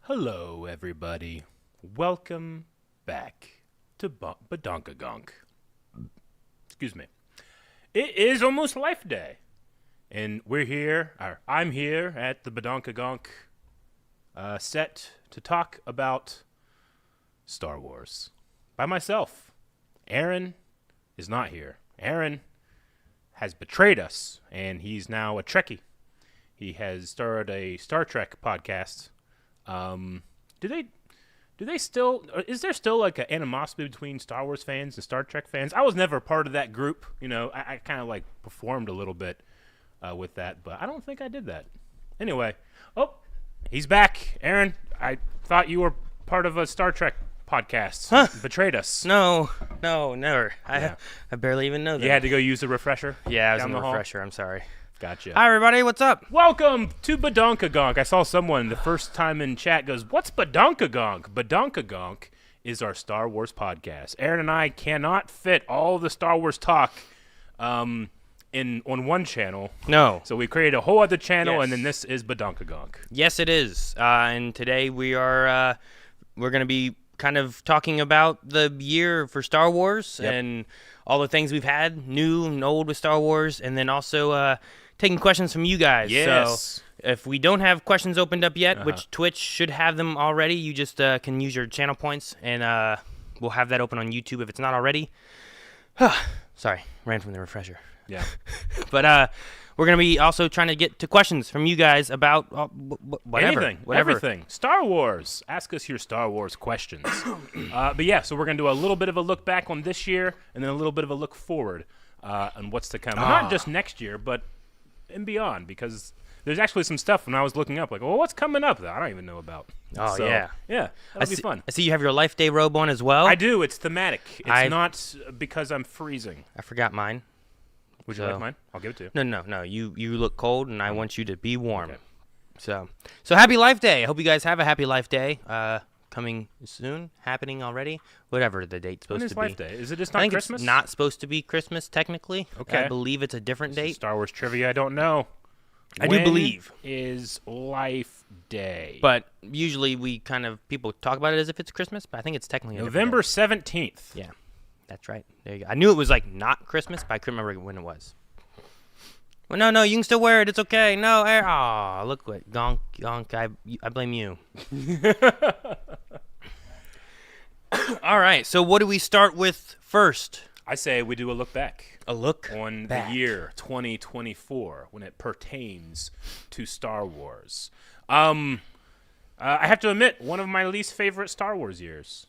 Hello, everybody. Welcome back to Badonkagonk. Excuse me. It is almost Life Day, and I'm here at the Badonkagonk set to talk about Star Wars by myself. Aaron is not here. Aaron has betrayed us, and he's now a Trekkie. He has started a Star Trek podcast. Do they still? Is there still like an animosity between Star Wars fans and Star Trek fans? I was never part of that group. You know, I kind of like performed a little bit with that, but I don't think I did that. Anyway, he's back. Aaron, I thought you were part of a Star Trek podcast. Huh? Betrayed us. No, never. Yeah. I barely even know that. You had to go use a refresher? Yeah, I was down in the hall? refresher. I'm sorry. Gotcha. Hi, everybody. What's up? Welcome to Badonkagonk. I saw someone the first time in chat goes, "What's Badonkagonk?" Badonkagonk is our Star Wars podcast. Aaron and I cannot fit all the Star Wars talk on one channel. No. So we created a whole other channel, Yes. and then this is Badonkagonk. Yes, it is. And today we're going to be kind of talking about the year for Star Wars and all the things we've had, new and old with Star Wars, and then also taking questions from you guys. Yes. So if we don't have questions opened up yet, which Twitch should have them already, you just can use your channel points, and we'll have that open on YouTube if it's not already. Sorry, ran from the refresher. Yeah. But we're going to be also trying to get to questions from you guys about whatever. Anything, everything. Star Wars. Ask us your Star Wars questions. But yeah, so we're going to do a little bit of a look back on this year and then a little bit of a look forward on what's to come. Not just next year, but and beyond, because there's actually some stuff when I was looking up, like, well, what's coming up that I don't even know about. Oh, so, yeah. Yeah, that'll be fun. I see you have your Life Day robe on as well. I do. It's thematic. It's not because I'm freezing. I forgot mine. Would you like mine? I'll give it to you. No. You look cold, and I want you to be warm. Okay. So happy Life Day. I hope you guys have a happy Life Day. Coming soon, happening already. Whatever the date's supposed to be. When is Life Day? Is it just not I think Christmas? it's not supposed to be Christmas technically. Okay. I believe it's a different date. Star Wars trivia. I don't know. I do believe. Is Life Day? But usually people talk about it as if it's Christmas, but I think it's technically a November different 17th. day. Yeah, that's right. There you go. I knew it was like not Christmas, but I couldn't remember when it was. Well, no, you can still wear it. It's okay. No, look what Gonk. I blame you. All right. So what do we start with first? I say we do a look back. A look on back. The year 2024 when it pertains to Star Wars. I have to admit, one of my least favorite Star Wars years.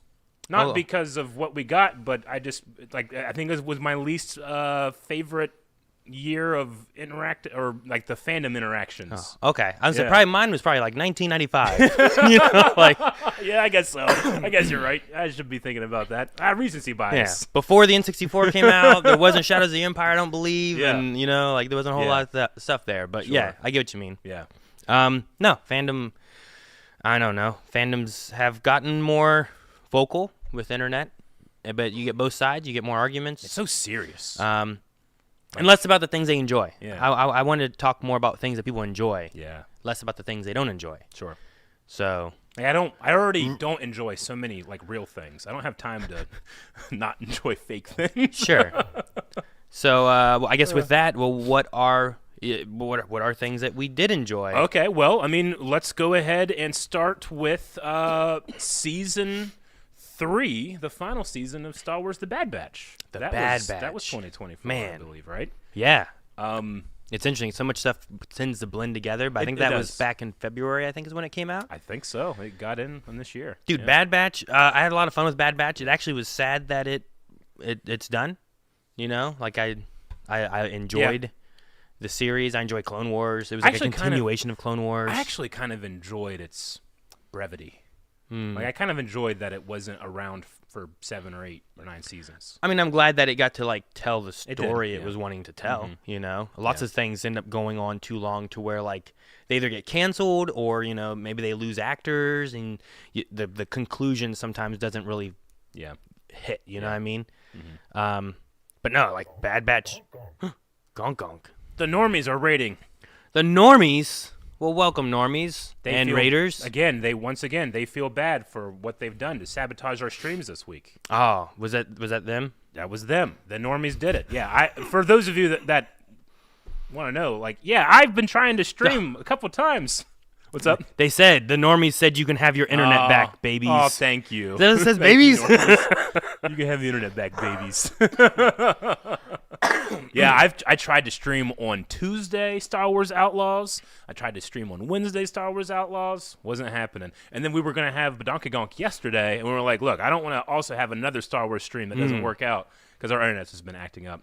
Not because of what we got, but I think it was my least favorite year of the fandom interactions. Oh, okay. I was probably mine was probably like 1995. You know, like yeah, I guess so. I guess you're right. I should be thinking about that. Recency bias. Yeah. Before the N64 came out, there wasn't Shadows of the Empire, I don't believe, Yeah. and there wasn't a whole lot of stuff there. But yeah, I get what you mean. Yeah. No, fandom. I don't know. Fandoms have gotten more vocal with internet, but you get both sides. You get more arguments. It's so serious. And less about the things they enjoy. Yeah. I wanted to talk more about things that people enjoy. Yeah. Less about the things they don't enjoy. Sure. So. I already don't enjoy so many like real things. I don't have time to not enjoy fake things. Sure. So I guess with that, what are things that we did enjoy? Okay. Well, I mean, let's go ahead and start with season 3, the final season of Star Wars: The Bad Batch. That was 2024, Man. I believe, right? Yeah. It's interesting. So much stuff tends to blend together, but I think that was back in February, I think is when it came out. I think so. It got in this year. Dude, yeah. Bad Batch, I had a lot of fun with Bad Batch. It actually was sad that it's done. Like I enjoyed the series. I enjoyed Clone Wars. It was like a continuation of Clone Wars. I actually kind of enjoyed its brevity. Like I kind of enjoyed that it wasn't around for 7 or 8 or 9 seasons. I mean, I'm glad that it got to tell the story it yeah. was wanting to tell. Lots of things end up going on too long to where they either get canceled or maybe they lose actors, and the conclusion sometimes doesn't really hit. You know what I mean? But no, Bad Batch, Gonk. The normies are rating. The normies. Well, welcome, normies and raiders. Again, they feel bad for what they've done to sabotage our streams this week. Oh, was that them? That was them. The normies did it. Yeah, for those of you that want to know, I've been trying to stream a couple times. What's up? They said, the normies said you can have your internet back, babies. Oh, thank you. Is that what it says, babies? You can have the internet back, babies. Yeah, I tried to stream on Tuesday, Star Wars Outlaws. I tried to stream on Wednesday, Star Wars Outlaws. Wasn't happening. And then we were going to have Badonkagonk yesterday, and we were like, look, I don't want to also have another Star Wars stream that doesn't work out because our internet's just been acting up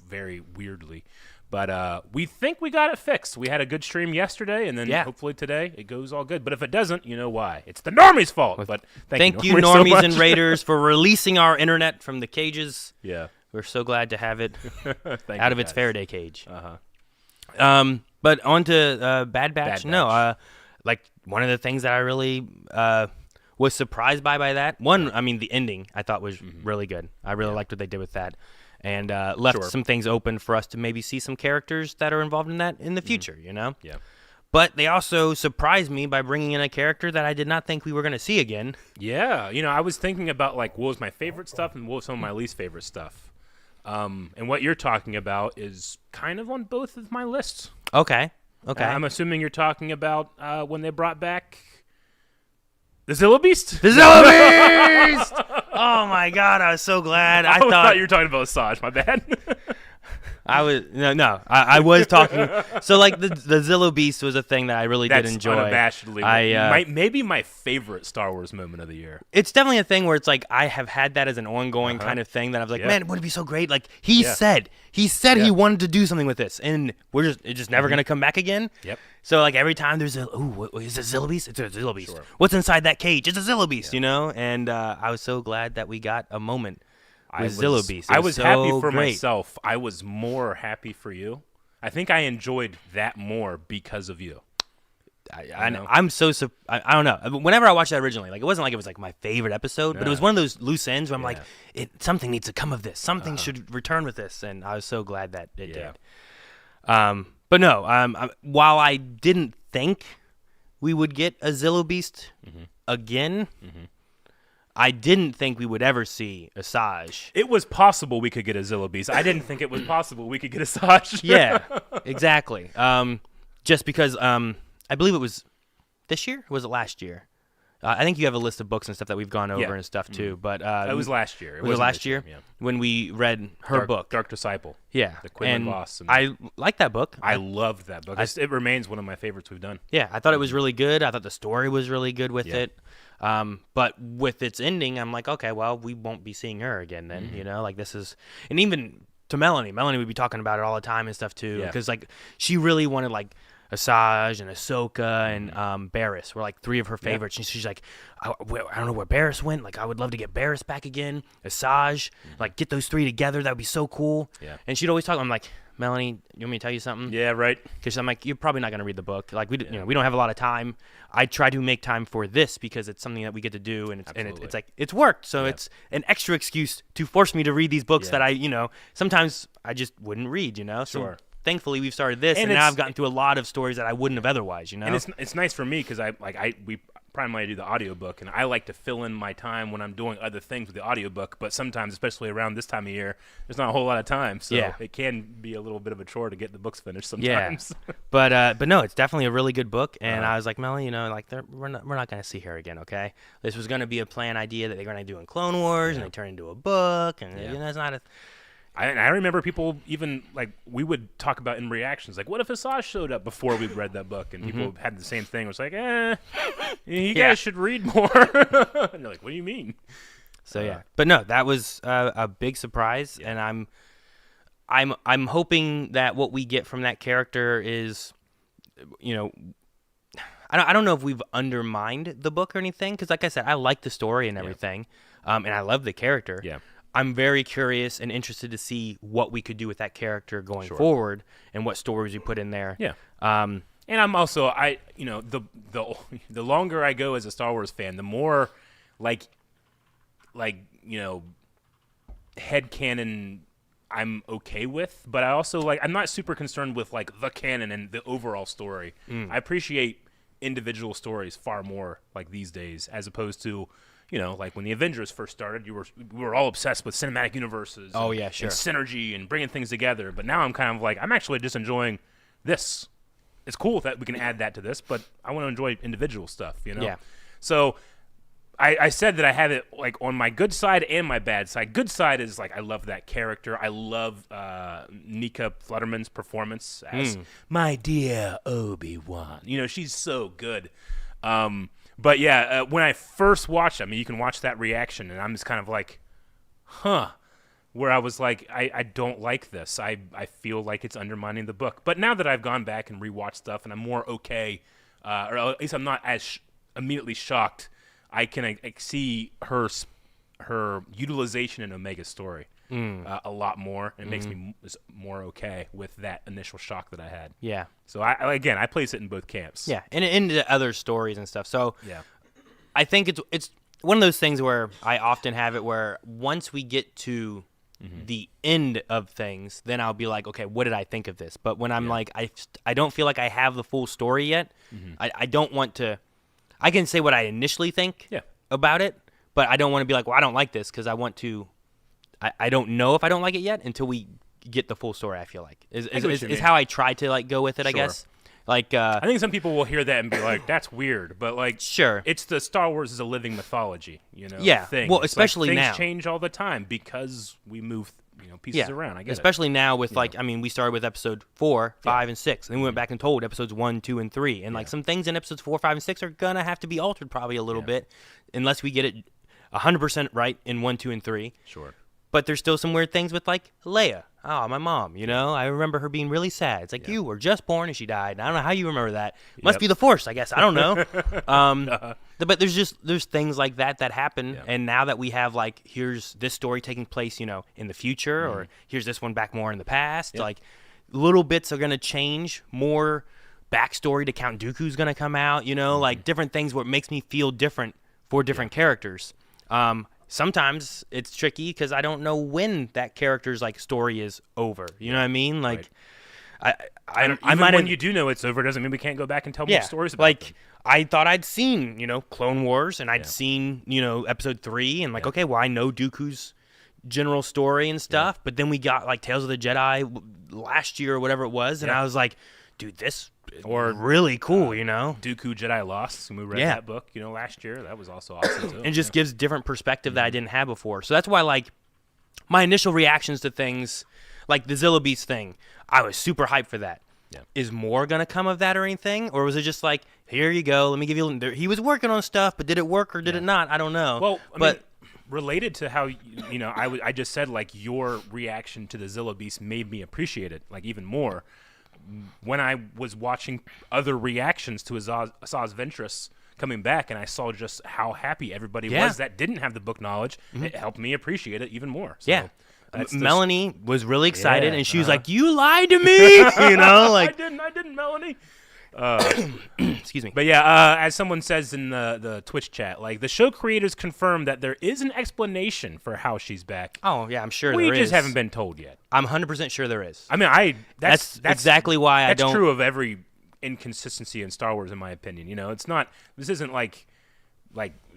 very weirdly. But we think we got it fixed. We had a good stream yesterday, and then hopefully today it goes all good. But if it doesn't, you know why. It's the normies' fault. But thank you, normies so and raiders, for releasing our internet from the cages. Yeah. We're so glad to have it out of its Faraday cage. Uh-huh. But on to Bad Batch. No, one of the things that I really was surprised by that. One, I mean, the ending I thought was really good. I really liked what they did with that. And left some things open for us to maybe see some characters that are involved in that in the future, you know? Yeah. But they also surprised me by bringing in a character that I did not think we were going to see again. Yeah. I was thinking about, what was my favorite stuff and what was some of my least favorite stuff. And what you're talking about is kind of on both of my lists. Okay. I'm assuming you're talking about when they brought back the Zilla Beast? The Zilla Beast! Oh, my God. I was so glad. I thought you were talking about Asajj. My bad. I was I was talking. So the Zilla Beast was a thing that I really did enjoy. Unabashedly, maybe my favorite Star Wars moment of the year. It's definitely a thing where it's like I have had that as an ongoing kind of thing that I was like, man, would it be so great? Like he said he wanted to do something with this, and it's just never gonna come back again. Yep. So every time there's is it Zilla Beast? It's a Zilla Beast. Sure. What's inside that cage? It's a Zilla Beast, you know. And I was so glad that we got a moment. Zilla Beast. I was so happy for great. myself. I was more happy for you. I think I enjoyed that more because of you. I'm so I don't know. Whenever I watched that originally, it wasn't like it was my favorite episode, but it was one of those loose ends where I'm like, something needs to come of this. Something should return with this, and I was so glad that it did. But no, while I didn't think we would get a Zilla Beast again. I didn't think we would ever see Asajj. It was possible we could get a Zilla Beast. I didn't think it was possible we could get Asajj. Yeah, exactly. Just because I believe it was this year, or was it last year? I think you have a list of books and stuff that we've gone over and stuff too. But it was last year. It was last year when we read her book, Dark Disciple. Yeah, the Quinlan Voss. I like that book. I loved that book. It remains one of my favorites we've done. Yeah, I thought it was really good. I thought the story was really good with it. But with its ending, I'm like, okay, well, we won't be seeing her again then, you know? This is, and even to Melanie would be talking about it all the time and stuff too, because she really wanted Asajj and Ahsoka and Barriss were three of her favorites. And she's like, I don't know where Barriss went. I would love to get Barriss back again. Asajj, get those three together. That would be so cool. Yeah. And she'd always talk. I'm like, Melanie, you want me to tell you something? Yeah, right. Because I'm like, you're probably not going to read the book. We don't have a lot of time. I try to make time for this because it's something that we get to do, and it's worked. So it's an extra excuse to force me to read these books that sometimes I just wouldn't read. So thankfully we've started this, and now I've gotten through a lot of stories that I wouldn't have otherwise. And it's nice for me because we primarily do the audiobook, and I like to fill in my time when I'm doing other things with the audiobook, but sometimes, especially around this time of year, there's not a whole lot of time, so it can be a little bit of a chore to get the books finished sometimes. Yeah. But no, it's definitely a really good book, and I was like, Melanie, we're not going to see her again, okay? This was going to be a planned idea that they're going to do in Clone Wars, and they turn into a book, and it's not a... I remember people even, we would talk about in reactions, what if Asajj showed up before we read that book? And people had the same thing. It was like, you guys should read more. And they're like, what do you mean? So, But no, that was a big surprise, and I'm hoping that what we get from that character is, I don't know if we've undermined the book or anything, because like I said, I like the story and everything, and I love the character. Yeah. I'm very curious and interested to see what we could do with that character going forward and what stories we put in there. Yeah. And I'm also the longer I go as a Star Wars fan, the more headcanon I'm okay with, but I also like I'm not super concerned with like the canon and the overall story. I appreciate individual stories far more like these days, as opposed to, like when the Avengers first started, we were all obsessed with cinematic universes. Oh, and, yeah, sure. and synergy and bringing things together. But now I'm kind of like I'm actually just enjoying this. It's cool that we can add that to this, but I want to enjoy individual stuff. Yeah. So I said that I have it like on my good side and my bad side. Good side is like I love that character. I love Nika Flutterman's performance as my dear Obi-Wan. She's so good. But yeah, when I first watched it, I mean, you can watch that reaction, and I'm just kind of like, huh. Where I was like, I don't like this. I feel like it's undermining the book. But now that I've gone back and rewatched stuff, and I'm more okay, or at least I'm not as immediately shocked, I can see her utilization in Omega's story a lot more, and it makes me more okay with that initial shock that I had. Yeah. So I place it in both camps. Yeah, and into other stories and stuff. So yeah, I think it's one of those things where I often have it where once we get to the end of things, then I'll be like, okay, what did I think of this? But when I'm like, I don't feel like I have the full story yet. I don't want to. I can say what I initially think about it, but I don't want to be like, well, I don't like this because I want to. I don't know if I don't like it yet until we get the full story. I feel like is how I try to like go with it. Sure. I guess. Like I think some people will hear that and be like, "That's weird," but like, sure, it's the Star Wars is a living mythology, Yeah. thing. Well, it's especially like now, things change all the time because we move, pieces around. I guess. Especially now with like, I mean, we started with episode 4, 5, and 6, and then we went back and told episodes 1, 2, and 3, and like some things in episodes 4, 5, and 6 are gonna have to be altered probably a little bit, unless we get it 100% right in 1, 2, and 3. Sure. But there's still some weird things with like Leia. Oh, my mom, I remember her being really sad. It's like you were just born and she died. And I don't know how you remember that. Must be the Force, I guess. I don't know. But there's things like that happen. Yeah. And now that we have like, here's this story taking place, in the future, or here's this one back more in the past. Yep. Like little bits are going to change. More backstory to Count Dooku's going to come out, like different things where it makes me feel different for different characters. Sometimes it's tricky because I don't know when that character's like story is over. You know what I mean? Like, I might. When you do know it's over, doesn't mean we can't go back and tell more stories about them. I thought I'd seen, Clone Wars, and I'd seen, Episode 3, and like, okay, well, I know Dooku's general story and stuff, but then we got like Tales of the Jedi last year or whatever it was, and I was like, dude, this or really cool, Dooku Jedi Lost, and we read that book, last year. That was also awesome too. And it just gives different perspective that I didn't have before. So that's why, like, my initial reactions to things, like the Zilla Beast thing, I was super hyped for that. Yeah. Is more gonna come of that or anything, or was it just like, here you go, let me give you? He was working on stuff, but did it work or did it not? I don't know. Well, I mean, related to how I just said like your reaction to the Zilla Beast made me appreciate it like even more. When I was watching other reactions to Asajj Ventress coming back, and I saw just how happy everybody was that didn't have the book knowledge, it helped me appreciate it even more. So Melanie was really excited, and she was like, "You lied to me," like I didn't, Melanie. Excuse me. But yeah, as someone says in the Twitch chat, like the show creators confirmed that there is an explanation for how she's back. Oh yeah, I'm sure there is. We just haven't been told yet. I'm 100% sure there is. I mean, that's exactly why I don't. That's true of every inconsistency in Star Wars, in my opinion. It's not. This isn't like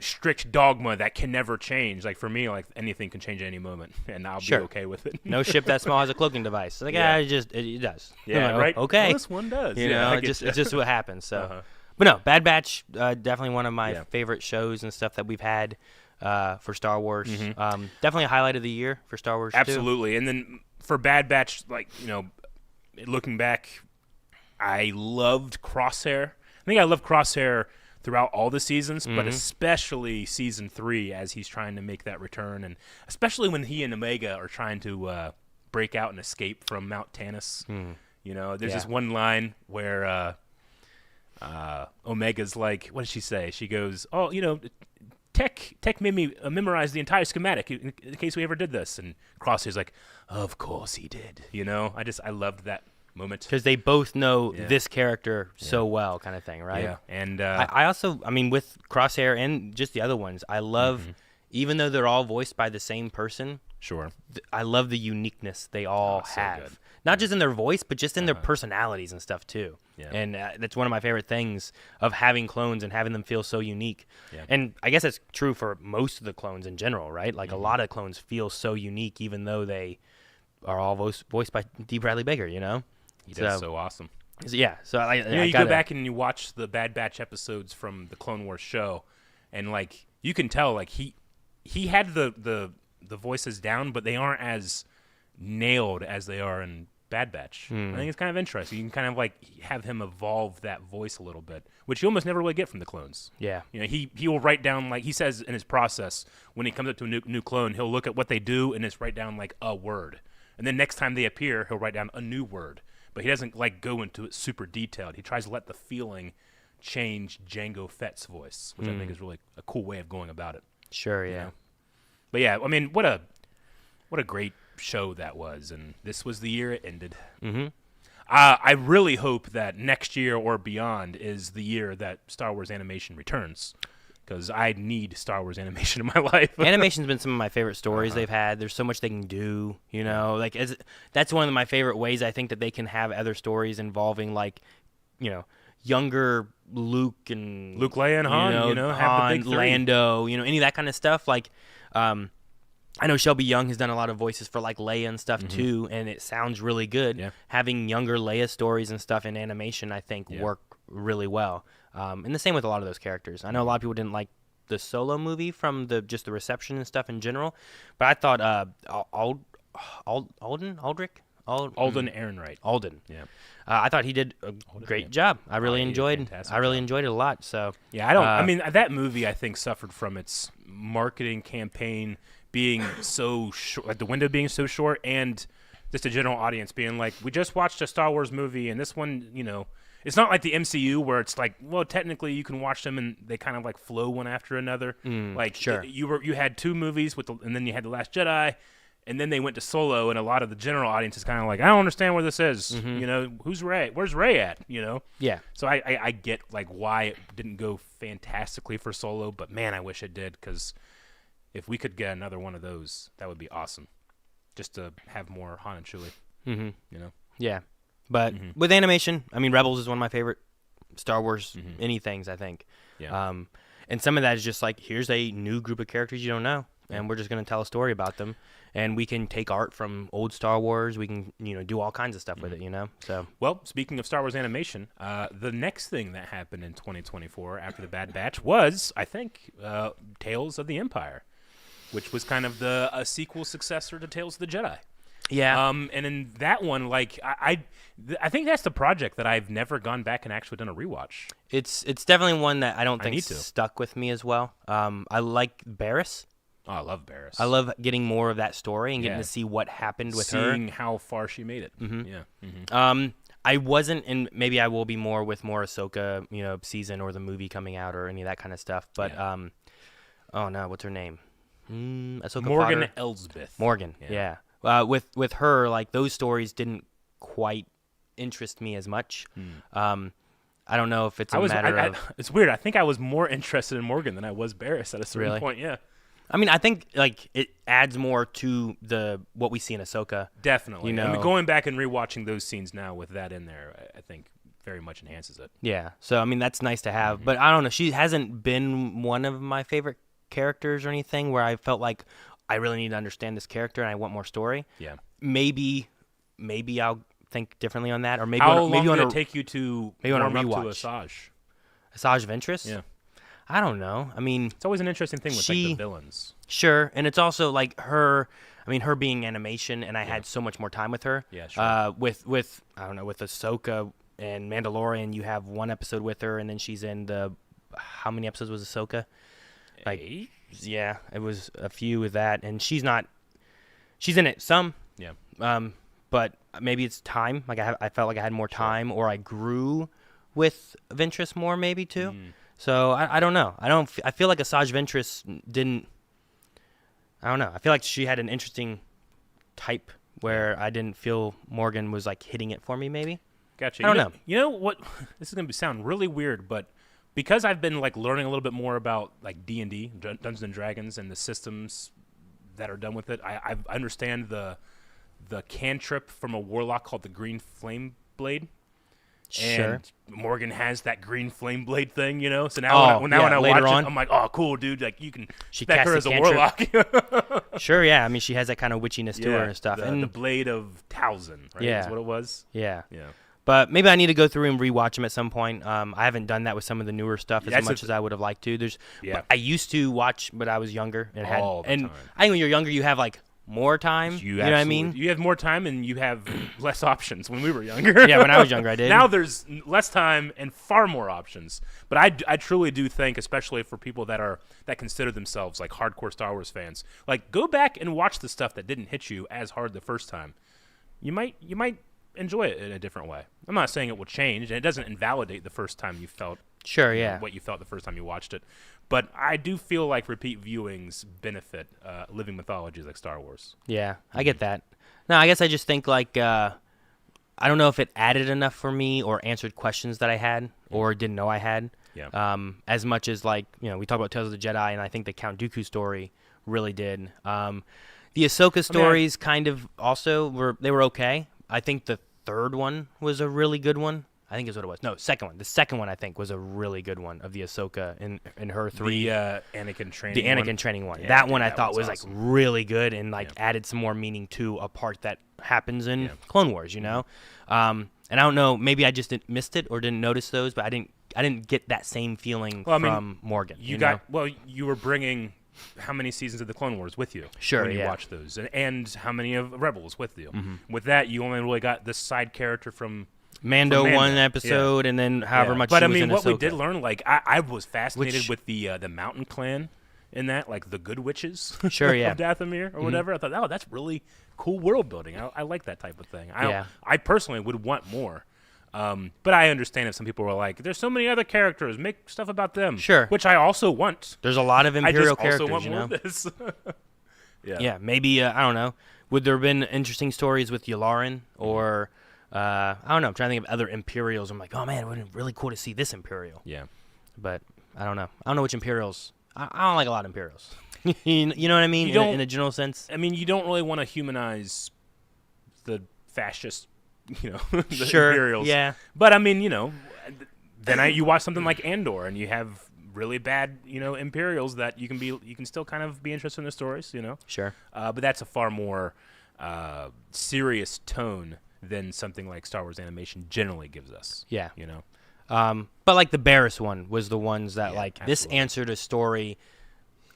strict dogma that can never change. Like for me, like anything can change at any moment, and I'll be okay with it. No ship that small has a cloaking device. Like it does. Yeah, right. Okay, well, this one does. It's just what happens. So, but no, Bad Batch, definitely one of my favorite shows and stuff that we've had for Star Wars. Definitely a highlight of the year for Star Wars. Absolutely, and then for Bad Batch, like looking back, I loved Crosshair. I think I loved Crosshair throughout all the seasons, but especially season 3 as he's trying to make that return, and especially when he and Omega are trying to break out and escape from Mount Tannis. There's this one line where Omega's like, what does she say? She goes, "Oh, Tech made me memorize the entire schematic in case we ever did this," and Crosshair's like, "Of course he did." I loved that moment because they both know this character so well, kind of thing, right? Yeah, and I also, with Crosshair and just the other ones, I love even though they're all voiced by the same person, Sure. I love the uniqueness they all so have. good. Not just in their voice, but just in their personalities and stuff too. Yeah. And that's one of my favorite things of having clones and having them feel so unique. Yeah. And I guess that's true for most of the clones in general, right? Like a lot of clones feel so unique, even though they are all voiced by D. Bradley Baker. You know, He does so awesome. Yeah. So you go back and you watch the Bad Batch episodes from the Clone Wars show, and like you can tell, like he had the voices down, but they aren't as nailed as they are in Bad Batch. I think it's kind of interesting. You can kind of like have him evolve that voice a little bit, which you almost never really get from the clones. Yeah. You know, he will write down, like he says in his process, when he comes up to a new clone, he'll look at what they do and just write down like a word. And then next time they appear, he'll write down a new word. But he doesn't like go into it super detailed. He tries to let the feeling change Jango Fett's voice, which I think is really a cool way of going about it. Sure, yeah. You know? But yeah, I mean, what a great show that was, and this was the year it ended. Mm-hmm. I really hope that next year or beyond is the year that Star Wars animation returns, because I need Star Wars animation in my life. Animation's been some of my favorite stories they've had. There's so much they can do, you know. Like that's one of my favorite ways I think that they can have other stories involving, like, you know, younger Luke, Leia, and Han, you know, have Han, the big three. Lando, you know, any of that kind of stuff. Like, I know Shelby Young has done a lot of voices for like Leia and stuff too, and it sounds really good. Yeah. Having younger Leia stories and stuff in animation, I think, work really well. And the same with a lot of those characters. I know a lot of people didn't like the Solo movie from just the reception and stuff in general, but I thought Alden Ehrenreich. Alden. Yeah. I thought he did a great job. I really enjoyed it a lot. So yeah, I mean, that movie I think suffered from its marketing campaign being so short, like the window being so short, and just a general audience being like, we just watched a Star Wars movie, and this one, you know, it's not like the MCU where it's like, well, technically you can watch them and they kind of like flow one after another. Like sure. You had two movies and then you had The Last Jedi, and then they went to Solo, and a lot of the general audience is kind of like, I don't understand where this is. You know, who's Rey? Where's Rey at? You know? Yeah. So I get like why it didn't go fantastically for Solo, but man, I wish it did, because if we could get another one of those, that would be awesome. Just to have more Han and Chewie. You know? Yeah. But with animation, I mean, Rebels is one of my favorite Star Wars anythings, I think. Yeah. And some of that is just like, here's a new group of characters you don't know, and we're just going to tell a story about them. And we can take art from old Star Wars. We can, you know, do all kinds of stuff with it, you know? So. Well, speaking of Star Wars animation, the next thing that happened in 2024 after the Bad Batch was, I think, Tales of the Empire, which was kind of a sequel successor to Tales of the Jedi. Yeah. And in that one, like, I think that's the project that I've never gone back and actually done a rewatch. It's definitely one that I don't think need to. stuck with me as well. I like Barriss. Oh, I love Barriss. I love getting more of that story and getting to see what happened with her. Seeing how far she made it. Yeah. I wasn't, and maybe I will be more with more Ahsoka, you know, season or the movie coming out or any of that kind of stuff. But, oh no, what's her name? Ahsoka Morgan Fodder? Elsbeth. Morgan, yeah. With her, like, those stories didn't quite interest me as much. I don't know if it's a matter of... It's weird. I think I was more interested in Morgan than I was Barriss at a certain point, yeah. I mean, I think, like, it adds more to what we see in Ahsoka. Definitely. You know? I mean, going back and rewatching those scenes now with that in there, I think very much enhances it. Yeah. So, I mean, that's nice to have. But I don't know. She hasn't been one of my favorite characters or anything where I felt like I really need to understand this character and I want more story. Yeah. Maybe I'll think differently on that, or maybe how long did it take you to warm up to Asajj? Asajj? Asajj Ventress? Yeah. I don't know. I mean, it's always an interesting thing with like the villains. Sure, and it's also like her. I mean, her being animation, and I had so much more time with her. Yeah, sure. With I don't know, with Ahsoka and Mandalorian, you have one episode with her, and then she's in how many episodes was Ahsoka? Like 8? Yeah, it was a few with that, and she's in it some. Yeah. But maybe it's time. Like I felt like I had more time, or I grew with Ventress more, maybe too. So I don't know. I feel like Asajj Ventress didn't. I don't know. I feel like she had an interesting type where I didn't feel Morgan was like hitting it for me. Maybe. Gotcha. I don't know. You know what? This is gonna sound really weird, but because I've been like learning a little bit more about like D&D, Dungeons and Dragons, and the systems that are done with it. I understand the cantrip from a warlock called the Green Flame Blade. Sure. And Morgan has that green flame blade thing, you know. So now, when I watch it, I'm like, "Oh, cool, dude! Like you can spec her as a warlock." Sure, yeah. I mean, she has that kind of witchiness to her and stuff. The Blade of Towson, right? Yeah, is what it was. Yeah. Yeah. But maybe I need to go through and rewatch them at some point. I haven't done that with some of the newer stuff as much as I would have liked to. I used to watch, but I was younger and all the time. I think when you're younger, you have like more time. You know what I mean? You have more time and you have less options. When we were younger, yeah, when I was younger, I did. Now there's less time and far more options. But I truly do think, especially for people that consider themselves like hardcore Star Wars fans, like go back and watch the stuff that didn't hit you as hard the first time. You might enjoy it in a different way. I'm not saying it will change, and it doesn't invalidate the first time you felt. Sure, yeah. What you felt the first time you watched it. But I do feel like repeat viewings benefit living mythologies like Star Wars. Yeah, I get that. No, I guess I just think like I don't know if it added enough for me or answered questions that I had or didn't know I had. Yeah. As much as like, we talk about Tales of the Jedi, and I think the Count Dooku story really did. The Ahsoka stories kind of also were okay. I think the third one was a really good one. I think is what it was. No, second one. The second one I think was a really good one of the Ahsoka in her three. The Anakin training. The Anakin training one. Yeah, that one I thought was awesome. like really good and like added some more meaning to a part that happens in Clone Wars. And I don't know, maybe I just missed it or didn't notice those, but I didn't get that same feeling from Morgan. You were bringing how many seasons of the Clone Wars with you? Sure, when you watched those, and how many of Rebels with you? Mm-hmm. With that, you only really got this side character from Mando one episode, and then however much. But she I was mean, in what we Ahsoka. did learn, like I was fascinated with the Mountain Clan in that, like the Good Witches. Sure, yeah. Of Dathomir or whatever. I thought, oh, that's really cool world building. I like that type of thing. I personally would want more. But I understand if some people were like, "There's so many other characters, make stuff about them." Sure, which I also want. There's a lot of Imperial I just characters. also want more of this. Yeah. Maybe I don't know. Would there have been interesting stories with Yularen or? I don't know. I'm trying to think of other Imperials. I'm like, oh man, it would be really cool to see this Imperial. Yeah. But I don't know. I don't know which Imperials. I don't like a lot of Imperials. You know what I mean? In a general sense. I mean, you don't really want to humanize the fascist, the Imperials. Yeah. But I mean, then you watch something like Andor, and you have really bad, Imperials that you can still kind of be interested in the stories, Sure. But that's a far more serious tone than something like Star Wars animation generally gives us. Yeah. But like the Barriss one was the ones that this answered a story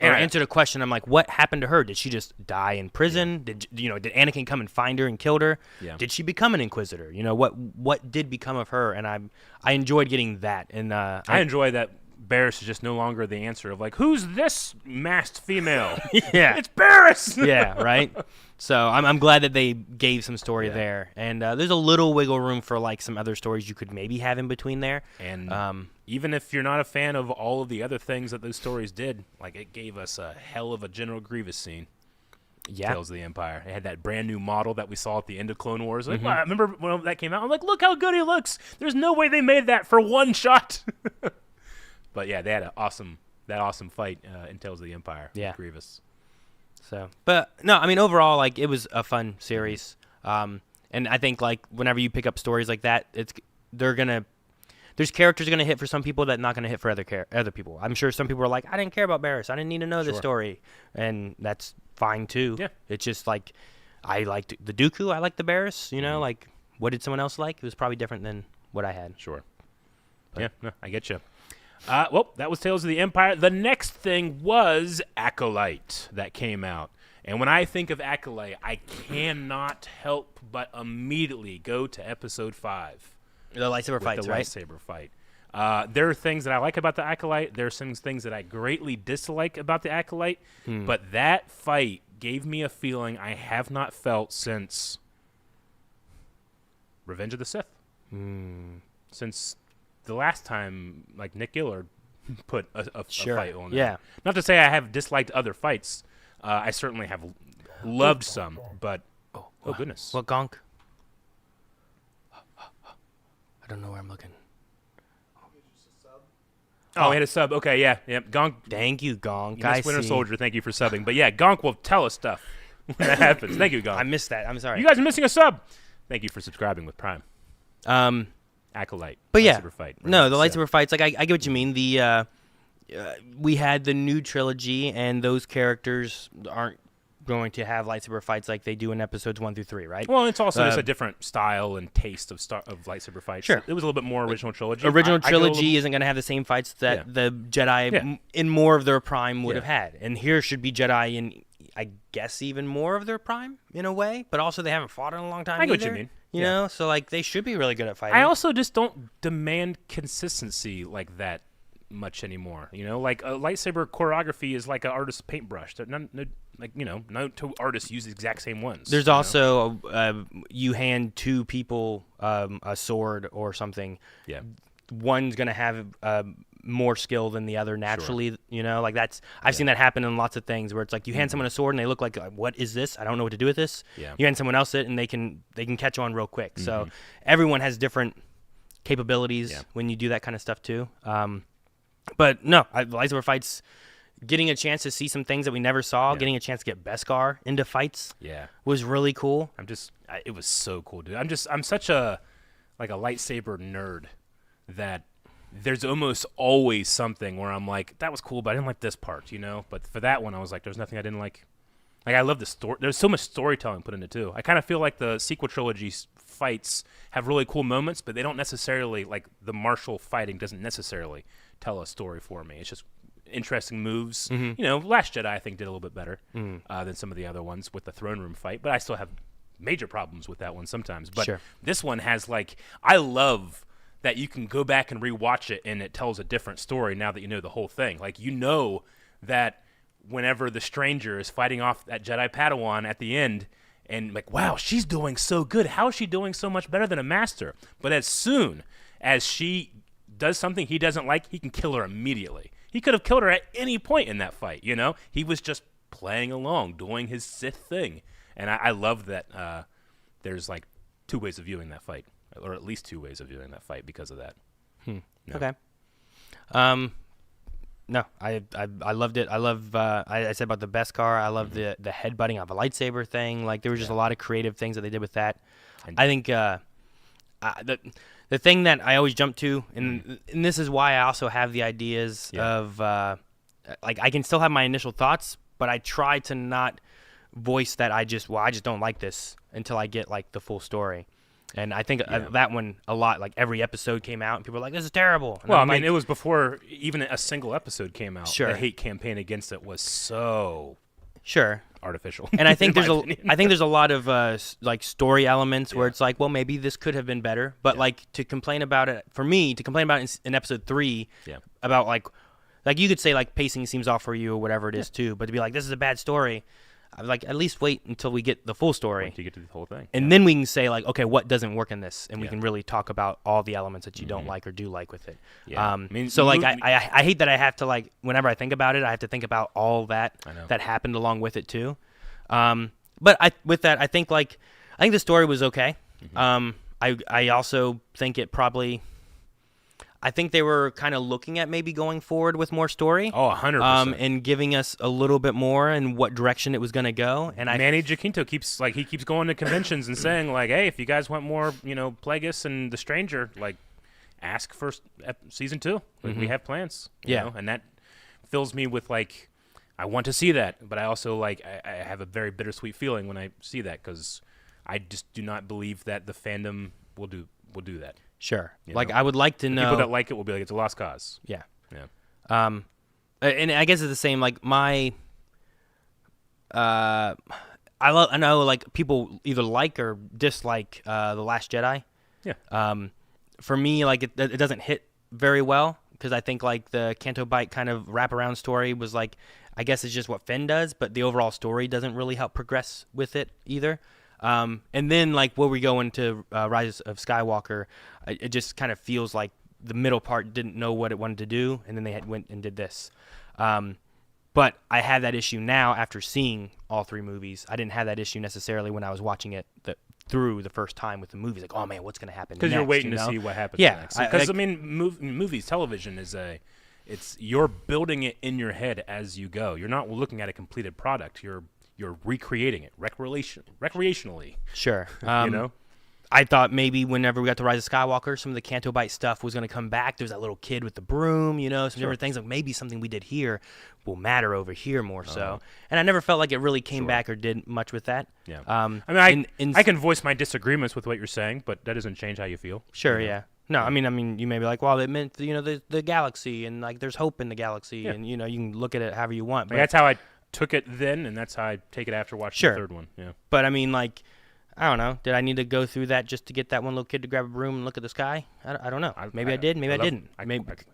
or answered a question. I'm like, what happened to her? Did she just die in prison? Yeah. Did Anakin come and find her and killed her? Yeah. Did she become an Inquisitor? What did become of her? And I enjoyed getting that. And I enjoy that Barriss is just no longer the answer of like, who's this masked female? Yeah. It's Barriss! Yeah, right? So I'm glad that they gave some story there. And there's a little wiggle room for like some other stories you could maybe have in between there. And even if you're not a fan of all of the other things that those stories did, like it gave us a hell of a General Grievous scene. Yeah. Tales of the Empire. It had that brand new model that we saw at the end of Clone Wars. Like, I remember when that came out, I'm like, look how good he looks. There's no way they made that for one shot. But yeah, they had that awesome fight in Tales of the Empire. Yeah. With Grievous. So, but no, I mean overall, like it was a fun series, and I think like whenever you pick up stories like that, there's characters gonna hit for some people that not gonna hit for other people. I'm sure some people are like, I didn't care about Barriss, I didn't need to know this story, and that's fine too. Yeah, it's just like I liked the Dooku, I liked the Barriss. Like what did someone else like? It was probably different than what I had. Sure. But, yeah, no, I get you. Well, that was Tales of the Empire. The next thing was Acolyte that came out. And when I think of Acolyte, I cannot help but immediately go to Episode 5. The lightsaber fights, right? The lightsaber fight. There are things that I like about the Acolyte. There are some things that I greatly dislike about the Acolyte. But that fight gave me a feeling I have not felt since Revenge of the Sith. Since the last time, like, Nick Gillard put a fight on there. Yeah. Not to say I have disliked other fights. I certainly have loved some, but... Oh, goodness. What gonk? I don't know where I'm looking. Oh, he had a sub. Okay, yeah. Gonk. Thank you, Gonk. Yes, Winter Soldier, thank you for subbing. But yeah, Gonk will tell us stuff when that happens. Thank you, Gonk. I missed that. I'm sorry. You guys are missing a sub. Thank you for subscribing with Prime. Acolyte. But yeah, lightsaber fight. Right? No, the lightsaber fights. Like I get what you mean. The we had the new trilogy, and those characters aren't going to have lightsaber fights like they do in episodes 1 through 3, right? Well, it's also just a different style and taste of lightsaber fights. Sure. It was a little bit more original trilogy. Original trilogy isn't going to have the same fights that the Jedi in more of their prime would have had. And here should be Jedi in, I guess, even more of their prime in a way. But also they haven't fought in a long time I get either. what you mean. You know? So, like, they should be really good at fighting. I also just don't demand consistency like that much anymore. You know, like a lightsaber choreography is like an artist's paintbrush. No two artists use the exact same ones. There's also you hand two people a sword or something. Yeah, one's gonna have more skill than the other naturally. Sure. You know, like that's I've seen that happen in lots of things where it's like you hand someone a sword and they look like, what is this? I don't know what to do with this. Yeah. You hand someone else it and they can catch on real quick. So everyone has different capabilities when you do that kind of stuff too. But no, lightsaber fights, getting a chance to see some things that we never saw, getting a chance to get Beskar into fights was really cool. It was so cool, dude. I'm such a lightsaber nerd that there's almost always something where I'm like, that was cool, but I didn't like this part, you know? But for that one, I was like, there's nothing I didn't like. Like, I love the story. There's so much storytelling put into it, too. I kind of feel like the sequel trilogy fights have really cool moments, but they don't necessarily, like, the martial fighting doesn't necessarily tell a story for me. It's just interesting moves. You know, Last Jedi, I think, did a little bit better than some of the other ones with the throne room fight, but I still have major problems with that one sometimes. But this one has, like, I love that you can go back and rewatch it and it tells a different story now that you know the whole thing. Like, you know that whenever the stranger is fighting off that Jedi Padawan at the end, and like, wow, she's doing so good. How is she doing so much better than a master? But as soon as she does something he doesn't like, he can kill her immediately. He could have killed her at any point in that fight, you know? He was just playing along, doing his Sith thing. And I love that there's like two ways of viewing that fight, or at least two ways of viewing that fight because of that. No. Okay. No, I loved it. I love. I said about the Beskar. I love the headbutting of a lightsaber thing. Like there was just a lot of creative things that they did with that. I think the thing that I always jump to, and this is why I also have the ideas of like I can still have my initial thoughts, but I try to not voice that I just don't like this until I get like the full story. And I think that one a lot, like every episode came out and people were like, this is terrible. And well, I mean, it was before even a single episode came out. Sure. The hate campaign against it was so artificial. And I think there's a lot of like story elements where it's like, well, maybe this could have been better. But like to complain about it, for me, to complain about it in episode 3 about like you could say like pacing seems off for you or whatever it is too, but to be like, this is a bad story. I'm like, at least wait until we get the full story. To get to the whole thing. And then we can say, like, okay, what doesn't work in this? And we can really talk about all the elements that you don't like or do like with it. Yeah. I mean, so, like, I hate that I have to, like, whenever I think about it, I have to think about all that happened along with it, too. But with that, I think the story was okay. I also think it probably... I think they were kind of looking at maybe going forward with more story. Oh, 100%. And giving us a little bit more and what direction it was going to go. And Manny Jacinto keeps going to conventions and saying like, hey, if you guys want more, Plagueis and the Stranger, like, ask for season 2. Like, we have plans. You know? And that fills me with like, I want to see that, but I also like I have a very bittersweet feeling when I see that because I just do not believe that the fandom will do that. Sure. Like, I would like to know... People that like it will be like, it's a lost cause. Yeah. And I guess it's the same, like, my... I know, like, people either like or dislike The Last Jedi. Yeah. For me, like, it doesn't hit very well, because I think, like, the Canto Bight kind of wraparound story was, like, I guess it's just what Finn does, but the overall story doesn't really help progress with it either. And then, like, where we go into Rise of Skywalker, it just kind of feels like the middle part didn't know what it wanted to do, and then they went and did this. But I have that issue now after seeing all 3 movies. I didn't have that issue necessarily when I was watching it through the first time with the movies. Like, oh, man, what's going to happen next? Because you're waiting to see what happens next. Because, I mean, movies, television is you're building it in your head as you go. You're not looking at a completed product. You're recreating it recreationally. Sure. You know? I thought maybe whenever we got to Rise of Skywalker, some of the Canto Bight stuff was going to come back. There's that little kid with the broom, some different things. Like maybe something we did here will matter over here more so. And I never felt like it really came back or did much with that. Yeah. I mean, I can voice my disagreements with what you're saying, but that doesn't change how you feel. Sure, yeah. No, I mean, you may be like, well, it meant, the galaxy and like there's hope in the galaxy and, you can look at it however you want. But that's how I took it then, and that's how I take it after watching the third one. Yeah. But I mean, like, I don't know. Did I need to go through that just to get that one little kid to grab a broom and look at the sky? I don't know. Maybe I did. Maybe I didn't. I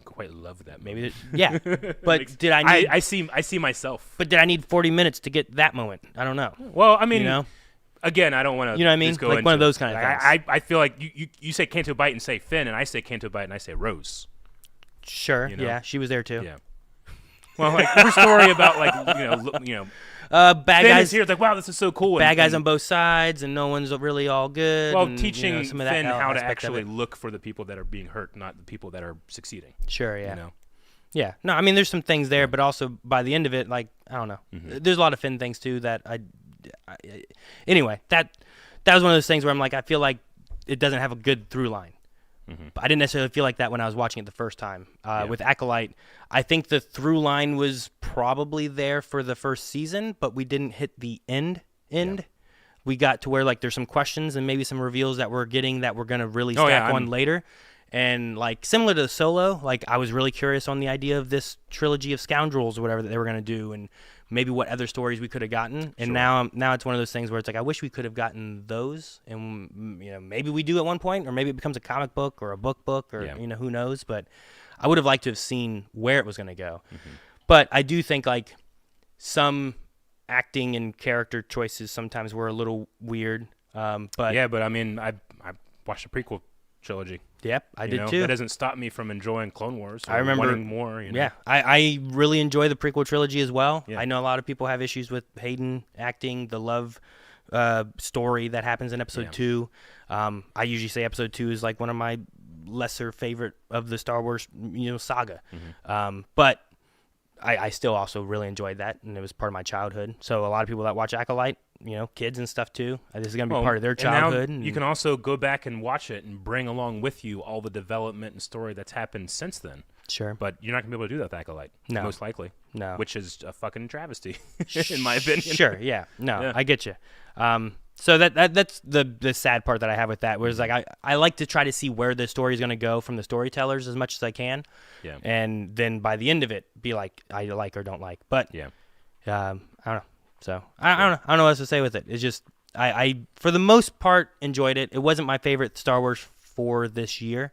quite love that. Maybe. Yeah. But did I need? I see myself. But did I need 40 minutes to get that moment? I don't know. Well, I mean, again, I don't want to. You know what I mean? Like one of those kind of things. I feel like you say Canto Bight and say Finn, and I say Canto Bight and I say Rose. Sure. Yeah, she was there too. Yeah. Well, like her story about bad Finn guys is here. It's like, wow, this is so cool. Bad guys on both sides, and no one's really all good. Well, and, teaching some of that Finn how to aspect of actually look for the people that are being hurt, not the people that are succeeding. Sure, yeah. Yeah. No, I mean, there's some things there, but also by the end of it, like, I don't know. There's a lot of Finn things too that anyway, that was one of those things where I'm like, I feel like it doesn't have a good through line. But I didn't necessarily feel like that when I was watching it the first time. With Acolyte, I think the through line was probably there for the first season, but we didn't hit the end. Yeah. We got to where like there's some questions and maybe some reveals that we're getting that we're going to really stack on later. And like similar to Solo, like I was really curious on the idea of this trilogy of scoundrels or whatever that they were going to do, and maybe what other stories we could have gotten. And now it's one of those things where it's like I wish we could have gotten those, and maybe we do at one point, or maybe it becomes a comic book or a book, or who knows. But I would have liked to have seen where it was going to go. But I do think like some acting and character choices sometimes were a little weird. But I mean, I watched the prequel trilogy. Yep, I did too. That doesn't stop me from enjoying Clone Wars. I remember wanting more. Yeah, I really enjoy the prequel trilogy as well. Yeah. I know a lot of people have issues with Hayden acting, the love story that happens in Episode 2. I usually say Episode 2 is like one of my lesser favorite of the Star Wars saga. But I still also really enjoyed that, and it was part of my childhood. So a lot of people that watch Acolyte, kids and stuff too, this is going to be part of their childhood. And you can also go back and watch it and bring along with you all the development and story that's happened since then. Sure. But you're not going to be able to do that with Acolyte. No. Most likely. No. Which is a fucking travesty, in my opinion. Sure, yeah. No, I get you. So that's the sad part that I have with that, whereas like I like to try to see where the story is going to go from the storytellers as much as I can. Yeah. And then by the end of it, be like, I like or don't like. But I don't know. So I don't know. I don't know what else to say with it. It's just I for the most part enjoyed it. It wasn't my favorite Star Wars for this year.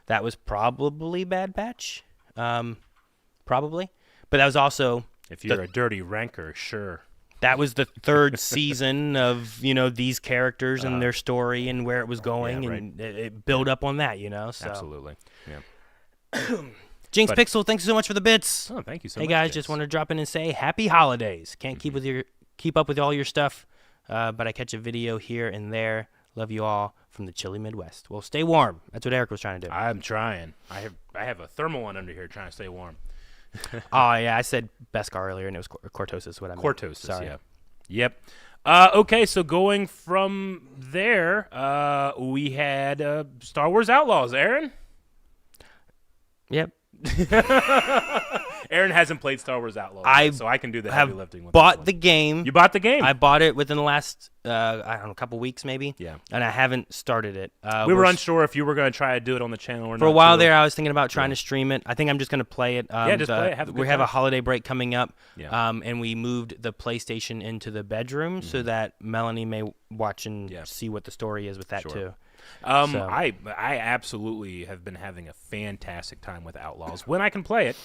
That was probably Bad Batch. Probably. But that was also if you're a dirty ranker, sure. That was the third season of, these characters and their story and where it was going, and it built up on that, So. Absolutely. Yeah. Jinx Pixel, thanks so much for the bits. Oh, thank you so much. Hey guys, Jinx. just want to drop in and say happy holidays. Can't keep up with all your stuff, but I catch a video here and there. Love you all from the chilly Midwest. Well, stay warm. That's what Eric was trying to do. I'm trying. I have a thermal one under here trying to stay warm. Oh yeah, I said Beskar earlier, and it was Cortosis. What I meant. Cortosis. Sorry. Yeah. Yep. Okay, so going from there, we had Star Wars Outlaws. Aaron. Yep. Aaron hasn't played Star Wars Outlaws, so I can do the heavy lifting. With bought the game. You bought the game? I bought it within the last, a couple weeks maybe. Yeah. And I haven't started it. We were unsure if you were going to try to do it on the channel or not. For a while there, I was thinking about trying to stream it. I think I'm just going to play it. Just play it. We have a holiday break coming up, Yeah. And we moved the PlayStation into the bedroom so that Melanie may watch and see what the story is with that too. I absolutely have been having a fantastic time with Outlaws when I can play it.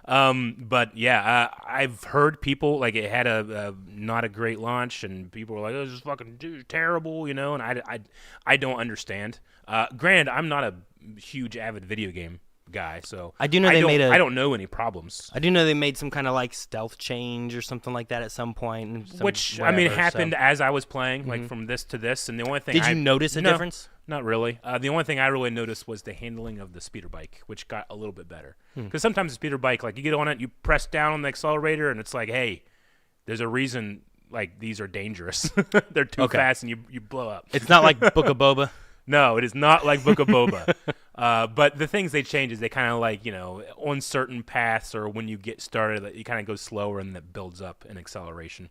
But yeah, I've heard people like it had a not a great launch, and people were like, "Oh, this is fucking terrible," and I don't understand. Granted, I'm not a huge avid video game guy, so I do know I don't know any problems. I do know they made some kind of like stealth change or something like that at some point. Which happened as I was playing, like from this to this, and the only thing did you notice a difference? Not really. The only thing I really noticed was the handling of the speeder bike, which got a little bit better. Because sometimes the speeder bike, like you get on it, you press down on the accelerator, and it's like, hey, there's a reason. Like these are dangerous. They're too fast, and you blow up. It's not like Book of Boba. No, it is not like Book of Boba. But the things they change is they kind of like, on certain paths or when you get started, you kind of go slower and that builds up in acceleration.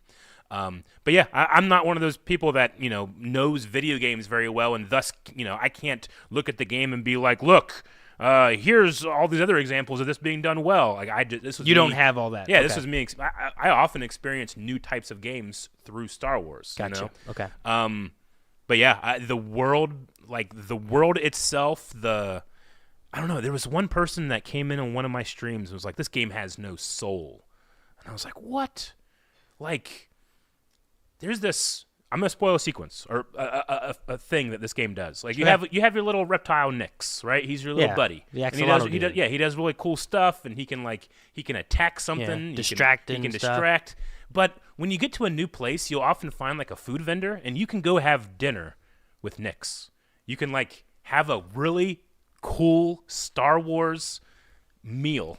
But yeah, I'm not one of those people that, knows video games very well. And thus, I can't look at the game and be like, look, here's all these other examples of this being done well. Like this was you don't have all that. Yeah, this was me. I often experience new types of games through Star Wars. Gotcha. Okay. But yeah, the world itself, I don't know, there was one person that came in on one of my streams and was like, this game has no soul. And I was like, what? Like, there's this, I'm going to spoil a sequence or a thing that this game does. Like, you have your little reptile Nix, right? He's your little buddy. The and he does really cool stuff, and he can attack something. Distract He can distract. But when you get to a new place, you'll often find like a food vendor, and you can go have dinner with Nix. You can like have a really cool Star Wars meal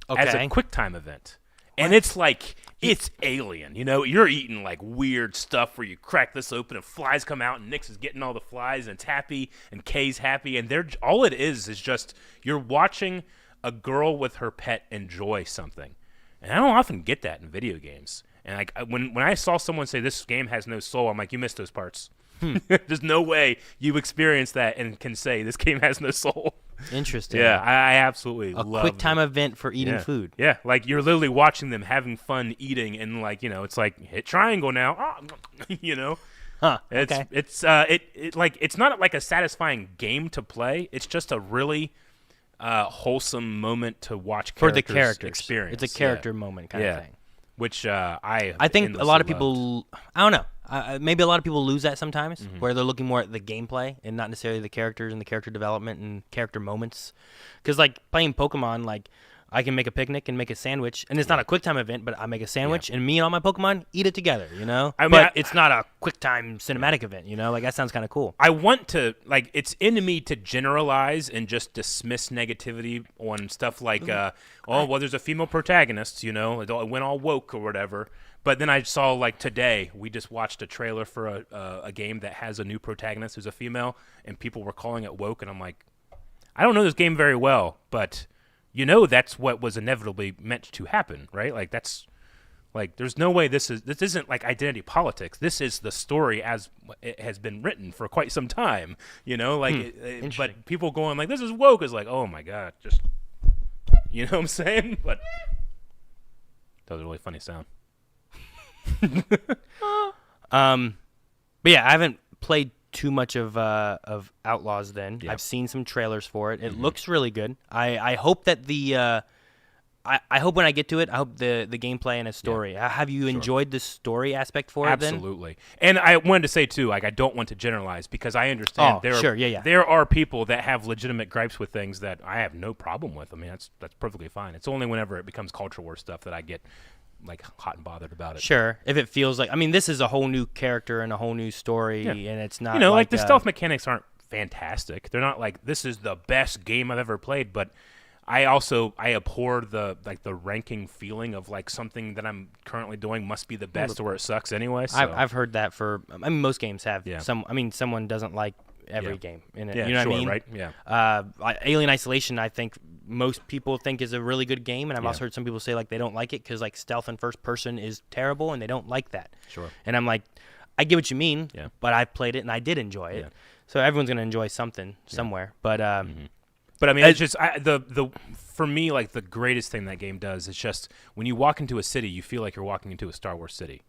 as a QuickTime event. And it's like, it's alien, You're eating like weird stuff where you crack this open and flies come out and Nix is getting all the flies and it's happy and Kay's happy. And all it is just you're watching a girl with her pet enjoy something. And I don't often get that in video games. And like when I saw someone say this game has no soul, I'm like, you missed those parts. There's no way you experience that and can say this game has no soul. Interesting. Yeah, I absolutely love a quick time event for eating food. Yeah, like you're literally watching them having fun eating, and like it's like hit triangle now. Huh. It's not like a satisfying game to play. It's just a really wholesome moment to watch for the characters experience. It's a character moment kind of thing. Which I think a lot of people, I don't know, maybe a lot of people lose that sometimes, where they're looking more at the gameplay and not necessarily the characters and the character development and character moments. Because like playing Pokemon, like I can make a picnic and make a sandwich, and it's not a QuickTime event, but I make a sandwich, and me and all my Pokemon eat it together, But it's not a QuickTime cinematic event, Like that sounds kind of cool. I want to, like, it's in me to generalize and just dismiss negativity on stuff like, there's a female protagonist, it went all woke or whatever. But then I saw, like, today, we just watched a trailer for a game that has a new protagonist who's a female, and people were calling it woke, and I'm like, I don't know this game very well, but that's what was inevitably meant to happen, right? Like that's like there's no way this isn't like identity politics. This is the story as it has been written for quite some time, but people going like this is woke is like, oh my god, just what I'm saying? But that was a really funny sound. But yeah, I haven't played too much of Outlaws then. Yep. I've seen some trailers for it. It looks really good. I hope that I hope when I get to it, I hope the gameplay and a story. Have you enjoyed the story aspect for it then? Absolutely. And I wanted to say too, like I don't want to generalize because I understand there are people that have legitimate gripes with things that I have no problem with. I mean, that's perfectly fine. It's only whenever it becomes culture war stuff that I get like hot and bothered about it. Sure. If it feels like, I mean, this is a whole new character and a whole new story, and it's not like the stealth mechanics aren't fantastic. They're not like this is the best game I've ever played, but I abhor the ranking feeling of like something that I'm currently doing must be the best or it sucks anyway. So. I've heard that most games have someone doesn't like every game in it. Yeah, you know what I mean? Right? Yeah. Alien Isolation, I think most people think is a really good game, and I've also heard some people say like they don't like it because like stealth and first person is terrible, and they don't like that. Sure. And I'm like, I get what you mean. Yeah. But I played it and I did enjoy it. Yeah. So everyone's gonna enjoy something somewhere. But But I mean, it's just for me, like the greatest thing that game does is just when you walk into a city, you feel like you're walking into a Star Wars city.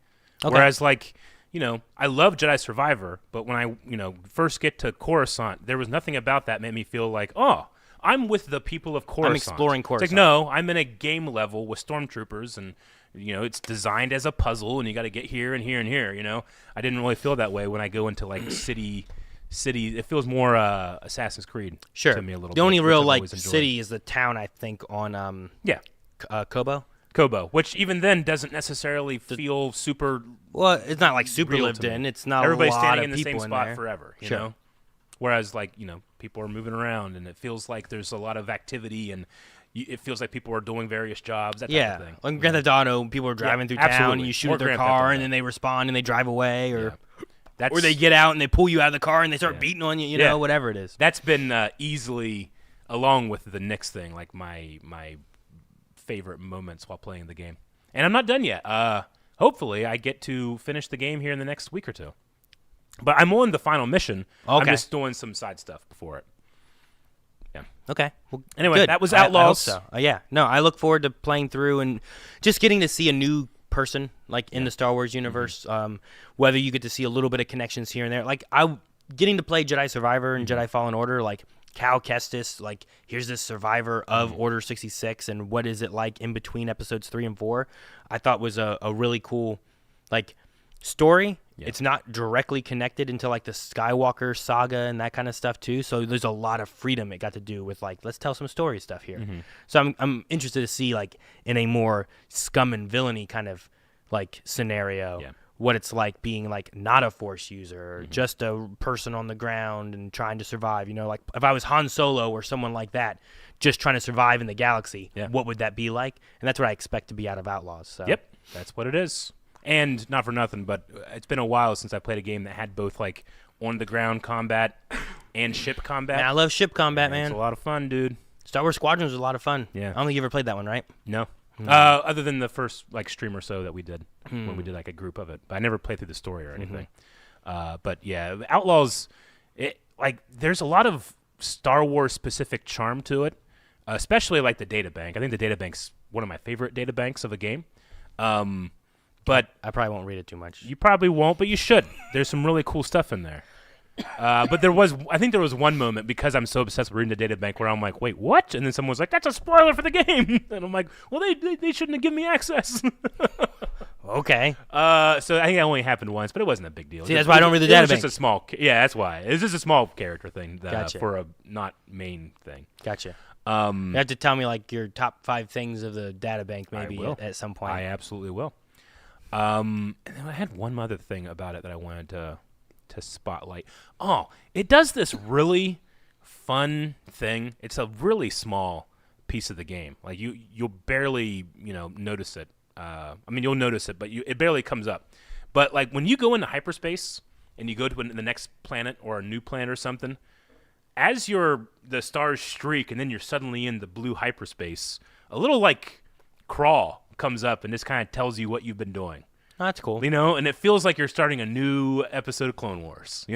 Okay. Whereas like, I love Jedi Survivor, but when I, first get to Coruscant, there was nothing about that made me feel like, oh, I'm with the people of Coruscant. I'm exploring Coruscant. It's like, no, I'm in a game level with stormtroopers, and it's designed as a puzzle, and you got to get here and here and here. I didn't really feel that way when I go into like city city. It feels more Assassin's Creed to me a little bit. The only real like city is the town, I think, on Kobo. Kobo, which even then doesn't necessarily feel super. Well, it's not like super lived in. It's not everybody's a lot standing of in the same people in spot there. forever, you know. Whereas, like, you know, people are moving around, and it feels like there's a lot of activity, and it feels like people are doing various jobs. That type of thing. Like Grand Theft Auto, people are driving through town, and you shoot at their car, and then they respond and they drive away, or they get out and they pull you out of the car and they start beating on you. You know, whatever it is. That's been easily, along with the Knicks thing, like my favorite moments while playing the game. And I'm not done yet. Hopefully, I get to finish the game here in the next week or two. But I'm on the final mission. Okay. I'm just doing some side stuff before it. Yeah. Okay. Well, anyway, that was Outlaws. I hope so. Yeah. No, I look forward to playing through and just getting to see a new person, like in the Star Wars universe. Whether you get to see a little bit of connections here and there. Like, getting to play Jedi Survivor and Jedi Fallen Order, like, Cal Kestis, like, here's this survivor of Order 66, and what is it like in between episodes 3 and 4, I thought was a really cool, like, story. Yeah. It's not directly connected into, like, the Skywalker saga and that kind of stuff, too, so there's a lot of freedom it got to do with, like, let's tell some story stuff here. So I'm interested to see, like, in a more scum and villainy kind of, like, scenario, what it's like being, like, not a Force user or just a person on the ground and trying to survive. You know, like, if I was Han Solo or someone like that just trying to survive in the galaxy, what would that be like? And that's what I expect to be out of Outlaws. So. Yep, that's what it is. And not for nothing, but it's been a while since I played a game that had both, like, on-the-ground combat and ship combat. Man, I love ship combat, man. It's a lot of fun, dude. Star Wars Squadron was a lot of fun. Yeah. I don't think you ever played that one, right? No. Other than the first, like, stream or so that we did when we did, like, a group of it. But I never played through the story or anything. But, yeah, Outlaws, there's a lot of Star Wars-specific charm to it, especially, like, the databank. I think the databank's one of my favorite databanks of a game. But I probably won't read it too much. You probably won't, but you should. There's some really cool stuff in there. But I think there was one moment, because I'm so obsessed with reading the databank, where I'm like, wait, what? And then someone was like, that's a spoiler for the game. And I'm like, well, they shouldn't have given me access. Okay. So I think that only happened once, but it wasn't a big deal. See, that's why I don't read the databank. It was just a small, that's why. It's just a small character thing Gotcha. For a not main thing. Gotcha. You have to tell me, like, your top 5 things of the databank maybe at some point. I absolutely will. And then I had one other thing about it that I wanted to spotlight. Oh, it does this really fun thing. It's a really small piece of the game. Like, you'll barely, notice it. I mean, you'll notice it, but it barely comes up. But, like, when you go into hyperspace and you go to the next planet or a new planet or something, as the stars streak and then you're suddenly in the blue hyperspace, a little, like, crawl comes up and just kind of tells you what you've been doing. Oh, that's cool. And it feels like you're starting a new episode of Clone Wars,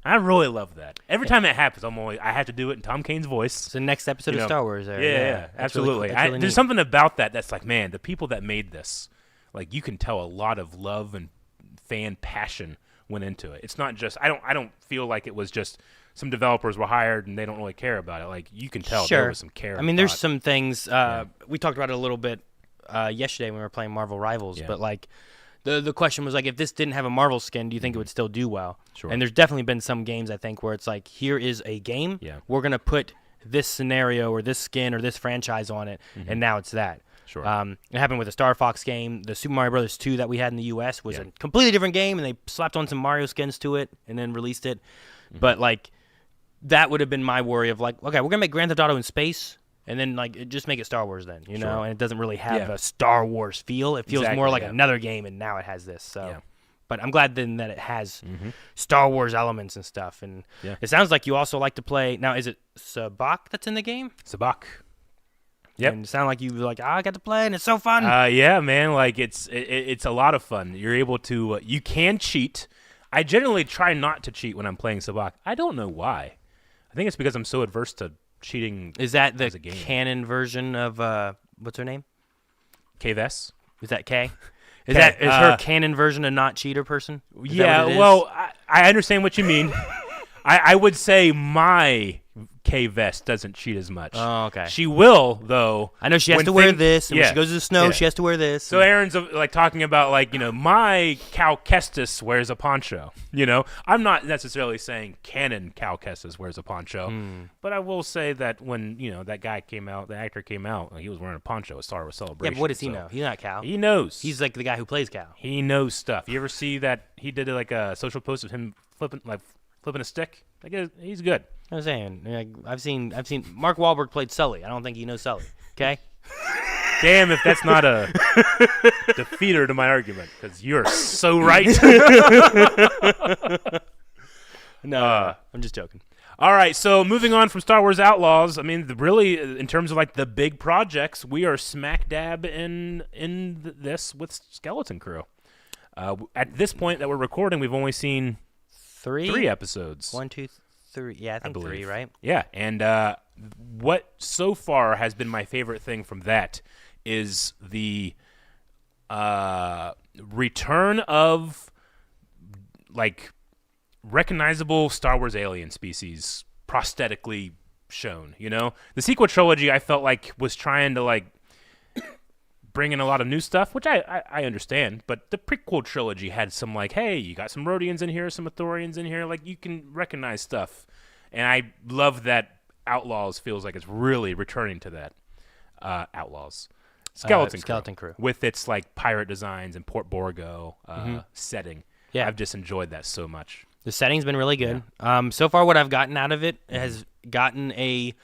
I really love that. Every time that happens, I have to do it in Tom Kane's voice. It's the next episode of Star Wars there. Yeah, absolutely. Really cool. There's something about that's like, man, the people that made this, like, you can tell a lot of love and fan passion went into it. It's not just, I don't feel like it was just some developers were hired and they don't really care about it. Like, you can tell there was some care. I mean, there's some things, we talked about it a little bit yesterday when we were playing Marvel Rivals, but, like, the question was, like, if this didn't have a Marvel skin, do you think it would still do well? Sure. And there's definitely been some games, I think, where it's like, here is a game. Yeah. We're going to put this scenario or this skin or this franchise on it, and now it's that. Sure. It happened with the Star Fox game. The Super Mario Bros. 2 that we had in the U.S. was a completely different game, and they slapped on some Mario skins to it and then released it. But, like, that would have been my worry of, like, okay, we're going to make Grand Theft Auto in space, and then, like, just make it Star Wars then, you know? And it doesn't really have a Star Wars feel. It feels more like another game, and now it has this. So, but I'm glad then that it has Star Wars elements and stuff. And it sounds like you also like to play. Now, is it Sabak that's in the game? Sabak. Yep. And it sounded like you were like, I got to play, and it's so fun. Yeah, man. Like, it's a lot of fun. You're able to, you can cheat. I generally try not to cheat when I'm playing Sabak. I don't know why. I think it's because I'm so adverse to cheating. Is that the canon version of what's her name? Kves? Is that Kay? Is her canon version a not cheater person? Well, I understand what you mean. I would say my K vest doesn't cheat as much. Oh, okay. She will, though. I know she has to wear this, and when she goes to the snow, she has to wear this. So Aaron's like talking about like, my Cal Kestis wears a poncho. I'm not necessarily saying canon Cal Kestis wears a poncho, but I will say that when that guy came out, the actor came out, he was wearing a poncho at Star Wars Celebration. Yeah, but what does he know? He's not Cal. He knows. He's like the guy who plays Cal. He knows stuff. You ever see that he did like a social post of him flipping a stick? He's good. I'm saying, I've seen Mark Wahlberg played Sully. I don't think he knows Sully. Okay. Damn, if that's not a defeater to my argument, because you're so right. No, I'm just joking. All right, so moving on from Star Wars Outlaws, I mean, really, in terms of like the big projects, we are smack dab in this with Skeleton Crew. At this point that we're recording, we've only seen three episodes. 1, 2, 3. Yeah, I think 3, right? Yeah, and what so far has been my favorite thing from that is the return of like recognizable Star Wars alien species prosthetically shown. The sequel trilogy I felt like was trying to like bring in a lot of new stuff, which I understand, but the prequel trilogy had some like, hey, you got some Rhodians in here, some Ithorians in here, like you can recognize stuff, and I love that Outlaws feels like it's really returning to that. Outlaws. Skeleton Crew with its like pirate designs and Port Borgo setting. Yeah, I've just enjoyed that so much. The setting's been really good. Yeah. So far, what I've gotten out of it has gotten a,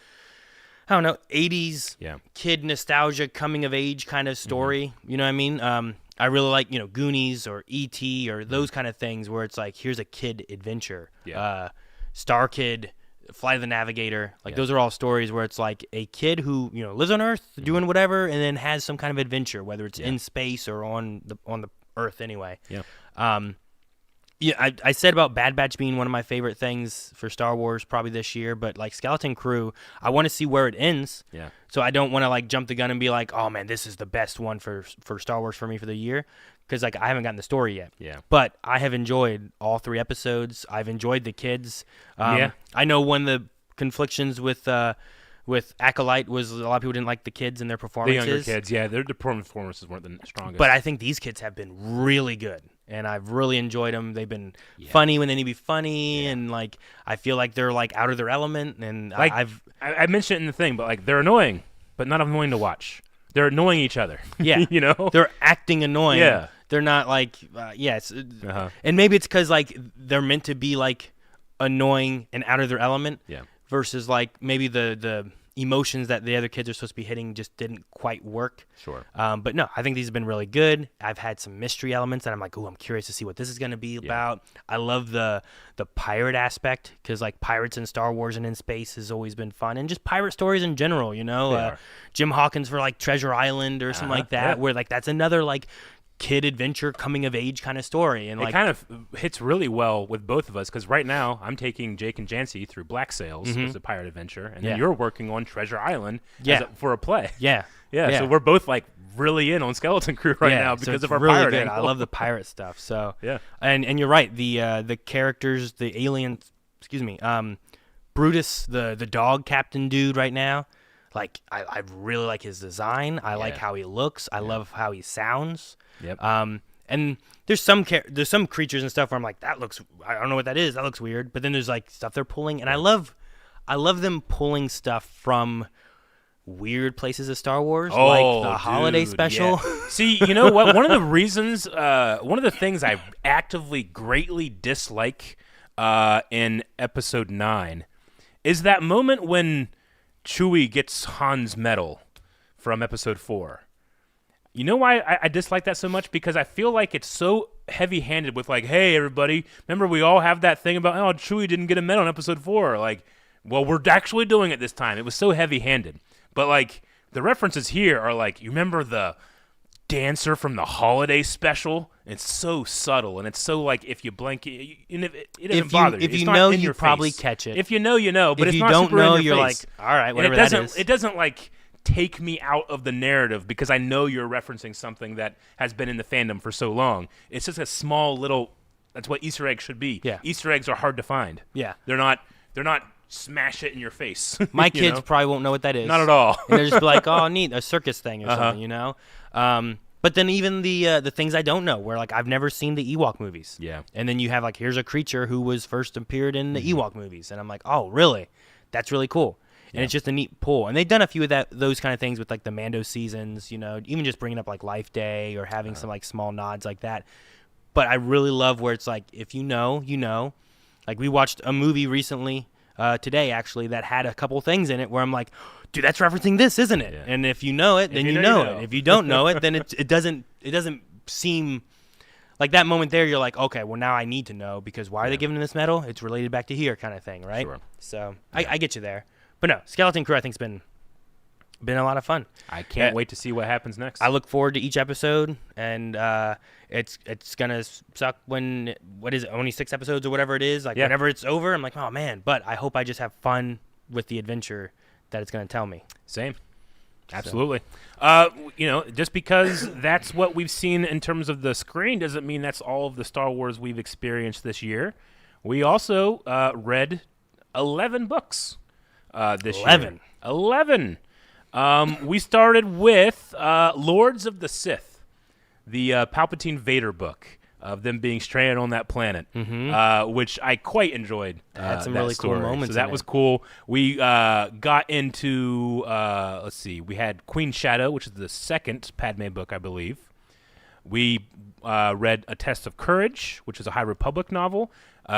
I don't know, 80s kid nostalgia, coming of age kind of story. You know what I mean? I really like, Goonies or E.T. or those kind of things where it's like, here's a kid adventure. Yeah. Star Kid, Flight of the Navigator. Like those are all stories where it's like a kid who, lives on Earth doing whatever and then has some kind of adventure, whether it's in space or on the Earth anyway. Yeah. Yeah, I said about Bad Batch being one of my favorite things for Star Wars probably this year, but like Skeleton Crew, I want to see where it ends. Yeah. So I don't want to like jump the gun and be like, oh man, this is the best one for Star Wars for me for the year, because like I haven't gotten the story yet. Yeah. But I have enjoyed all 3 episodes. I've enjoyed the kids. I know one of the conflictions with Acolyte was a lot of people didn't like the kids and their performances. The younger kids, yeah, their performances weren't the strongest. But I think these kids have been really good, and I've really enjoyed them. They've been funny when they need to be funny, and like I feel like they're like out of their element. And like I mentioned it in the thing, but like they're annoying, but not annoying to watch. They're annoying each other. Yeah, they're acting annoying. Yeah, they're not like and maybe it's because like they're meant to be like annoying and out of their element. Yeah. Versus like maybe the emotions that the other kids are supposed to be hitting just didn't quite work. Sure. But no, I think these have been really good. I've had some mystery elements that I'm like, I'm curious to see what this is going to be about. I love the pirate aspect, because like pirates in Star Wars and in space has always been fun, and just pirate stories in general. Jim Hawkins for like Treasure Island or something like that, where like that's another like kid adventure coming of age kind of story, and it like kind of hits really well with both of us, because right now I'm taking Jake and Jancy through Black Sails, which is a pirate adventure, and then you're working on Treasure Island for a play. Yeah, so we're both like really in on Skeleton Crew right now because of our really pirate good. angle. I love the pirate stuff. So and you're right, the characters, the aliens, Brutus, the dog captain dude right now. Like I really like his design. I like how he looks. I love how he sounds. Yep. And there's some creatures and stuff where I'm like, I don't know what that is. That looks weird. But then there's like stuff they're pulling, and I love them pulling stuff from weird places of Star Wars, like the holiday special. Yeah. See, you know what? One of the things I actively greatly dislike in Episode 9 is that moment when Chewie gets Han's medal from Episode 4. You know why I dislike that so much? Because I feel like it's so heavy-handed with like, hey, everybody, remember we all have that thing about, Chewie didn't get a medal in Episode 4. Like, well, we're actually doing it this time. It was so heavy-handed. But, like, the references here are like, you remember the dancer from the holiday special? It's so subtle, and it's so like, if you blink, it doesn't bother you. If you not know, in you your probably face. catch it. If you know, you know. But if it's you not don't super know, in your you're face. like, all right, whatever that is. It doesn't like take me out of the narrative because I know you're referencing something that has been in the fandom for so long. It's just a small little. That's what Easter eggs should be. Yeah. Easter eggs are hard to find. Yeah. They're not smash it in your face. My kids probably won't know what that is. Not at all. And they'll just be like, oh, neat, a circus thing or something, But then even the things I don't know, where like I've never seen the Ewok movies. Yeah. And then you have like, here's a creature who was first appeared in the Ewok movies, and I'm like, oh, really? That's really cool. And it's just a neat pull. And they've done a few of those kind of things with like the Mando seasons, even just bringing up like Life Day or having some like small nods like that. But I really love where it's like, if you know, you know. Like we watched a movie recently, today actually, that had a couple things in it where I'm like, dude, that's referencing this, isn't it? Yeah. And if you know it, then you know it. If you don't know it, then it doesn't seem like that moment there. You're like, okay, well now I need to know, because why are they giving him this medal? It's related back to here, kind of thing, right? Sure. So I get you there. But no, Skeleton Crew I think's been a lot of fun. I can't wait to see what happens next. I look forward to each episode, and it's gonna suck when only 6 episodes or whatever it is. Like whenever it's over, I'm like, oh man. But I hope I just have fun with the adventure that it's gonna tell me. Same. Absolutely. Just because that's what we've seen in terms of the screen doesn't mean that's all of the Star Wars we've experienced this year. We also read 11 books this year. 11. We started with Lords of the Sith, the Palpatine Vader book of them being stranded on that planet, which I quite enjoyed. Had some really cool moments. So that was cool. We got into, we had Queen Shadow, which is the second Padme book, I believe. We read A Test of Courage, which is a High Republic novel.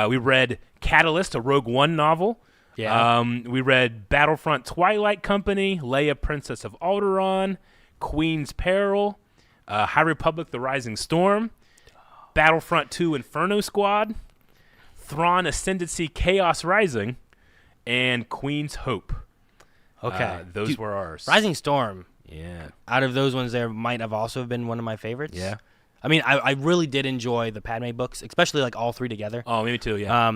We read Catalyst, a Rogue One novel. Yeah. We read Battlefront Twilight Company, Leia Princess of Alderaan, Queen's Peril, High Republic The Rising Storm, Battlefront 2 Inferno Squad, Thrawn Ascendancy Chaos Rising, and Queen's Hope. Okay. Those were ours. Rising Storm. Yeah. Out of those ones there might have also been one of my favorites. Yeah. I mean, I really did enjoy the Padme books, especially like all 3 together. Oh, me too, yeah.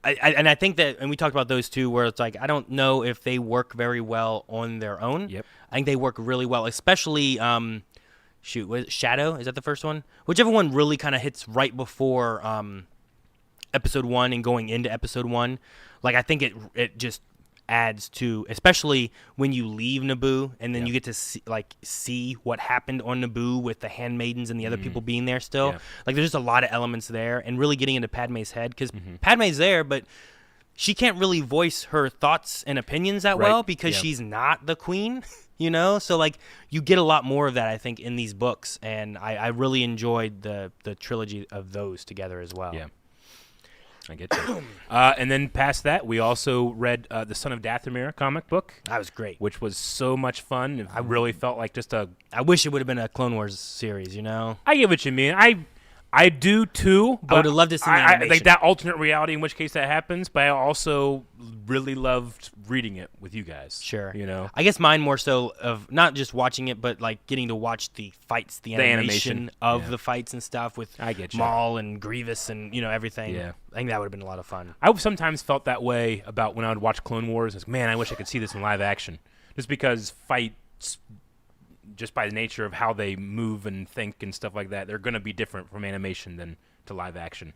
I think that, and we talked about those too, where it's like, I don't know if they work very well on their own. Yep. I think they work really well, especially, was it Shadow? Is that the first one? Whichever one really kind of hits right before episode 1 and going into episode 1. Like, I think it just adds to, especially when you leave Naboo and then you get to see what happened on Naboo with the handmaidens and the other people being there still. Yeah. Like, there's just a lot of elements there, and really getting into Padme's head, because Padme's there, but she can't really voice her thoughts and opinions that well, because she's not the queen, So like, you get a lot more of that, I think, in these books, and I really enjoyed the trilogy of those together as well. Yeah. I get you. And then past that, we also read the Son of Dathomir comic book. That was great. Which was so much fun. I really felt like just a... I wish it would have been a Clone Wars series, I get what you mean. I do too. But I would have loved to see the animation. Like that alternate reality in which case that happens, but I also really loved reading it with you guys. Sure. I guess mine more so of not just watching it, but like getting to watch the fights, the animation of the fights and stuff with Maul and Grievous and, everything. Yeah. I think that would have been a lot of fun. I sometimes felt that way about when I would watch Clone Wars. It's, man, I wish I could see this in live action. Just because fights, just by the nature of how they move and think and stuff like that, they're going to be different from animation than to live action,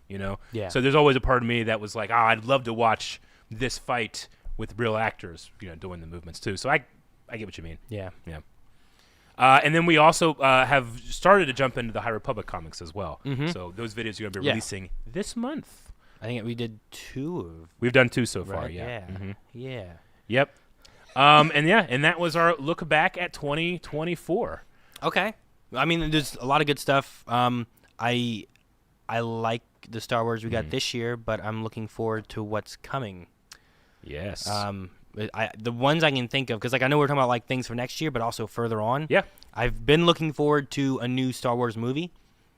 Yeah. So there's always a part of me that was like, I'd love to watch this fight with real actors, doing the movements too. So I get what you mean. Yeah. Yeah. And then we also have started to jump into the High Republic comics as well. So those videos are going to be releasing this month. I think we did 2. We've done 2 so far, yeah. Yeah. Yep. And that was our look back at 2024. Okay. I mean, there's a lot of good stuff. I like the Star Wars we got this year, but I'm looking forward to what's coming. Yes. The ones I can think of, because I know we're talking about like things for next year, but also further on. Yeah. I've been looking forward to a new Star Wars movie.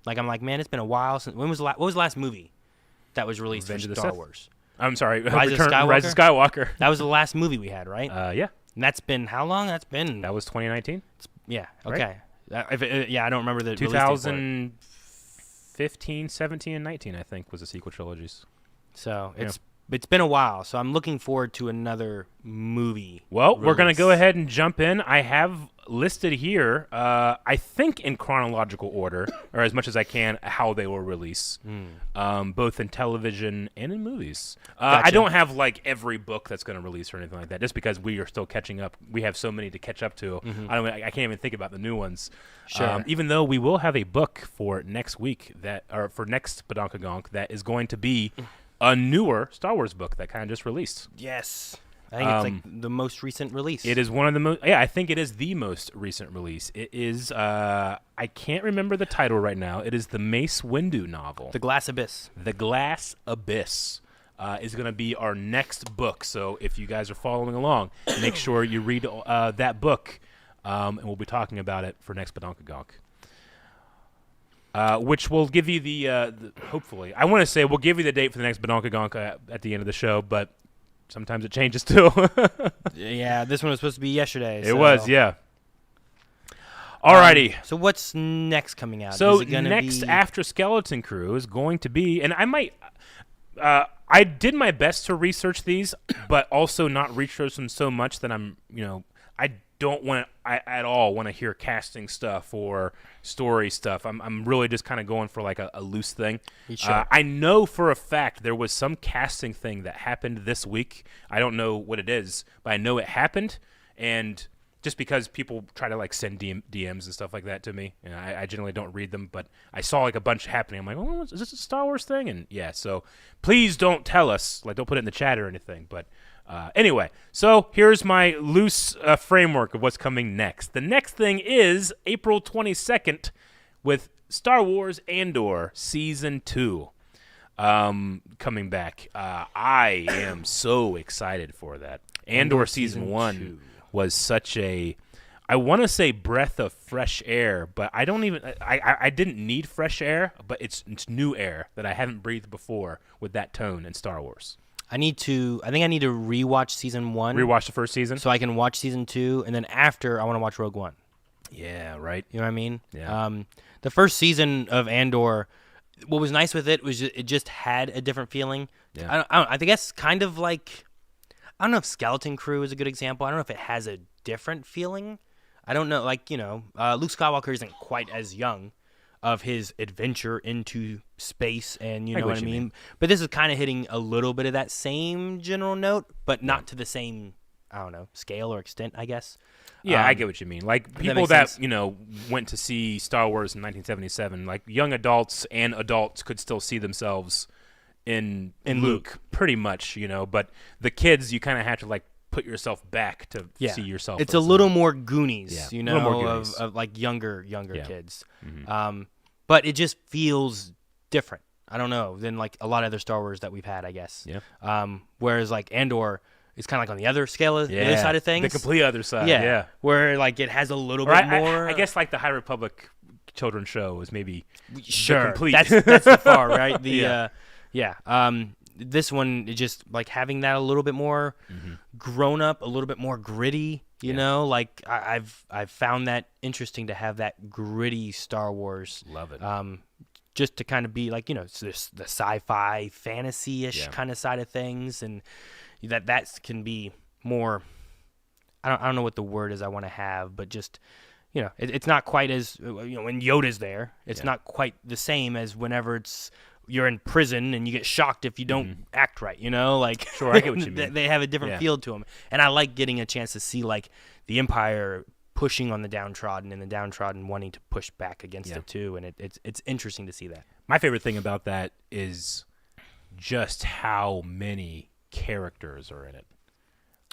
Like, I'm like, man, it's been a while since. What was the last movie that was released for Star Wars? I'm sorry, Rise of Skywalker? That was the last movie we had, right? Yeah. And that's been how long? That was 2019. Yeah. Okay. Right? I don't remember the 2015, 17, and 19. I think was the sequel trilogies. So it's been a while. So I'm looking forward to another movie. Well, we're gonna go ahead and jump in. I have listed here, I think in chronological order, or as much as I can, how they will release, both in television and in movies. Gotcha. I don't have like every book that's going to release or anything like that, just because we are still catching up. We have so many to catch up to. I can't even think about the new ones. Sure. Even though we will have a book for next week for next Badonkagonk that is going to be a newer Star Wars book that kind of just released. Yes. I think it's like the most recent release. It is one of the most. Yeah, I think it is the most recent release. It is. I can't remember the title right now. It is the Mace Windu novel. The Glass Abyss. The Glass Abyss is going to be our next book. So if you guys are following along, make sure you read that book, and we'll be talking about it for next Badonkagonk. Which will give you the hopefully. I want to say we'll give you the date for the next Badonkagonk at the end of the show, but. Sometimes it changes too. Yeah, this one was supposed to be yesterday. It was, yeah. Alrighty. So what's next coming out? So is it gonna next be... after Skeleton Crew is going to be, and I might, I did my best to research these, but also not research them so much that I don't want at all want to hear casting stuff or story stuff. I'm really just kind of going for like a loose thing. Sure. I know for a fact there was some casting thing that happened this week. I don't know what it is, but I know it happened. And just because people try to like send DMs and stuff like that to me, and I generally don't read them, but I saw like a bunch happening. I'm like, oh, is this a Star Wars thing? And yeah, so please don't tell us, like don't put it in the chat or anything, but anyway, so here's my loose framework of what's coming next. The next thing is April 22nd with Star Wars Andor Season 2 coming back. I am so excited for that. Andor Season 1 was such a, I want to say breath of fresh air, but I don't even, I didn't need fresh air, but it's new air that I haven't breathed before with that tone in Star Wars. I think I need to rewatch Season 1. Rewatch the first season? So I can watch Season 2, and then after, I want to watch Rogue One. Yeah, right. You know what I mean? Yeah. The first season of Andor, what was nice with it was it just had a different feeling. Yeah. I think that's kind of like, I don't know if Skeleton Crew is a good example. I don't know if it has a different feeling. I don't know. Like, Luke Skywalker isn't quite as young of his adventure into space, and you know what I mean? But this is kind of hitting a little bit of that same general note, but not to the same, I don't know, scale or extent, I guess. Yeah, I get what you mean. Like people that went to see Star Wars in 1977, like young adults and adults could still see themselves in Luke pretty much, but the kids, you kind of have to like put yourself back to see yourself. It's a little more Goonies, a little more Goonies. Of like younger kids. Mm-hmm. But it just feels different. I don't know, than like a lot of other Star Wars that we've had, I guess. Yeah. Whereas like Andor is kind of like on the other scale of the other side of things. The complete other side. Yeah. Yeah. Where like it has a little bit more. I guess like the High Republic children's show is maybe sure. complete. That's the far, right? This one is just like having that a little bit more grown up, a little bit more gritty. You know, like I've found that interesting to have that gritty Star Wars. Love it. Just to kind of be like, the sci-fi fantasy-ish kind of side of things, and that can be more. I don't know what the word is I want to have, but just it's not quite as when Yoda's there. It's not quite the same as whenever you're in prison and you get shocked if you don't act right, like sure, I get what you mean. They have a different feel to them, and I like getting a chance to see like the Empire pushing on the downtrodden and the downtrodden wanting to push back against it too, and it's interesting to see that. My favorite thing about that is just how many characters are in it.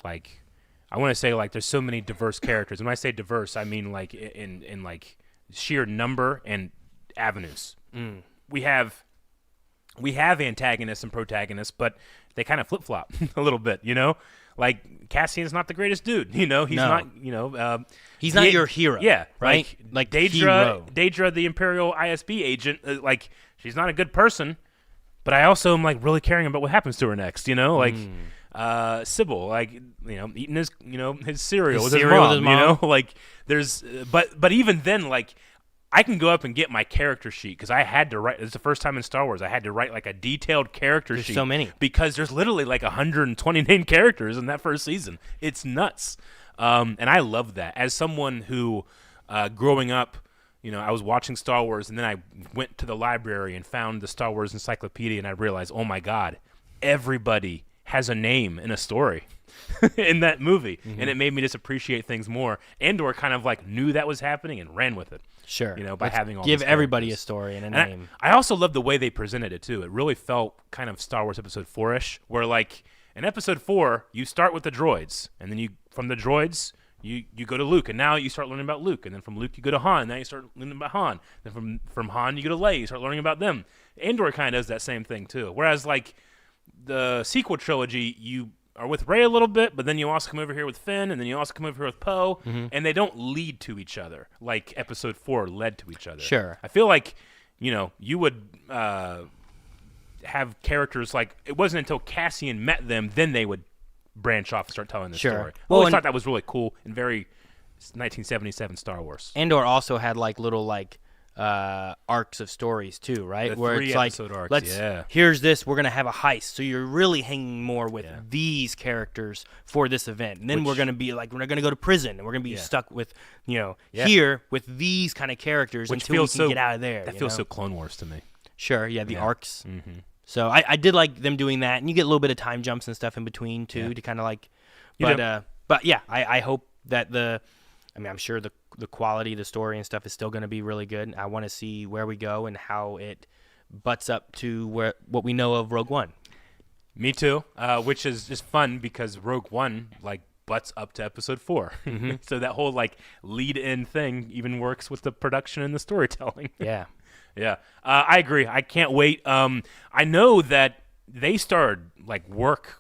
Like, I want to say like there's so many diverse characters. When I say diverse, I mean like in like sheer number and avenues. We have antagonists and protagonists, but they kind of flip-flop a little bit, Like, Cassian's not the greatest dude, he's not, he's not your hero. Yeah, right? Like Daedra, the Imperial ISB agent, she's not a good person, but I also am, like, really caring about what happens to her next, Like, Sybil, like, eating his, his cereal with his mom, Like, there's, but even then, like, I can go up and get my character sheet because I had to write. It's the first time in Star Wars I had to write like a detailed character sheet. There's so many because there's literally like 120 named characters in that first season. It's nuts. And I love that. As someone who, growing up, I was watching Star Wars, and then I went to the library and found the Star Wars encyclopedia, and I realized, oh my God, everybody has a name in a story in that movie, and it made me just appreciate things more. Andor kind of like knew that was happening and ran with it. Sure. By having all give these everybody characters. a story and a And name. I also love the way they presented it too. It really felt kind of Star Wars Episode 4-ish, where like in Episode 4 you start with the droids, and then from the droids you go to Luke, and now you start learning about Luke, and then from Luke you go to Han, now you start learning about Han, then from Han you go to Leia, you start learning about them. Andor kind of does that same thing too. Whereas like the sequel trilogy, you are with Rey a little bit, but then you also come over here with Finn, and then you also come over here with Poe, and they don't lead to each other like Episode 4 led to each other. Sure. I feel like, you would have characters like, it wasn't until Cassian met them, then they would branch off and start telling the story. I always thought that was really cool and very 1977 Star Wars. Andor also had like little like arcs of stories too, right? The Where it's like, arcs, here's this, we're gonna have a heist, so you're really hanging more with these characters for this event, and then we're gonna be like, we're gonna go to prison, and we're gonna be stuck with here with these kind of characters until we can get out of there. That feels so Clone Wars to me. Sure, the arcs. Mm-hmm. So I did like them doing that, and you get a little bit of time jumps and stuff in between too to kind of like, but yeah, I hope that I'm sure the quality of the story and stuff is still going to be really good. I want to see where we go and how it butts up to what we know of Rogue One. Me too, which is just fun because Rogue One like butts up to Episode 4. So that whole like lead-in thing even works with the production and the storytelling. Yeah. Yeah, I agree. I can't wait. I know that they started like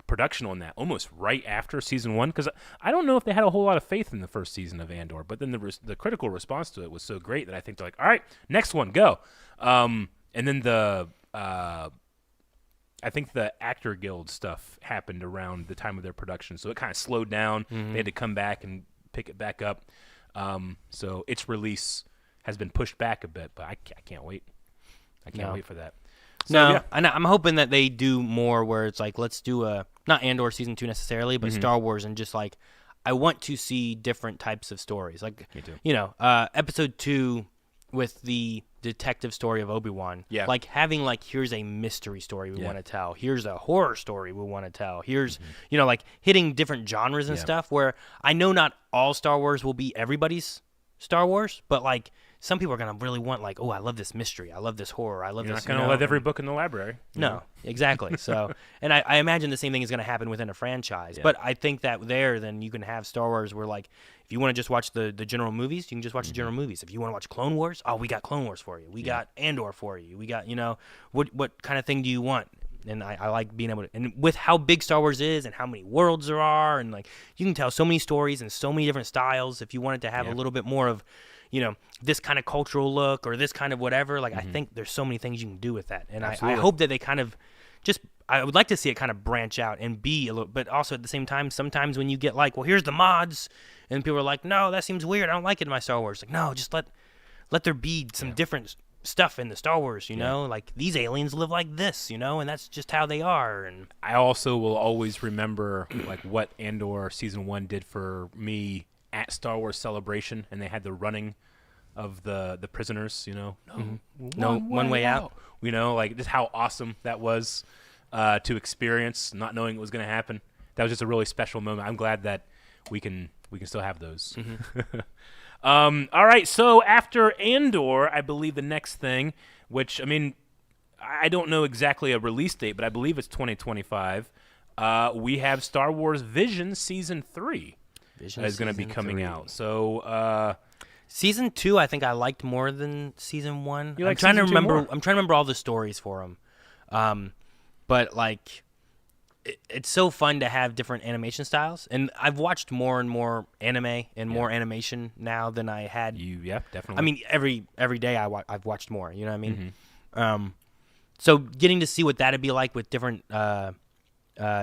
production on that almost right after season 1, because I don't know if they had a whole lot of faith in the first season of Andor, but then the critical response to it was so great that I think they're like, all right, next one, go. And then I think the Actor Guild stuff happened around the time of their production, so it kind of slowed down. They had to come back and pick it back up. So its release has been pushed back a bit, but I can't wait. I can't wait for that. So, and I'm hoping that they do more where it's like, let's do not Andor season 2 necessarily, but Star Wars, and just like, I want to see different types of stories. Like, me too. Episode 2 with the detective story of Obi-Wan. Yeah. Like having like, here's a mystery story we want to tell. Here's a horror story we want to tell. Here's, like hitting different genres and stuff, where I know not all Star Wars will be everybody's Star Wars, but like, some people are going to really want like, oh, I love this mystery. I love this horror. I love You're this. You're not going to let every book in the library. No, exactly. So, and I imagine the same thing is going to happen within a franchise. Yeah. But I think that then you can have Star Wars where like, if you want to just watch the general movies, you can just watch the general movies. If you want to watch Clone Wars, we got Clone Wars for you. We got Andor for you. We got, what kind of thing do you want? And I like being able to, and with how big Star Wars is and how many worlds there are, and like, you can tell so many stories and so many different styles. If you wanted to have a little bit more of, this kind of cultural look or this kind of whatever, like I think there's so many things you can do with that. And I hope that they kind of I would like to see it kind of branch out and be a little, but also at the same time, sometimes when you get like, well, here's the mods, and people are like, no, that seems weird. I don't like it in my Star Wars. Like, no, just let there be some different stuff in the Star Wars, like these aliens live like this, and that's just how they are. And I also will always remember like what Andor season 1 did for me at Star Wars Celebration, and they had the running of the prisoners, one way out. Like just how awesome that was to experience, not knowing it was going to happen. That was just a really special moment. I'm glad that we can still have those. All right, so after Andor, I believe the next thing, which I don't know exactly a release date, but I believe it's 2025. We have Star Wars Visions Season 3. Is going to be coming out. So Season 2, I think I liked more than Season 1. I'm trying to remember. I'm trying to remember all the stories for them. But like, it's so fun to have different animation styles, and I've watched more and more anime and more animation now than I had. Definitely. I mean, every day I've watched more. You know what I mean? So getting to see what that'd be like with different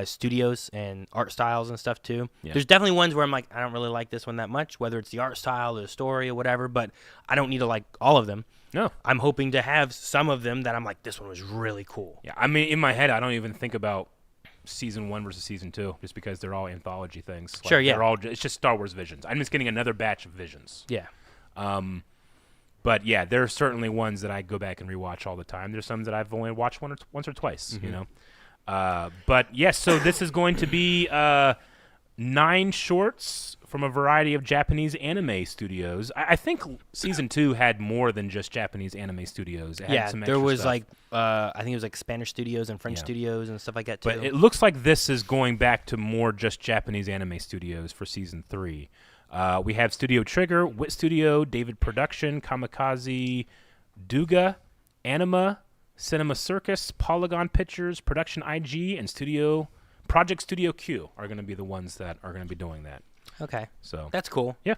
studios and art styles and stuff too. There's definitely ones where I'm like, I don't really like this one that much, whether it's the art style or the story or whatever, but I don't need to like all of them. No. I'm hoping to have some of them that I'm like, this one was really cool. Yeah, in my head, I don't even think about season 1 versus season 2, just because they're all anthology things. Like, Sure, yeah. It's just Star Wars Visions. I'm just getting another batch of Visions. Yeah. But yeah, there are certainly ones that I go back and rewatch all the time. There's some that I've only watched once or twice, you know. But yes, so this is going to be 9 shorts from a variety of Japanese anime studios. I think season 2 had more than just Japanese anime studios. It had some there extra was stuff. I think it was like Spanish studios and French studios and stuff like that too. But it looks like this is going back to more just Japanese anime studios for season 3. We have Studio Trigger, Wit Studio, David Production, Kamikaze, Duga, Anima, Cinema Circus, Polygon Pictures, Production IG, and Project Studio Q are going to be the ones that are going to be doing that. Okay. So that's cool. Yeah.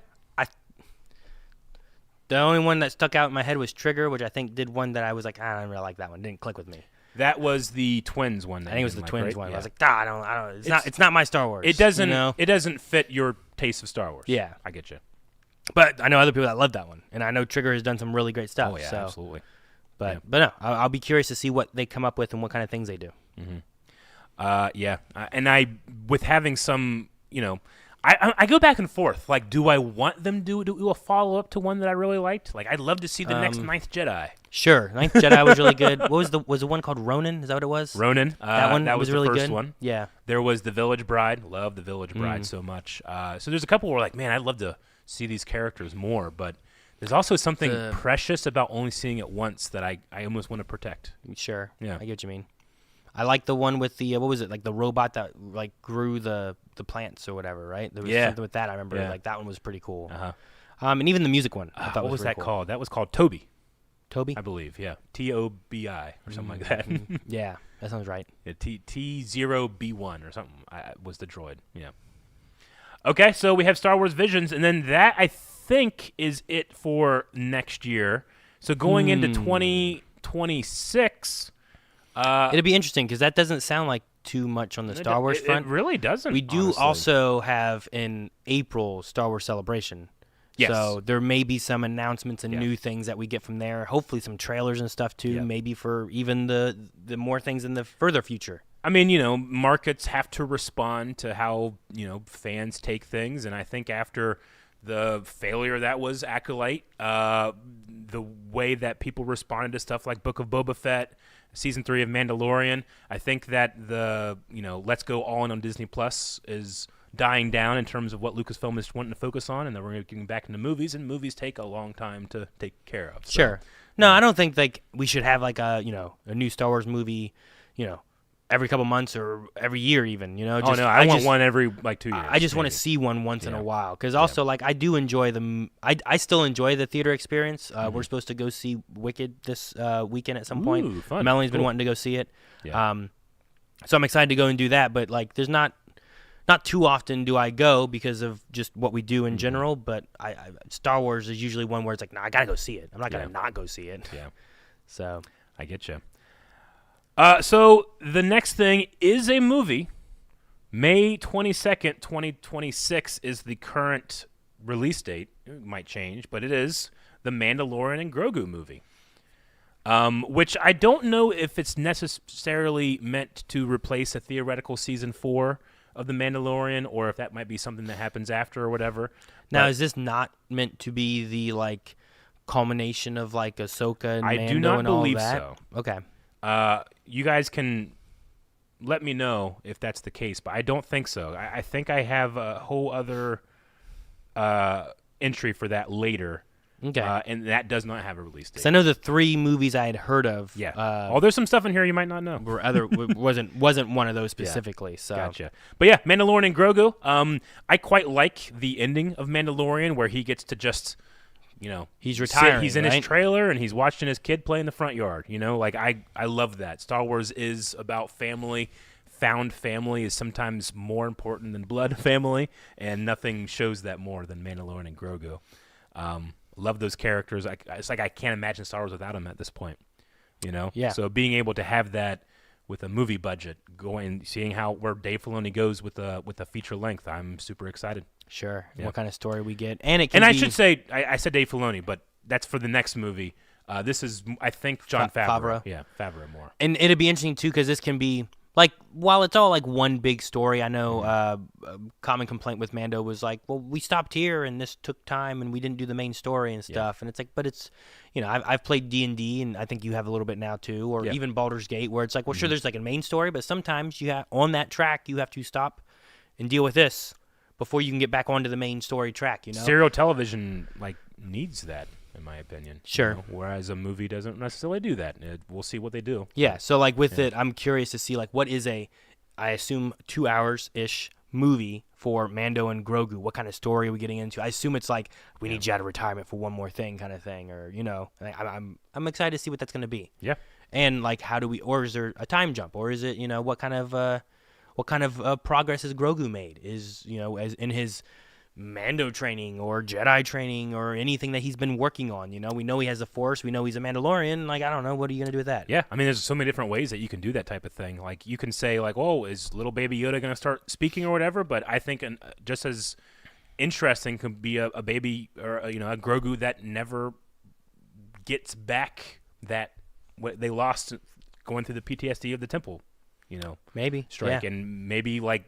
The only one that stuck out in my head was Trigger, which I think did one that I was like, I don't really like that one. Didn't click with me. That was the Twins one. I think it was the Twins right? one. Yeah. I was like, I don't. It's not my Star Wars. It doesn't. You know? It doesn't fit your taste of Star Wars. Yeah. I get you. But I know other people that love that one, and I know Trigger has done some really great stuff. Oh yeah, so. absolutely. But no, I'll be curious to see what they come up with and what kind of things they do. And with having some, you know, I go back and forth. Like, do I want them to do a follow up to one that I really liked? Like, I'd love to see the next Ninth Jedi. Sure, Ninth Jedi was really good. What was the one called Ronin? Is that what it was? Ronin. That one that was really the first good. one. Yeah. There was The Village Bride. Love The Village Bride so much. So there's a couple where like, man, I'd love to see these characters more, but there's also something precious about only seeing it once that I almost want to protect. Sure. Yeah. I get what you mean. I like the one with the what was it, like the robot that like grew the plants or whatever, right? There was something with that. I remember like that one was pretty cool. And even the music one. I thought what was that cool. called? That was called Toby. Toby? I believe, yeah. TOBI or something like that. Yeah, that sounds right. Yeah, T0B1 or something was the droid. Yeah. Okay, so we have Star Wars Visions, and then that I think is it for next year. So going into 2026. It'll be interesting because that doesn't sound like too much on the Star Wars front. It really doesn't. We do honestly. also have in April Star Wars Celebration. Yes. So there may be some announcements and new things that we get from there. Hopefully some trailers and stuff too. Maybe for even the more things in the further future. I mean, you know, markets have to respond to how, you know, fans take things. And I think after the failure that was Acolyte, the way that people responded to stuff like Book of Boba Fett, Season 3 of Mandalorian, I think that the, you know, let's go all in on Disney Plus is dying down in terms of what Lucasfilm is wanting to focus on, and then we're getting back into movies, and movies take a long time to take care of. So, sure. No, I don't think like we should have like a new Star Wars movie, every couple months or every year even, Just, I want one every like 2 years. I just want to see one once in a while because also like I do enjoy I still enjoy the theater experience. We're supposed to go see Wicked this weekend at some point. Fun. Melanie's been wanting to go see it. Yeah. So I'm excited to go and do that, but like there's not too often do I go because of just what we do in general, but I Star Wars is usually one where it's like, I got to go see it. I'm not going to not go see it. Yeah. So I get you. So the next thing is a movie. May 22nd, 2026 is the current release date. It might change, but it is the Mandalorian and Grogu movie. Which I don't know if it's necessarily meant to replace a theoretical season 4 of The Mandalorian, or if that might be something that happens after or whatever. Now, is this not meant to be the like culmination of like Ahsoka and Mando do not and all believe that? so. Okay. You guys can let me know if that's the case, but I don't think so. I think I have a whole other entry for that later. Okay. And that does not have a release date. So I know the 3 movies I had heard of. Yeah. There's some stuff in here you might not know. wasn't one of those specifically. So gotcha. But yeah, Mandalorian and Grogu. I quite like the ending of Mandalorian where he gets to just, he's retiring. He's in his trailer and he's watching his kid play in the front yard. I love that. Star Wars is about family. Found family is sometimes more important than blood family, and nothing shows that more than Mandalorian and Grogu. Love those characters. It's like I can't imagine Star Wars without them at this point. Yeah. So being able to have that with a movie budget, seeing where Dave Filoni goes with a feature length, I'm super excited. Sure. Yeah. What kind of story we get, and I should say I said Dave Filoni, but that's for the next movie. This is I think Jon Favreau. Favreau. Yeah, Favreau more. And it'd be interesting too because this can be Like, while it's all like one big story, I know a common complaint with Mando was like, well, we stopped here and this took time and we didn't do the main story and stuff. And it's like, but it's, I've played D&D and I think you have a little bit now too, or even Baldur's Gate, where it's like, well, sure, there's like a main story, but sometimes you have on that track you have to stop and deal with this before you can get back onto the main story track. Serial television needs that, in my opinion. Sure. Whereas a movie doesn't necessarily do that. We'll see what they do. Yeah. So like with it, I'm curious to see like what is I assume 2 hours ish movie for Mando and Grogu. What kind of story are we getting into? I assume it's like we need you out of retirement for one more thing kind of thing, or I'm excited to see what that's going to be. Yeah. And like or is there a time jump, or is it what kind of progress has Grogu made? Is as in his Mando training or Jedi training or anything that he's been working on. We know he has the Force. We know he's a Mandalorian. Like, I don't know. What are you going to do with that? Yeah. I mean, there's so many different ways that you can do that type of thing. Like, you can say, like, oh, is little baby Yoda going to start speaking or whatever? But I think just as interesting could be a baby or, a Grogu that never gets back what they lost going through the PTSD of the temple, Maybe. strike. Yeah. And maybe, like,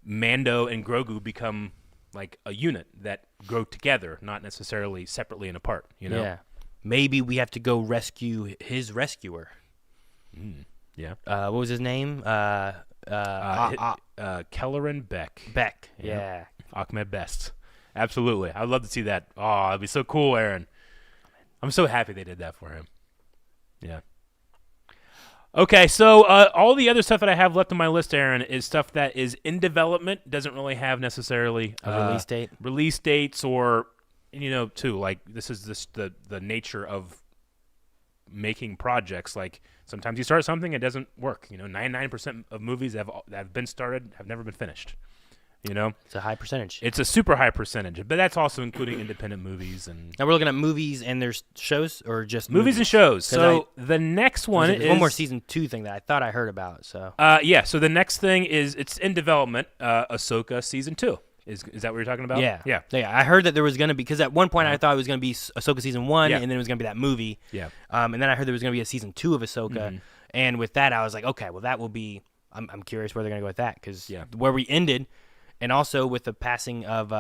Mando and Grogu become like a unit that grow together, not necessarily separately and apart, Yeah. Maybe we have to go rescue his rescuer. Yeah. What was his name? Kelleran Beck. Beck. Yeah. Ahmed Best. Absolutely. I'd love to see that. Oh, it'd be so cool, Aaron. I'm so happy they did that for him. Yeah. Okay, so all the other stuff that I have left on my list, Aaron, is stuff that is in development, doesn't really have necessarily A release date? Release dates or, too, like this is the nature of making projects. Like sometimes you start something, it doesn't work. 99% of movies that have been started have never been finished. It's a high percentage. It's a super high percentage, but that's also including independent movies. And now we're looking at movies and there's shows, or just movies and shows. So the next one is one more season 2 thing that I thought I heard about. So so the next thing is it's in development. Ahsoka season 2 is that what you're talking about? Yeah. I heard that there was gonna be, because at one point I thought it was gonna be Ahsoka season 1, and then it was gonna be that movie. Yeah. And then I heard there was gonna be a season 2 of Ahsoka, and with that I was like, okay, well that will be. I'm curious where they're gonna go with that, because where we ended. And also with the passing of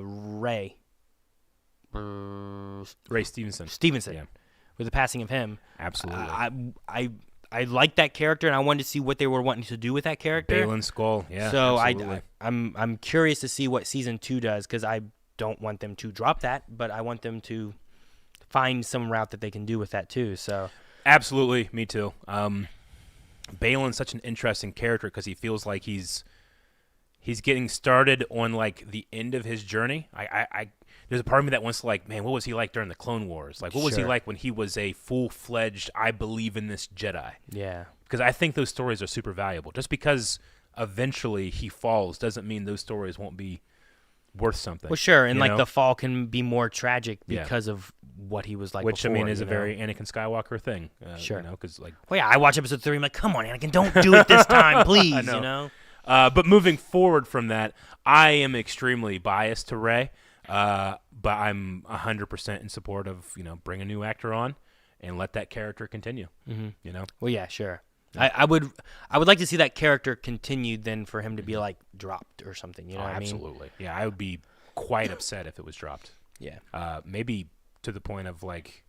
Ray Stevenson. Yeah. With the passing of him. Absolutely. I liked that character, and I wanted to see what they were wanting to do with that character. Baylan Skoll, yeah. So absolutely. I'm curious to see what season 2 does, because I don't want them to drop that, but I want them to find some route that they can do with that too. So absolutely, me too. Baylan's such an interesting character because he feels like he's getting started on like the end of his journey. There's a part of me that wants to like, man, what was he like during the Clone Wars? Like, what was he like when he was a full-fledged, I believe in this Jedi? Yeah. Because I think those stories are super valuable. Just because eventually he falls doesn't mean those stories won't be worth something. Well, sure, and like the fall can be more tragic because of what he was like. Which before, I mean is a very Anakin Skywalker thing. Sure. Because like, well, yeah, I watch episode 3. I'm like, come on, Anakin, don't do it this time, please. But moving forward from that, I am extremely biased to Rey, but I'm 100% in support of bring a new actor on and let that character continue. Well, yeah, sure. Yeah. I would like to see that character continued than for him to be like dropped or something. You know what I mean? Absolutely. Yeah, I would be quite upset if it was dropped. Yeah. Maybe to the point of like.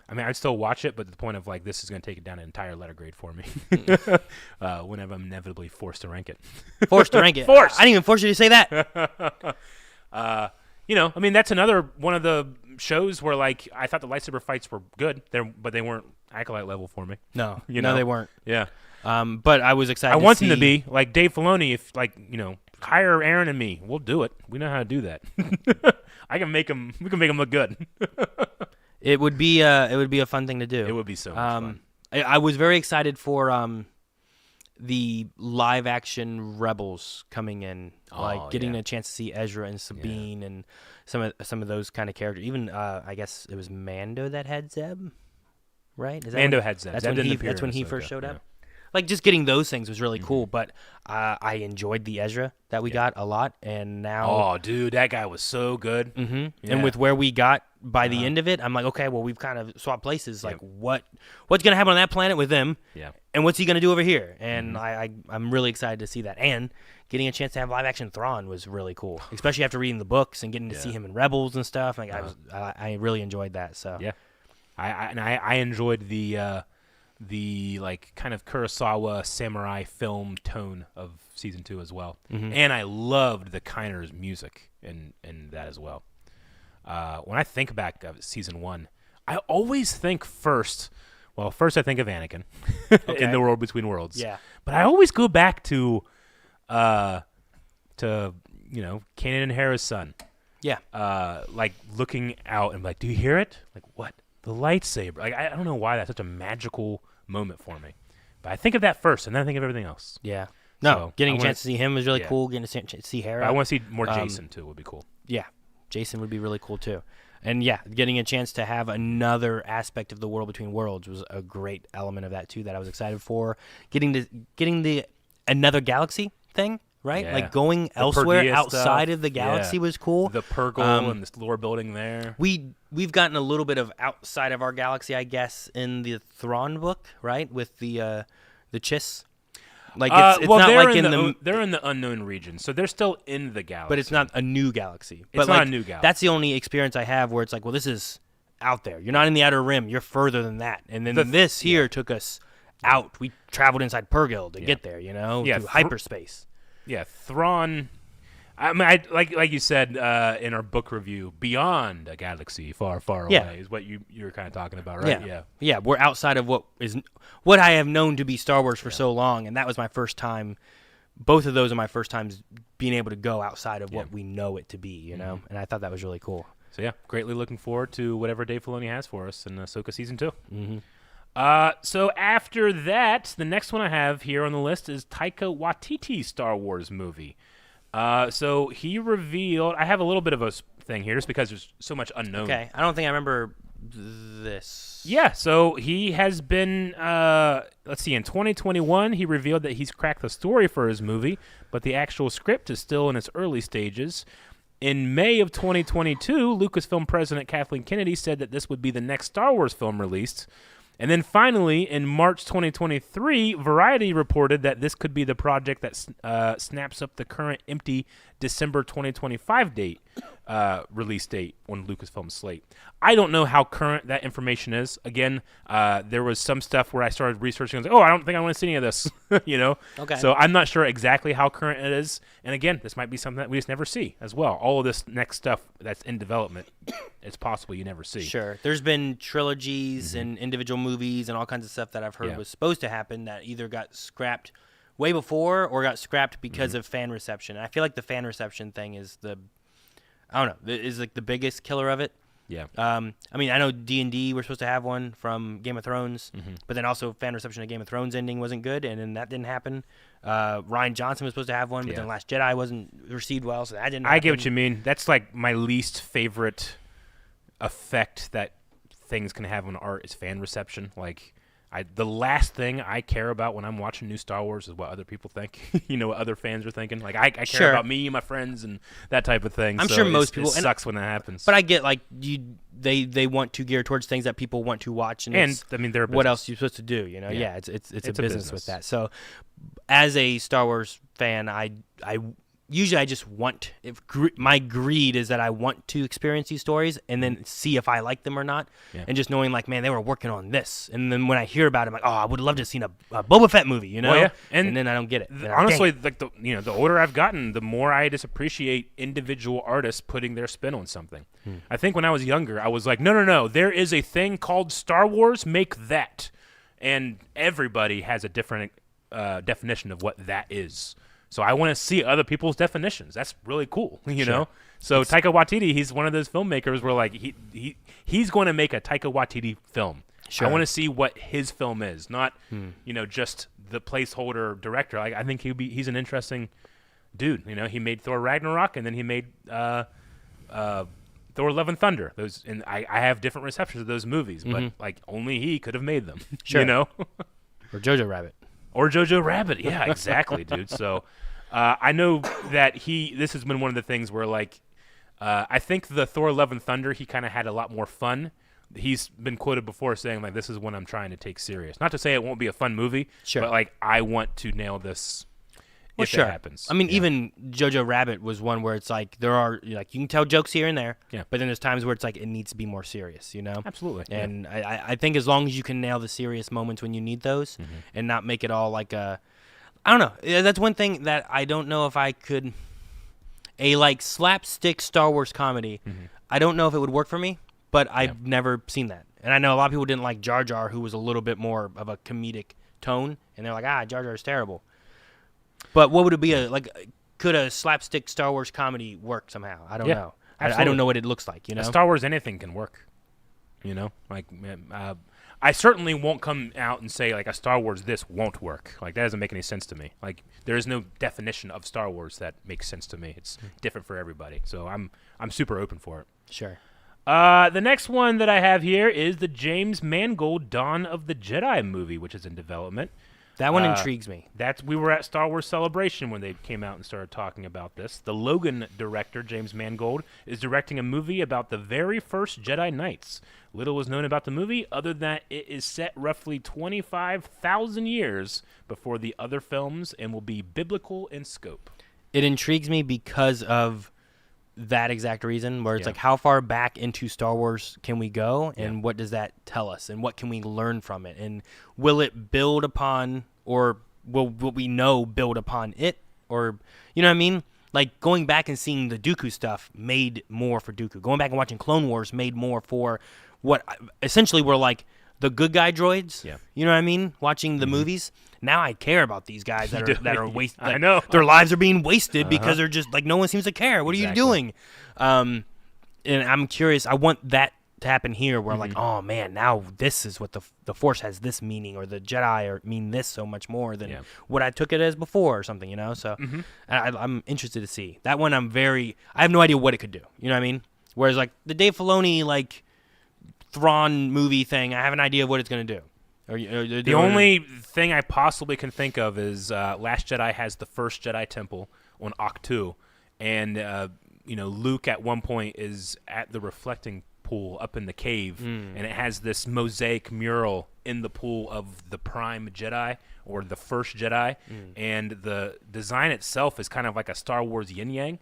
I mean, I'd still watch it, but to the point of like, this is going to take it down an entire letter grade for me. Whenever I'm inevitably forced to rank it. Forced to rank it. Forced. I didn't even force you to say that. I mean, that's another one of the shows where like I thought the lightsaber fights were good, but they weren't Acolyte level for me. No, no, they weren't. Yeah. But I was excited. I want them to be like Dave Filoni. If like hire Aaron and me, we'll do it. We know how to do that. I can make them. We can make them look good. It would be a fun thing to do. It would be so much fun. I was very excited for the live action Rebels coming in, getting a chance to see Ezra and Sabine and some of those kind of characters. Even I guess it was Mando that had Zeb, right? Mando had Zeb. That's when he first showed up. like just getting those things was really cool. But I enjoyed the Ezra that we got a lot, and now oh, dude, that guy was so good. Yeah. And with where we got by the end of it, I'm like, okay, well, we've kind of swapped places. Like, what's gonna happen on that planet with him? Yeah. And what's he gonna do over here? And I'm really excited to see that. And getting a chance to have live action Thrawn was really cool, especially after reading the books and getting to see him in Rebels and stuff. Like I really enjoyed that. So yeah, I enjoyed the like kind of Kurosawa samurai film tone of season 2 as well, and I loved the Kiner's music in that as well. When I think back of season 1, I always think first I think of Anakin in the World Between Worlds. Yeah, but I always go back to Kanan and Hera's son. Yeah. Like looking out and like, do you hear it? Like what? The lightsaber. Like I don't know why that's such a magical moment for me, but I think of that first, and then I think of everything else. Yeah. No, getting a chance to see him was really cool. Getting to see Hera. But I want to see more Jason too. Would be cool. Yeah, Jason would be really cool too. And yeah, getting a chance to have another aspect of the World Between Worlds was a great element of that too. That I was excited for. Getting the another galaxy thing. Right, like going elsewhere outside of the galaxy was cool. The Purgle and this lore building there. We've gotten a little bit of outside of our galaxy, I guess, in the Thrawn book, right? With the Chiss. Like it's not like they're in the unknown region, so they're still in the galaxy. But it's not a new galaxy. It's not a new galaxy. That's the only experience I have where it's like, well, this is out there. You're not in the Outer Rim. You're further than that. And then this here took us out. We traveled inside Purgil to get there, through hyperspace. Yeah, Thrawn. I mean, like you said in our book review, beyond a galaxy far, far away is what you were kind of talking about, right? Yeah. We're outside of what I have known to be Star Wars for so long, and that was my first time. Both of those are my first times being able to go outside of what we know it to be, you know. And I thought that was really cool. So yeah, greatly looking forward to whatever Dave Filoni has for us in Ahsoka season 2. So after that, the next one I have here on the list is Taika Waititi's Star Wars movie. So he revealed. I have a little bit of a thing here, just because there's so much unknown. Okay, I don't think I remember this. Yeah, so he has been. Let's see. In 2021, he revealed that he's cracked the story for his movie, but the actual script is still in its early stages. In May of 2022, Lucasfilm president Kathleen Kennedy said that this would be the next Star Wars film released. And then finally, in March 2023, Variety reported that this could be the project that snaps up the current empty December 2025 release date on Lucasfilm's slate. I don't know how current that information is. Again, there was some stuff where I started researching and I was like, I don't think I want to see any of this, Okay. So I'm not sure exactly how current it is. And again, this might be something that we just never see as well. All of this next stuff that's in development, it's possible you never see. Sure. There's been trilogies and individual movies and all kinds of stuff that I've heard was supposed to happen that either got scrapped way before or got scrapped because of fan reception. And I feel like the fan reception thing is is like the biggest killer of it. Yeah. I mean, I know D&D we're supposed to have one from Game of Thrones, but then also fan reception of Game of Thrones ending wasn't good, and then that didn't happen. Rian Johnson was supposed to have one, but then Last Jedi wasn't received well, so that didn't happen. I get what you mean. That's like my least favorite effect that things can have on art is fan reception. Like, the last thing I care about when I'm watching new Star Wars is what other people think. What other fans are thinking. Like I care about me and my friends and that type of thing. I'm sure most people. It sucks when that happens. But I get they want to gear towards things that people want to watch, and I mean, they're what else are you supposed to do? Yeah, it's a business with that. So, as a Star Wars fan, I usually I just want, my greed is that I want to experience these stories and then see if I like them or not. Yeah. And just knowing like, man, they were working on this. And then when I hear about it, I'm like, oh, I would love to have seen a Boba Fett movie, Well, yeah. And then I don't get it. Honestly, like the older I've gotten, the more I just appreciate individual artists putting their spin on something. I think when I was younger, I was like, no, there is a thing called Star Wars, make that. And everybody has a different definition of what that is. So I want to see other people's definitions. That's really cool, you know? So Taika Waititi, he's one of those filmmakers where like he's going to make a Taika Waititi film. Sure. I want to see what his film is, not just the placeholder director. I think he's an interesting dude. He made Thor Ragnarok, and then he made Thor: Love and Thunder. Those, and I have different receptions of those movies, but like only he could have made them. Sure. Or Jojo Rabbit. Or Jojo Rabbit. Yeah, exactly, dude. So I know that this has been one of the things where, like, I think the Thor Love and Thunder, he kind of had a lot more fun. He's been quoted before saying, like, this is when I'm trying to take serious. Not to say it won't be a fun movie, but, like, I want to nail this if it happens. I mean, even Jojo Rabbit was one where it's like there are, like, you can tell jokes here and there, but then there's times where it's like it needs to be more serious, you know? Absolutely. And I think as long as you can nail the serious moments when you need those and not make it all like I don't know. That's one thing that I don't know if I could, like, slapstick Star Wars comedy, I don't know if it would work for me. But I've never seen that. And I know a lot of people didn't like Jar Jar, who was a little bit more of a comedic tone. And they're like, Jar Jar is terrible. But what would it be? Could a slapstick Star Wars comedy work somehow? I don't know. I don't know what it looks like, you know? Star Wars, anything can work. You know? Like, I certainly won't come out and say, like, a Star Wars this won't work. Like, that doesn't make any sense to me. Like, there is no definition of Star Wars that makes sense to me. It's different for everybody. So I'm super open for it. Sure. The next one that I have here is the James Mangold Dawn of the Jedi movie, which is in development. That one intrigues me. We were at Star Wars Celebration when they came out and started talking about this. The Logan director, James Mangold, is directing a movie about the very first Jedi Knights. Little is known about the movie other than it is set roughly 25,000 years before the other films and will be biblical in scope. It intrigues me because of that exact reason, where it's like, how far back into Star Wars can we go, and what does that tell us, and what can we learn from it, and will it build upon, or will what we know build upon it, or, you know what I mean? Like, going back and seeing the Dooku stuff made more for Dooku. Going back and watching Clone Wars made more for what essentially were like the good guy droids. Yeah. You know what I mean? Watching the movies. Now I care about these guys that are wasted. I know. Their lives are being wasted because they're just like, no one seems to care. What are you doing? And I'm curious. I want that to happen here where I'm like, oh man, now this is what the Force has this meaning, or the Jedi mean this so much more than what I took it as before or something, you know? So I'm interested to see. That one I have no idea what it could do. You know what I mean? Whereas like the Dave Filoni, like, Thrawn movie thing, I have an idea of what it's going to do. The only thing I possibly can think of is Last Jedi has the first Jedi temple on Ahch-To, and Luke at one point is at the reflecting pool up in the cave, and it has this mosaic mural in the pool of the Prime Jedi, or the first Jedi, and the design itself is kind of like a Star Wars yin-yang,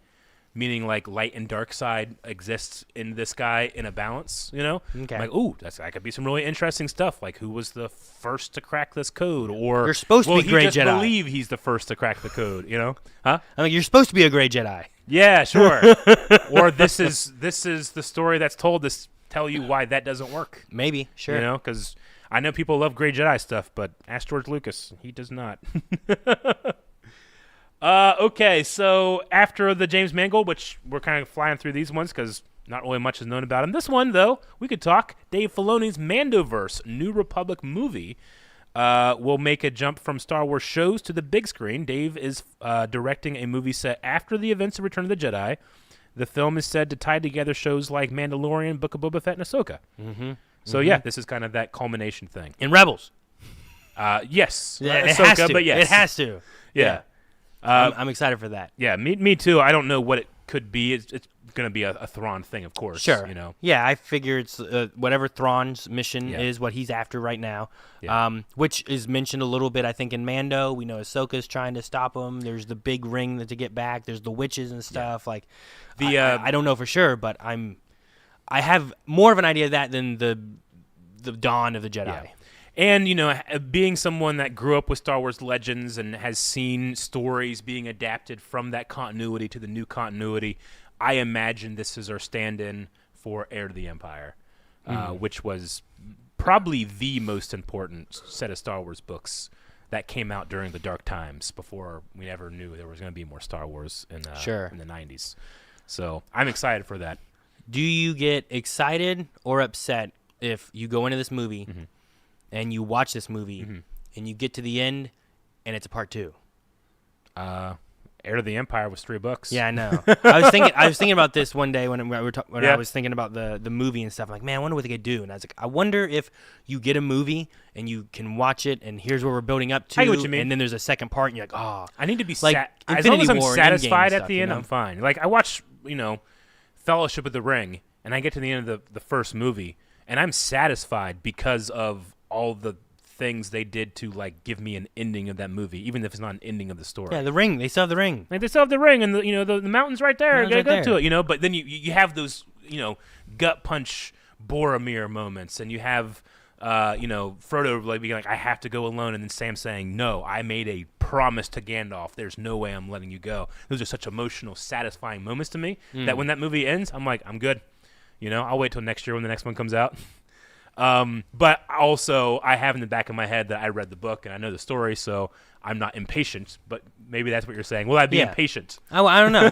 meaning like light and dark side exists in this guy in a balance, you know? Okay. Like, ooh, that could be some really interesting stuff. Like, who was the first to crack this code? Or you're supposed to be a great Jedi. Believe he's the first to crack the code, you know? Huh? I mean, you're supposed to be a great Jedi. Yeah, sure. Or this is the story that's told to tell you why that doesn't work. Maybe, sure. You know, because I know people love Grey Jedi stuff, but ask George Lucas, he does not. Okay, so after the James Mangold, which we're kind of flying through these ones because not really much is known about him. This one, though, we could talk. Dave Filoni's Mandoverse, New Republic movie, will make a jump from Star Wars shows to the big screen. Dave is directing a movie set after the events of Return of the Jedi. The film is said to tie together shows like Mandalorian, Book of Boba Fett, and Ahsoka. So, yeah, this is kind of that culmination thing. In Rebels. Yes. Yeah, Ahsoka, it has to. But yes. It has to. Yeah. I'm excited for that. Yeah, me too. I don't know what it could be. It's going to be a Thrawn thing, of course. Sure. You know. Yeah, I figure it's whatever Thrawn's mission is, what he's after right now. Yeah. Which is mentioned a little bit, I think, in Mando. We know Ahsoka's trying to stop him. There's the big ring to get back. There's the witches and stuff. Like, I don't know for sure, but I have more of an idea of that than the Dawn of the Jedi. Yeah. And, you know, being someone that grew up with Star Wars Legends and has seen stories being adapted from that continuity to the new continuity, I imagine this is our stand-in for Heir to the Empire, which was probably the most important set of Star Wars books that came out during the dark times before we ever knew there was going to be more Star Wars in the 90s. So I'm excited for that. Do you get excited or upset if you go into this movie and you watch this movie and you get to the end and it's a part 2? Heir to the Empire was $3. Yeah, I know. I was thinking about this one day when I was thinking about the movie and stuff. I'm like, man, I wonder what they could do. And I was like, I wonder if you get a movie and you can watch it, and here's what we're building up to. I get what you mean. And then there's a second part, and you're like, oh, I need to be like as long as I'm War, satisfied Endgame at the stuff, end, I'm fine. Like I watched, Fellowship of the Ring, and I get to the end of the first movie, and I'm satisfied because of all the things they did to like give me an ending of that movie, even if it's not an ending of the story. Yeah, the ring. They still have the ring. Like they still have the ring, and the mountain's right there. Mountain's Gotta right go there. to it, But then you have those gut punch Boromir moments, and you have Frodo like being like, I have to go alone, and then Sam saying, no, I made a promise to Gandalf. There's no way I'm letting you go. Those are such emotional, satisfying moments to me that when that movie ends, I'm like, I'm good. I'll wait till next year when the next one comes out. But also, I have in the back of my head that I read the book and I know the story, so I'm not impatient. But maybe that's what you're saying. Will I be impatient? I don't know.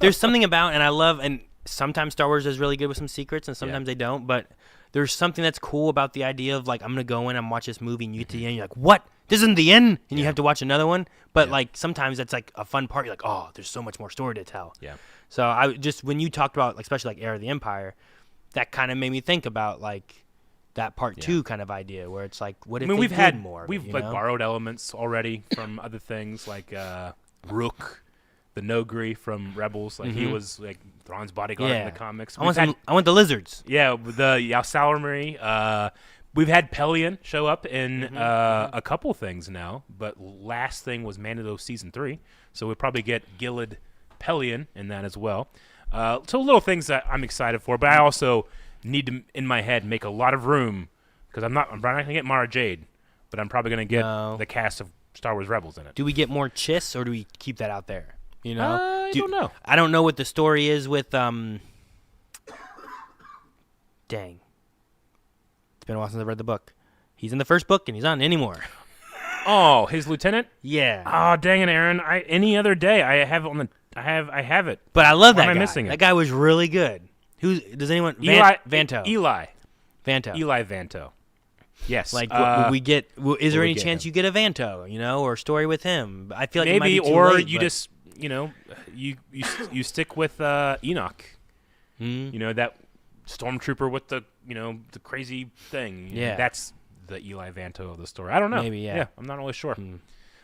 There's something about, and I love, and sometimes Star Wars is really good with some secrets, and sometimes they don't. But there's something that's cool about the idea of like, I'm gonna go in and watch this movie, and you get to the end, you're like, what? This isn't the end, and you have to watch another one. But like sometimes that's like a fun part. You're like, oh, there's so much more story to tell. Yeah. So I just when you talked about, like, especially like Heir of the Empire, that kind of made me think about like that part 2 kind of idea where it's like, what if we've did had more? We've borrowed elements already from other things like Rook, the Nogri from Rebels. Like he was like Thrawn's bodyguard in the comics. I want the lizards. Yeah, the Yalsalamiri. We've had Pelion show up in a couple things now, but last thing was Mando season 3, so we'll probably get Gilad Pelion in that as well. So little things that I'm excited for, but I also need to, in my head, make a lot of room because I'm not going to get Mara Jade, but I'm probably going to get the cast of Star Wars Rebels in it. Do we get more Chiss, or do we keep that out there? I don't know. I don't know what the story is with Dang. It's been a while since I read the book. He's in the first book and he's not anymore. Oh, his lieutenant? Yeah. Oh, dang it, Aaron! any other day I have it on the I have it. But I love Why that am guy. I missing it? That guy was really good. Does anyone? Vanto. Eli Vanto. Yes. Like, we get? Is there any chance you get a Vanto? Or a story with him? I feel like maybe, it might be too or late, you but... just you stick with Enoch. That stormtrooper with the the crazy thing. Yeah, that's the Eli Vanto of the story. I don't know. Maybe yeah. I'm not really sure.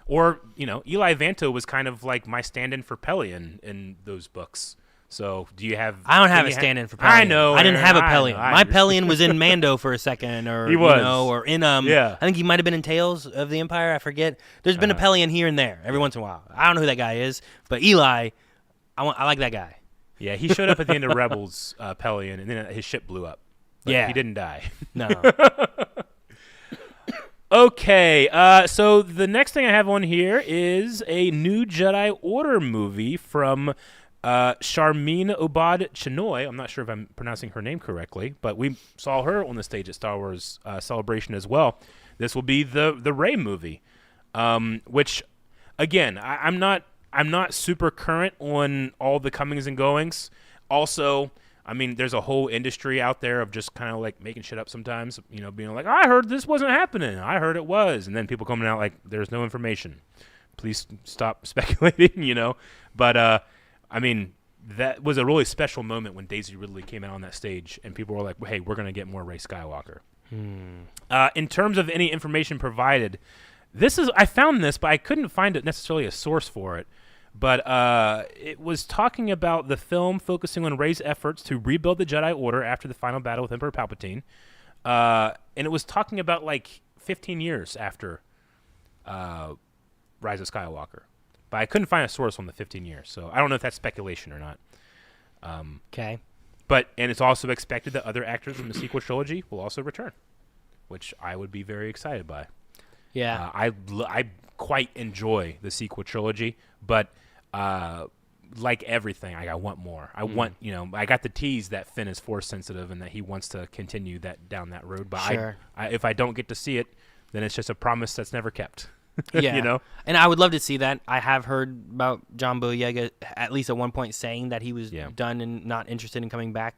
Or Eli Vanto was kind of like my stand-in for Pelion in those books. So do you have? I don't have a stand-in for Pelion. I know. I didn't have a Pelion. My know. Pelion was in Mando for a second, or he was. Or in Yeah. I think he might have been in Tales of the Empire. I forget. There's been a Pelion here and there every once in a while. I don't know who that guy is, but Eli, I like that guy. Yeah, he showed up at the end of Rebels, Pelion, and then his ship blew up. But he didn't die. No. Okay, so the next thing I have on here is a new Jedi Order movie from Sharmeen Obad-Chinoy. I'm not sure if I'm pronouncing her name correctly, but we saw her on the stage at Star Wars Celebration as well. This will be the Rey movie, which, again, I'm not super current on all the comings and goings. Also, I mean, there's a whole industry out there of just kind of like making shit up sometimes, being like, I heard this wasn't happening. I heard it was. And then people coming out like, there's no information. Please stop speculating, But, I mean, that was a really special moment when Daisy Ridley came out on that stage and people were like, hey, we're going to get more Rey Skywalker. In terms of any information provided, I found this, but I couldn't find it necessarily a source for it. But it was talking about the film focusing on Rey's efforts to rebuild the Jedi Order after the final battle with Emperor Palpatine. And it was talking about like 15 years after Rise of Skywalker. But I couldn't find a source on the 15 years. So I don't know if that's speculation or not. Okay. And it's also expected that other actors from the sequel trilogy will also return, which I would be very excited by. Yeah. I quite enjoy the sequel trilogy, but like everything, I want more. I want, I got the tease that Finn is force sensitive and that he wants to continue down that road. But sure. If I don't get to see it, then it's just a promise that's never kept. Yeah. And I would love to see that. I have heard about John Boyega at least at one point saying that he was done and not interested in coming back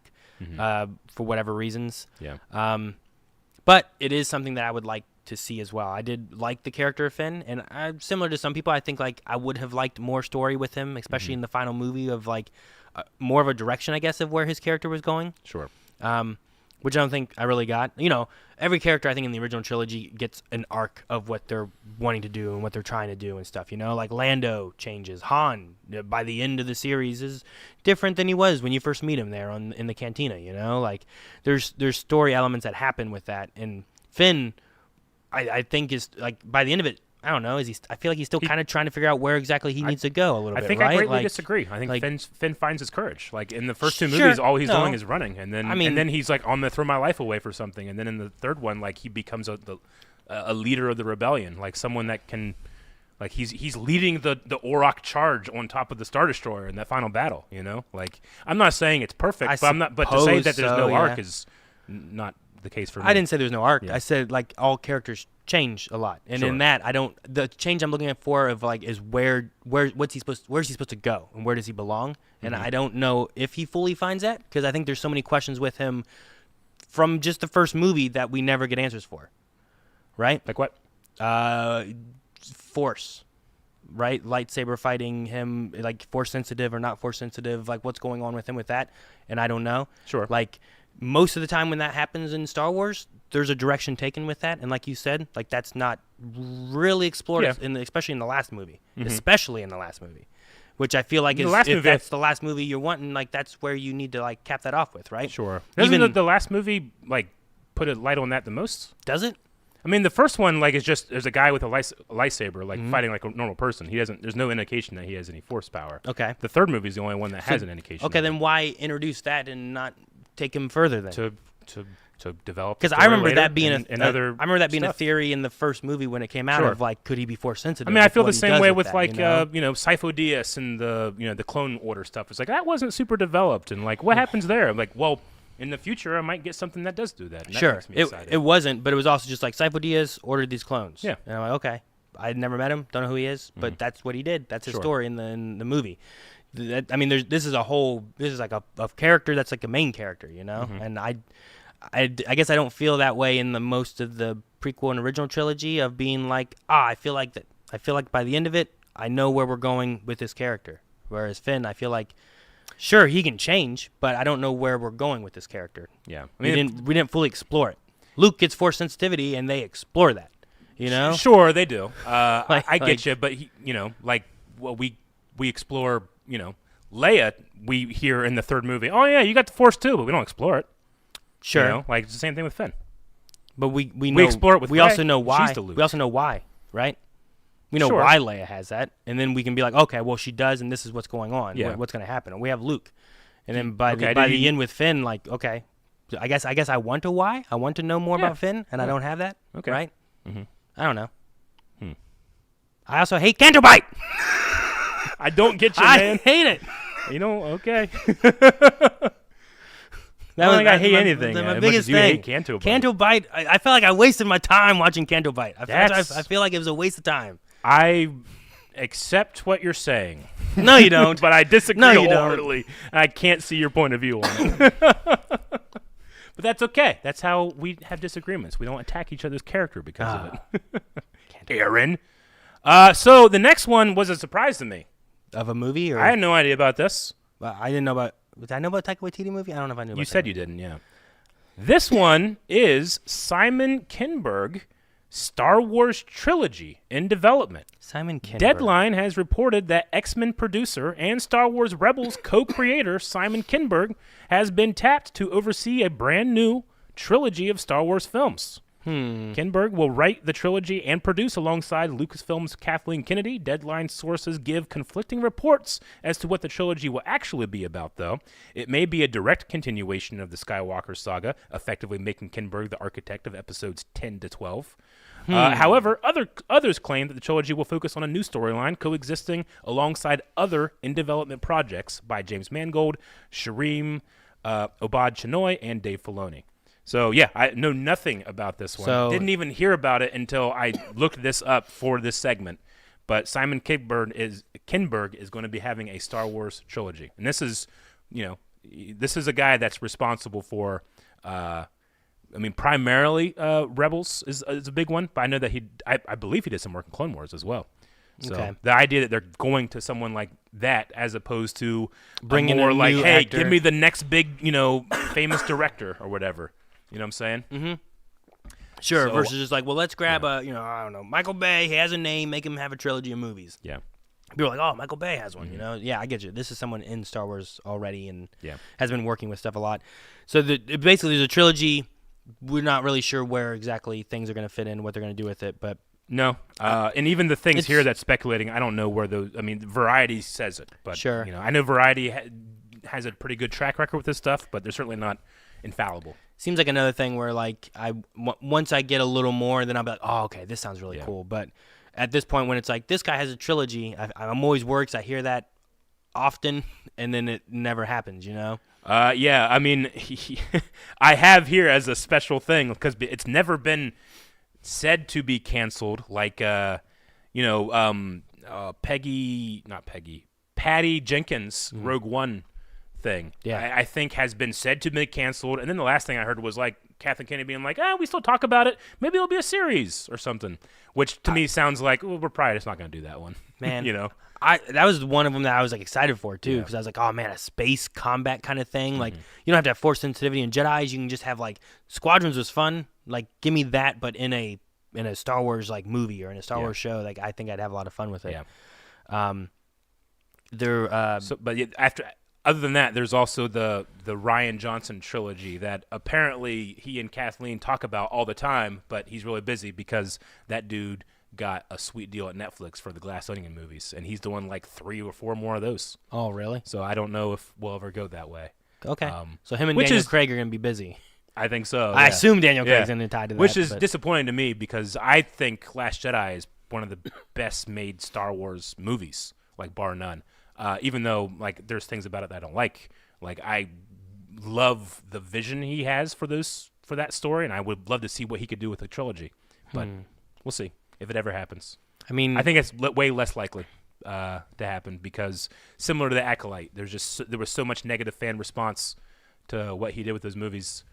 for whatever reasons. Yeah. But it is something that I would like to see as well. I did like the character of Finn, and similar to some people, I think like I would have liked more story with him, especially in the final movie of like more of a direction, I guess, of where his character was going. Sure. Which I don't think I really got. You know, every character I think in the original trilogy gets an arc of what they're wanting to do and what they're trying to do and stuff. You know, like Lando changes. Han, by the end of the series, is different than he was when you first meet him there in the cantina. You know, like there's story elements that happen with that. And Finn, I think is like by the end of it, I don't know. I feel like he's still kind of trying to figure out where exactly he needs to go a little bit. I think right? I greatly like, disagree. I think like, Finn finds his courage. Like in the first two movies, all he's doing is running, and then he's like, I'm gonna throw my life away for something. And then in the third one, like he becomes a leader of the rebellion, like someone that can, like he's leading the Orok charge on top of the Star Destroyer in that final battle. You know, like I'm not saying it's perfect, but to say that there's no arc is not the case for me. I didn't say there's no arc. Yeah. I said like all characters change a lot, and in that the change I'm looking at for of like is where's he supposed to go and where does he belong, and I don't know if he fully finds that because I think there's so many questions with him from just the first movie that we never get answers for, right? Like what? Force, right? Lightsaber fighting him, like force sensitive or not force sensitive, like what's going on with him with that, and I don't know. Sure. Like most of the time when that happens in Star Wars, there's a direction taken with that, and like you said, like that's not really explored, especially in the last movie, which I feel like if that's the last movie you're wanting, like that's where you need to like cap that off with, right? Sure. Doesn't the last movie like put a light on that the most? Does it? I mean, the first one like is just there's a guy with a lightsaber like fighting like a normal person. There's no indication that he has any force power. Okay. The third movie is the only one that has an indication. Okay, then why introduce that and not take him further then? To develop, because I remember that being a theory in the first movie when it came out of like, could he be force sensitive? I mean, I feel the same way with like Sifo Dyas and the Clone Order stuff. It's like that wasn't super developed, and like what happens there? I'm like, well, in the future, I might get something that does do that. And sure, that makes me excited. It wasn't, but it was also just like Sifo Dyas ordered these clones. Yeah, and I'm like, okay, I'd never met him, don't know who he is, but that's what he did. That's his story in the movie. I mean, this is like a character that's like a main character, you know, and I guess I don't feel that way in the most of the prequel and original trilogy of being like, I feel like by the end of it, I know where we're going with this character. Whereas Finn, I feel like, sure, he can change, but I don't know where we're going with this character. Yeah. I mean, we didn't fully explore it. Luke gets force sensitivity, and they explore that, you know? Sure, they do. I get you, but, we explore, Leia, we hear in the third movie, oh, yeah, you got the force too, but we don't explore it. Sure. You know? Like, it's the same thing with Finn. But we know, explore it with we Rey. also know why. She's the Luke. We also know why, right? We know why Leia has that, and then we can be like, okay, well, she does, and this is what's going on. Yeah. What's going to happen? And we have Luke, and then by the end with Finn, like, okay, I guess I want a why. I want to know more about Finn, and I don't have that. Okay. Right? Mm-hmm. I don't know. I also hate Canto Bite. I don't get you, man. I hate it. Okay. That was, I hate anything. My biggest thing. Canto Bite. Canto Bite. I felt like I wasted my time watching Canto Bite. I feel like it was a waste of time. I accept what you're saying. No, you don't. But I disagree wholeheartedly. I can't see your point of view on it. But that's okay. That's how we have disagreements. We don't attack each other's character because of it. Aaron. So the next one was a surprise to me. Of a movie? Or? I had no idea about this. I didn't know about... Did I know about Taika Waititi movie? I don't know if I knew about You said you didn't, yeah. This one is Simon Kinberg Star Wars trilogy in development. Simon Kinberg. Deadline has reported that X-Men producer and Star Wars Rebels co-creator Simon Kinberg has been tapped to oversee a brand new trilogy of Star Wars films. Kinberg will write the trilogy and produce alongside Lucasfilm's Kathleen Kennedy. Deadline sources give conflicting reports as to what the trilogy will actually be about, though. It may be a direct continuation of the Skywalker saga, effectively making Kinberg the architect of episodes 10 to 12. However, others claim that the trilogy will focus on a new storyline coexisting alongside other in-development projects by James Mangold, Shireen Obad Chinoy, and Dave Filoni. So, yeah, I know nothing about this one. Didn't even hear about it until I looked this up for this segment. But Simon Kinberg is going to be having a Star Wars trilogy. And this is a guy that's responsible for I mean, primarily Rebels is a big one, but I know that I believe he did some work in Clone Wars as well. So the idea that they're going to someone like that as opposed to bringing more a like, new hey, actor. give me the next big, famous director or whatever. You know what I'm saying? Mm-hmm. Sure. So, versus just like, well, let's grab I don't know, Michael Bay. He has a name. Make him have a trilogy of movies. Yeah. People are like, oh, Michael Bay has one. Yeah, I get you. This is someone in Star Wars already and has been working with stuff a lot. So basically, there's a trilogy. We're not really sure where exactly things are going to fit in, what they're going to do with it, but. No, and even the things here that's speculating, I don't know where those. I mean, Variety says it, but sure. I know Variety has a pretty good track record with this stuff, but they're certainly not infallible. Seems like another thing where like once I get a little more, then I'll be like, oh, okay, this sounds really cool. But at this point, when it's like this guy has a trilogy, I'm always worried 'cause I hear that often, and then it never happens. Yeah, I mean, I have here as a special thing because it's never been said to be canceled, like Patty Jenkins Rogue One thing. Yeah, I think has been said to be canceled, and then the last thing I heard was like Kathleen Kennedy being like, we still talk about it. Maybe it'll be a series or something, which to me sounds like, well, we're probably just not going to do that one. Man, that was one of them that I was like excited for too, because I was like, oh man, a space combat kind of thing. Like you don't have to have force sensitivity in Jedis. You can just have like Squadrons was fun. Like give me that, but in a Star Wars like movie or in a Star Wars show. Like I think I'd have a lot of fun with it. Yeah. Other than that, there's also the Rian Johnson trilogy that apparently he and Kathleen talk about all the time, but he's really busy because that dude got a sweet deal at Netflix for the Glass Onion movies, and he's doing like 3 or 4 more of those. Oh, really? So I don't know if we'll ever go that way. Okay. So him and Daniel Craig are going to be busy. I think so. I assume Daniel Craig's going to tie to that. Which is disappointing to me because I think Last Jedi is one of the best made Star Wars movies, like bar none. Even though like there's things about it that I don't like. Like I love the vision he has for that story, and I would love to see what he could do with the trilogy. But we'll see if it ever happens. I mean, I think it's way less likely to happen because similar to the Acolyte, there was so much negative fan response to what he did with those movies.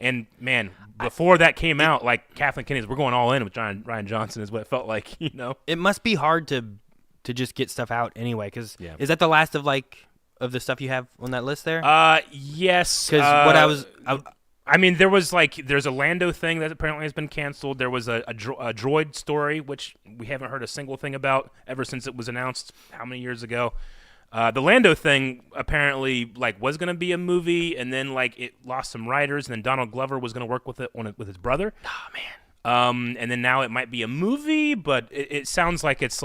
And man, before that came out, like Kathleen Kennedy, we're going all in with Rian Johnson is what it felt like. It must be hard to just get stuff out anyway, because is that the last of the stuff you have on that list there? Yes. Because there's a Lando thing that apparently has been canceled. There was a droid story, which we haven't heard a single thing about ever since it was announced how many years ago. The Lando thing apparently was going to be a movie, and then it lost some writers, and then Donald Glover was going to work with it with his brother. Oh man. And then now it might be a movie, but it sounds like it's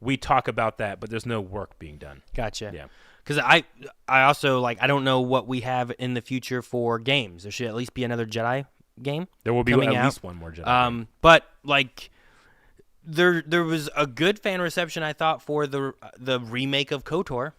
we talk about that, but there's no work being done. Gotcha. Yeah. Because I also I don't know what we have in the future for games. There should at least be another Jedi game. There will be at least one more Jedi game. But there was a good fan reception, I thought, for the remake of KOTOR,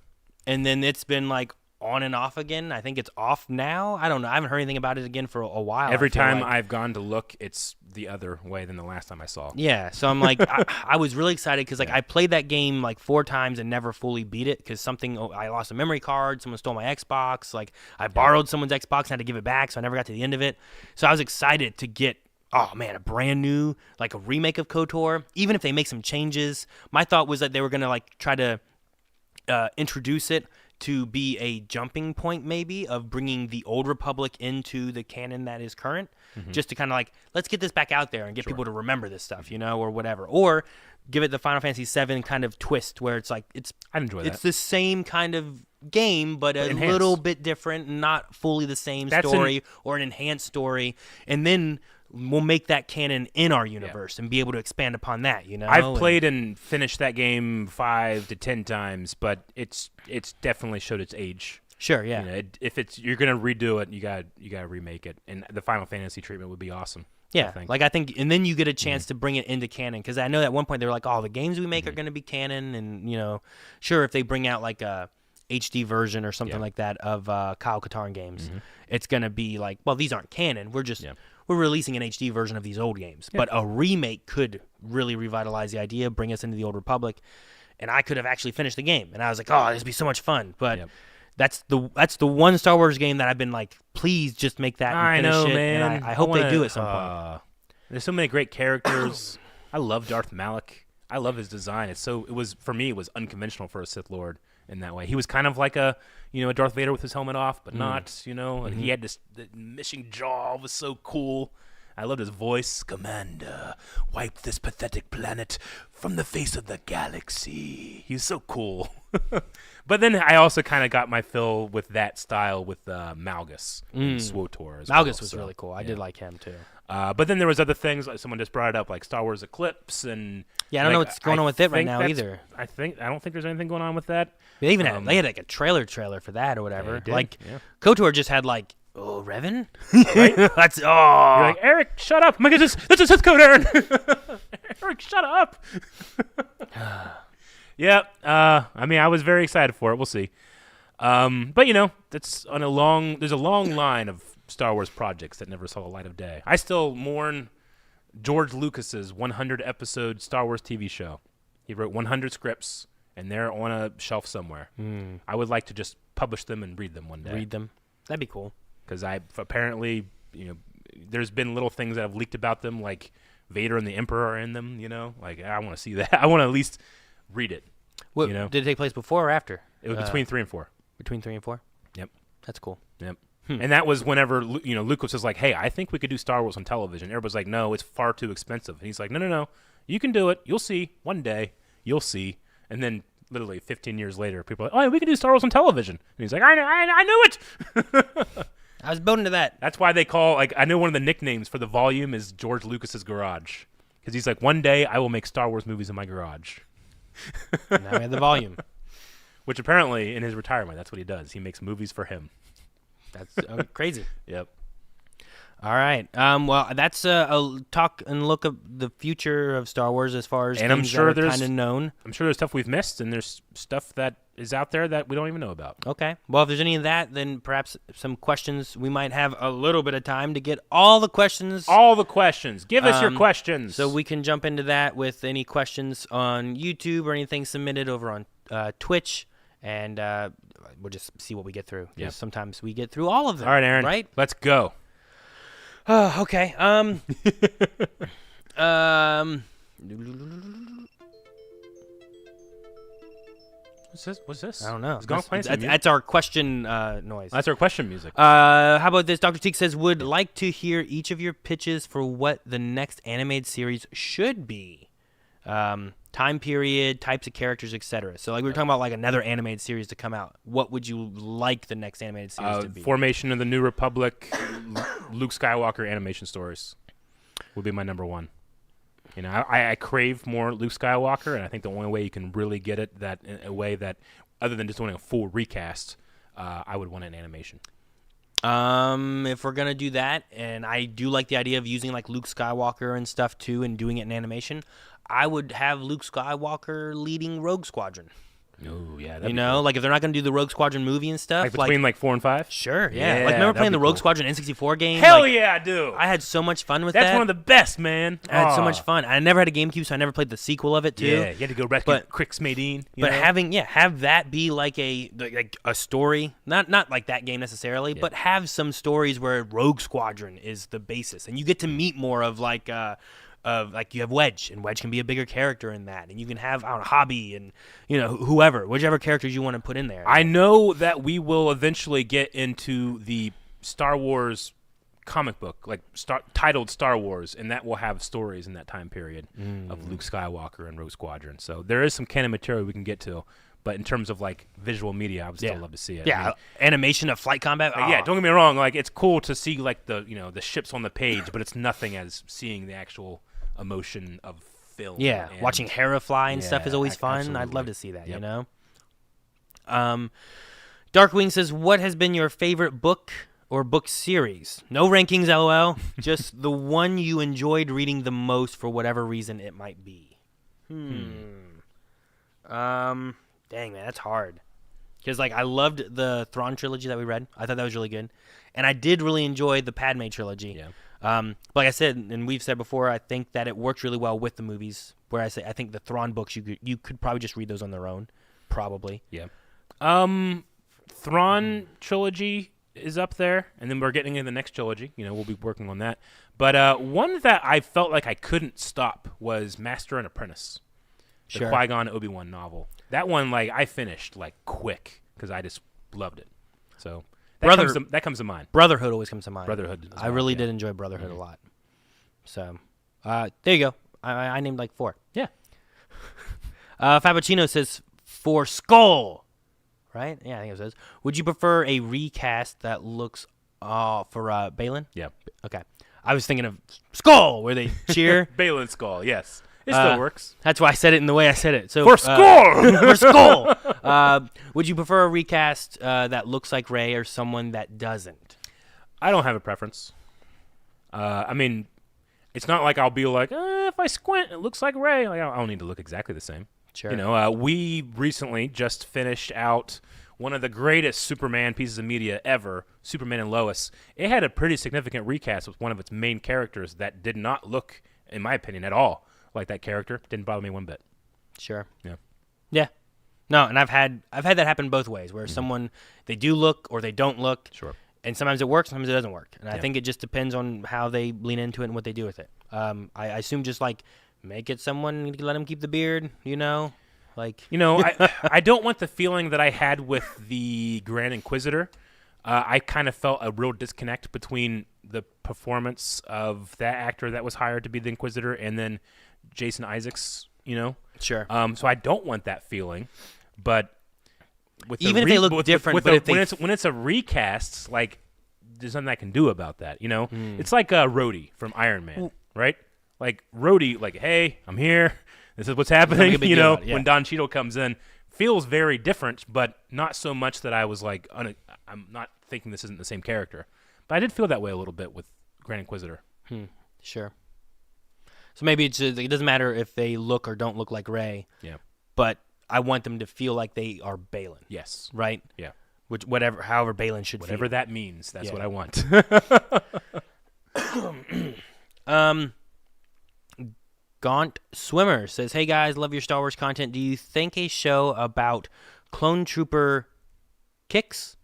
and then it's been on and off again. I think it's off now. I don't know. I haven't heard anything about it again for a while. Every time I've gone to look, it's the other way than the last time I saw. Yeah, so I'm I was really excited because I played that game 4 times and never fully beat it because I lost a memory card. Someone stole my Xbox. I borrowed someone's Xbox and had to give it back, so I never got to the end of it. So I was excited to get a brand new a remake of KOTOR. Even if they make some changes, my thought was that they were gonna try to introduce it to be a jumping point maybe of bringing the Old Republic into the canon that is current, just to kind of let's get this back out there and get people to remember this stuff, or whatever. Or give it the Final Fantasy VII kind of twist where it's I'd enjoy that. It's the same kind of game, but a little bit different, not fully the same story or an enhanced story. And then we'll make that canon in our universe and be able to expand upon that, I've played and finished that game 5 to 10 times, but it's definitely showed its age. Sure, yeah. If you're gonna redo it, you gotta remake it, and the Final Fantasy treatment would be awesome. Yeah, I think, and then you get a chance to bring it into canon, because I know at one point they were the games we make are gonna be canon, and sure, if they bring out a HD version or something like that of Kyle Katarn games, it's gonna be these aren't canon. We're just we're releasing an HD version of these old games. But a remake could really revitalize the idea, bring us into the Old Republic, and I could have actually finished the game. And I was like, oh, this would be so much fun. But That's the one Star Wars game that I've been like, please just make that. And finish it. Man. And I hope they do at some point. There's so many great characters. I love Darth Malak. I love his design. For me, it was unconventional for a Sith Lord in that way. He was kind of like a Darth Vader with his helmet off, but not, And he had the missing jaw. Was so cool. I loved his voice. Commander, wipe this pathetic planet from the face of the galaxy. He was so cool. But then I also kind of got my fill with that style with Malgus and SWTOR. Malgus was really cool. I did like him too. But then there was other things, like someone just brought it up, like Star Wars Eclipse, and I don't know what's going on with it right now either. I don't think there's anything going on with that. They even had like a trailer for that or whatever. Yeah, KOTOR just had like, oh, Revan, right? That's You're like, Eric, shut up! Oh my God, that's a Sith code, Aaron. Eric, shut up! Yeah. I mean, I was very excited for it. We'll see. But that's there's a long line of Star Wars projects that never saw the light of day. I still mourn George Lucas's 100-episode Star Wars TV show. He wrote 100 scripts, and they're on a shelf somewhere. I would like to just publish them and read them one day. Read them. That'd be cool. Because apparently, there's been little things that have leaked about them, like Vader and the Emperor are in them. Like I want to see that. I want to at least read it. Did it take place before or after? It was between 3 and 4. Between 3 and 4. Yep. That's cool. Yep. And that was whenever Lucas was like, "Hey, I think we could do Star Wars on television." Everybody's like, "No, it's far too expensive." And he's like, "No, you can do it. You'll see. One day, you'll see." And then, literally 15 years later, people are like, "Oh, yeah, we can do Star Wars on television." And he's like, "I knew it." I was building to that. That's why they call I know one of the nicknames for the volume is George Lucas's garage, because he's like, "One day I will make Star Wars movies in my garage." Now we have the volume. Which apparently, in his retirement, that's what he does. He makes movies for him. That's crazy. Yep. All right. Well, that's a talk and look at the future of Star Wars as far as and things I'm sure that are kind of known. I'm sure there's stuff we've missed, and there's stuff that is out there that we don't even know about. Okay. Well, if there's any of that, then perhaps some questions. We might have a little bit of time to get all the questions. All the questions. Give us your questions. So we can jump into that with any questions on YouTube or anything submitted over on Twitch. And we'll just see what we get through. Yeah. Sometimes we get through all of them. All right, Aaron. Right? Let's go. Okay. What's this? I don't know. That's our question noise. That's our question music. How about this? Dr. Teak says, would like to hear each of your pitches for what the next animated series should be. Time period, types of characters, etc. So like we were talking about like another animated series to come out. What would you like the next animated series to be? Formation of the New Republic, Luke Skywalker animation stories would be my number one. I crave more Luke Skywalker, and I think the only way you can really get it that in a way that other than just doing a full recast, I would want an animation. If we're gonna do that, and I do like the idea of using like Luke Skywalker and stuff too, and doing it in animation, I would have Luke Skywalker leading Rogue Squadron. Oh yeah, cool. Like if they're not gonna do the Rogue Squadron movie and stuff, like between like 4 and 5. Sure, yeah. Like remember playing the Rogue Squadron N64 game? Hell yeah, I do. I had so much fun with that. That's one of the best, man. I had so much fun. I never had a GameCube, so I never played the sequel of it too. Yeah, you had to go rescue Crix Madine. But have that be like a story, not like that game necessarily, but have some stories where Rogue Squadron is the basis, and you get to meet more of like you have Wedge, and Wedge can be a bigger character in that, and you can have Hobby and whichever characters you want to put in there. I know that we will eventually get into the Star Wars comic book, like titled Star Wars, and that will have stories in that time period of Luke Skywalker and Rogue Squadron. So there is some canon material we can get to. But in terms of like visual media, I would still love to see it. Yeah, I mean, animation of flight combat. Yeah, don't get me wrong. Like it's cool to see like the ships on the page, but it's nothing as seeing the actual emotion of film. Yeah, watching Hera fly and stuff is always fun. Absolutely. I'd love to see that. Yep. Darkwing says, "What has been your favorite book or book series? No rankings, LOL. Just the one you enjoyed reading the most for whatever reason it might be." Dang, man, that's hard. Because, like, I loved the Thrawn trilogy that we read. I thought that was really good. And I did really enjoy the Padme trilogy. Yeah. Like I said, and we've said before, I think that it worked really well with the movies. Where I think the Thrawn books, you could probably just read those on their own. Probably. Yeah. Thrawn trilogy is up there, and then we're getting into the next trilogy. We'll be working on that. But one that I felt like I couldn't stop was Master and Apprentice, the Qui-Gon Obi-Wan novel. That one, I finished quick because I just loved it. So that comes to mind. Brotherhood always comes to mind. Brotherhood. I really did enjoy Brotherhood a lot. So there you go. I named 4. Yeah. Fabicino says for Skull, right? Yeah, I think it says. Would you prefer a recast that looks for Balin? Yeah. Okay. I was thinking of Skull, where they cheer. Balin Skull, yes. It still works. That's why I said it in the way I said it. So for Skull! For Skull! Would you prefer a recast that looks like Rey or someone that doesn't? I don't have a preference. I mean, it's not like I'll be like, if I squint, it looks like Rey. I don't need to look exactly the same. Sure. We recently just finished out one of the greatest Superman pieces of media ever, Superman and Lois. It had a pretty significant recast with one of its main characters that did not look, in my opinion, at all like that character. Didn't bother me one bit. Sure. Yeah. Yeah. No, and I've had that happen both ways, where someone, they do look or they don't look. Sure. And sometimes it works, sometimes it doesn't work. And I think it just depends on how they lean into it and what they do with it. I assume just make it someone, let him keep the beard, I don't want the feeling that I had with the Grand Inquisitor. I kind of felt a real disconnect between the performance of that actor that was hired to be the Inquisitor and then Jason Isaacs, Sure. So I don't want that feeling, but even if they look different, when it's a recast, there's nothing I can do about that. It's like Rhodey from Iron Man, right? Like Rhodey, hey, I'm here. This is what's happening. When Don Cheadle comes in, feels very different, but not so much that I was I'm not thinking this isn't the same character. But I did feel that way a little bit with Grand Inquisitor. Sure. So maybe it doesn't matter if they look or don't look like Rey. Yeah. But I want them to feel like they are Balin. Yes. Right? Yeah. However Balin should Whatever feel. that means, that's what I want. Gaunt Swimmer says, "Hey guys, love your Star Wars content. Do you think a show about clone trooper Kix,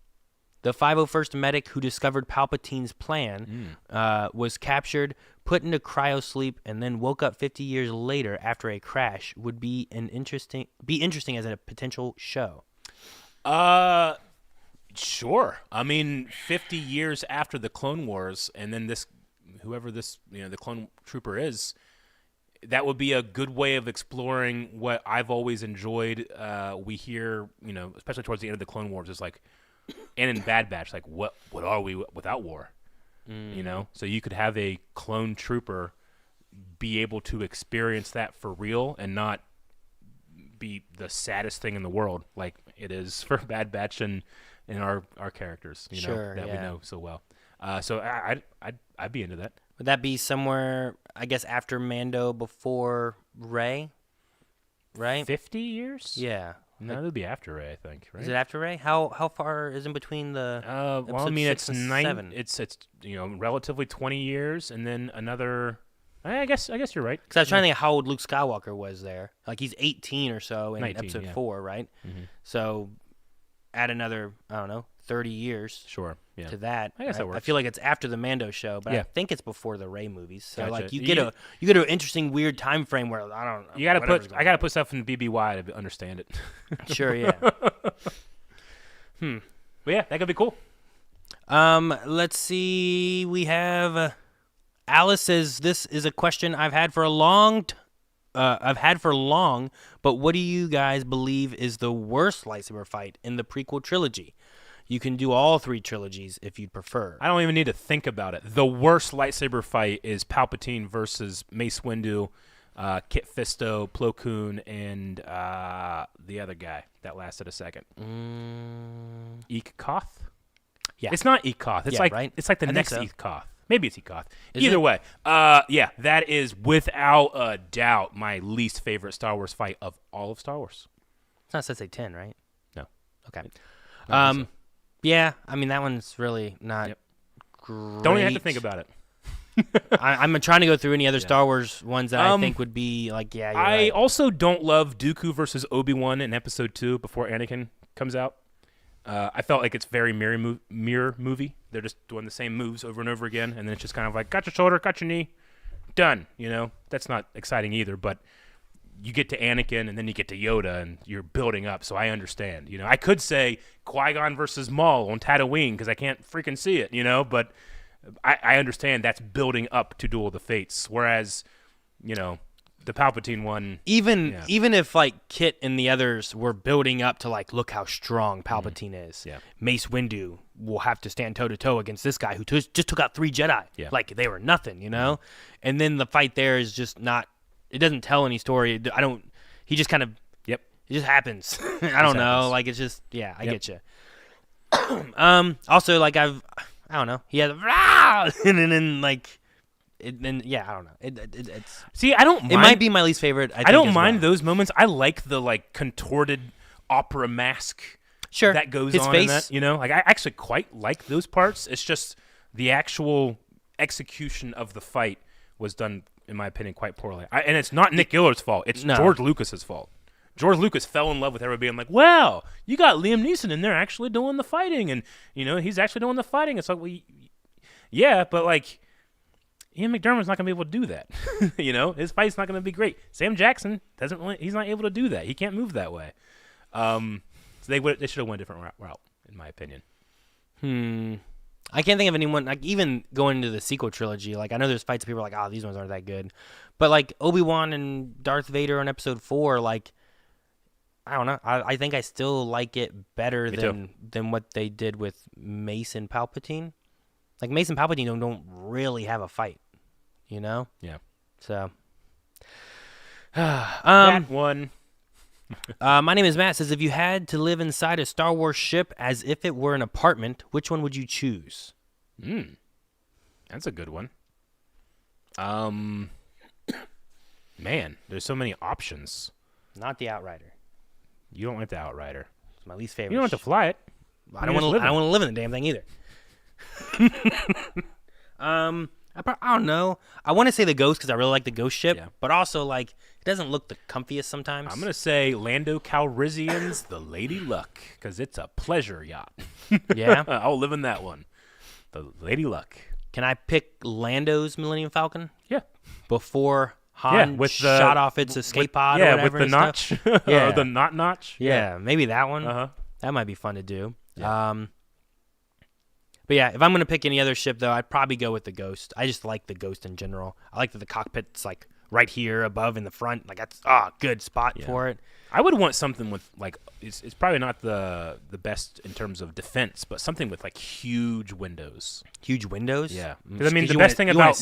the 501st medic who discovered Palpatine's plan, was captured, put into cryosleep, and then woke up 50 years later after a crash, would be interesting as a potential show?" Sure. I mean, 50 years after the Clone Wars, and then whoever the clone trooper is, that would be a good way of exploring what I've always enjoyed. We hear, especially towards the end of the Clone Wars, is and in Bad Batch, what are we without war? So you could have a clone trooper be able to experience that for real and not be the saddest thing in the world like it is for Bad Batch and our characters, we know so well. So I'd be into that. Would that be somewhere, I guess, after Mando, before Rey? Right? 50 years? Yeah. No, it would be after Rey, I think. Right? Is it after Rey? How far is in between the? Well, I mean, it's 7? It's relatively 20 years, and then another. I guess you're right. Because I was trying to think of how old Luke Skywalker was there. He's 18 or so in 19, Episode yeah. 4, right? Mm-hmm. So, add another 30 years. Sure. Yeah. To that. I guess that works. I feel like it's after the Mando show, but Yeah. I think it's before the Rey movies. So Gotcha. you get an interesting weird time frame where I don't know. I gotta put stuff in BBY to understand it. Sure, yeah. But yeah, that could be cool. Let's see. We have Alice says, "This is a question I've had for a long but what do you guys believe is the worst lightsaber fight in the prequel trilogy? You can do all 3 trilogies if you'd prefer." I don't even need to think about it. The worst lightsaber fight is Palpatine versus Mace Windu, Kit Fisto, Plo Koon, and the other guy that lasted a second. Eek Koth? Yeah. It's not Eek Koth. It's right? It's like the I think next so. Eek Koth. Maybe it's Eek Koth. Is Either it? way. Yeah, that is without a doubt my least favorite Star Wars fight of all of Star Wars. It's not Sensei 10, right? No. Okay. So. Yeah, I mean, that one's really not great. Don't even have to think about it. I'm trying to go through any other Star Wars ones that I think would be you're I right. also don't love Dooku versus Obi-Wan in Episode 2 before Anakin comes out. I felt like it's very mirror movie. They're just doing the same moves over and over again, and then it's just kind of like, got your shoulder, got your knee, done. That's not exciting either, but you get to Anakin, and then you get to Yoda, and you're building up, so I understand. I could say Qui-Gon versus Maul on Tatooine because I can't freaking see it, but I understand that's building up to Duel of the Fates, whereas, the Palpatine one. Even if like Kit and the others were building up to like, look how strong Palpatine is. Yeah. Mace Windu will have to stand toe to toe against this guy who just took out 3 Jedi. Yeah. Like they were nothing, And then the fight there is just not. It doesn't tell any story. He just kind of. Yep. It just happens. I don't know. Happens. Like it's just. Yeah, I get you. Also, like I don't know. He has and then like. I don't know. It's see. I don't mind. It might be my least favorite. I don't mind those moments. I like the like contorted opera mask. Sure. That goes His on face. in that. Like I actually quite like those parts. It's just the actual execution of the fight was done, in my opinion, quite poorly. And it's not Nick Gillard's fault. It's George Lucas's fault. George Lucas fell in love with everybody being like, "Wow, you got Liam Neeson in there actually doing the fighting, and he's actually doing the fighting." It's like, yeah, but like. Ian McDermott's not going to be able to do that. His fight's not going to be great. Sam Jackson he's not able to do that. He can't move that way. So they should have went a different route, in my opinion. I can't think of anyone, like even going into the sequel trilogy, like I know there's fights that people are like, these ones aren't that good. But like Obi-Wan and Darth Vader on episode 4, like, I don't know. I think I still like it better than what they did with Mace and Palpatine. Like Mace and Palpatine don't really have a fight. Yeah. So. That one. My name is Matt. Says, if you had to live inside a Star Wars ship as if it were an apartment, which one would you choose? That's a good one. Man, there's so many options. Not the Outrider. You don't like the Outrider. It's my least favorite. You don't have to fly it. I don't want to live in the damn thing either. I don't know. I want to say the Ghost because I really like the Ghost ship, but also like it doesn't look the comfiest sometimes. I'm gonna say Lando Calrissian's the Lady Luck because it's a pleasure yacht. Yeah, I'll live in that one. The Lady Luck. Can I pick Lando's Millennium Falcon? Yeah. Before Han shot off its escape pod. Yeah, or whatever with the notch. Yeah, the notch. Yeah, maybe that one. That might be fun to do. Yeah. But yeah, if I'm going to pick any other ship, though, I'd probably go with the Ghost. I just like the Ghost in general. I like that the cockpit's like right here above in the front. Like that's good spot for it. I would want something with like it's probably not the best in terms of defense, but something with like huge windows. Huge windows? Yeah. Because I mean, the best thing about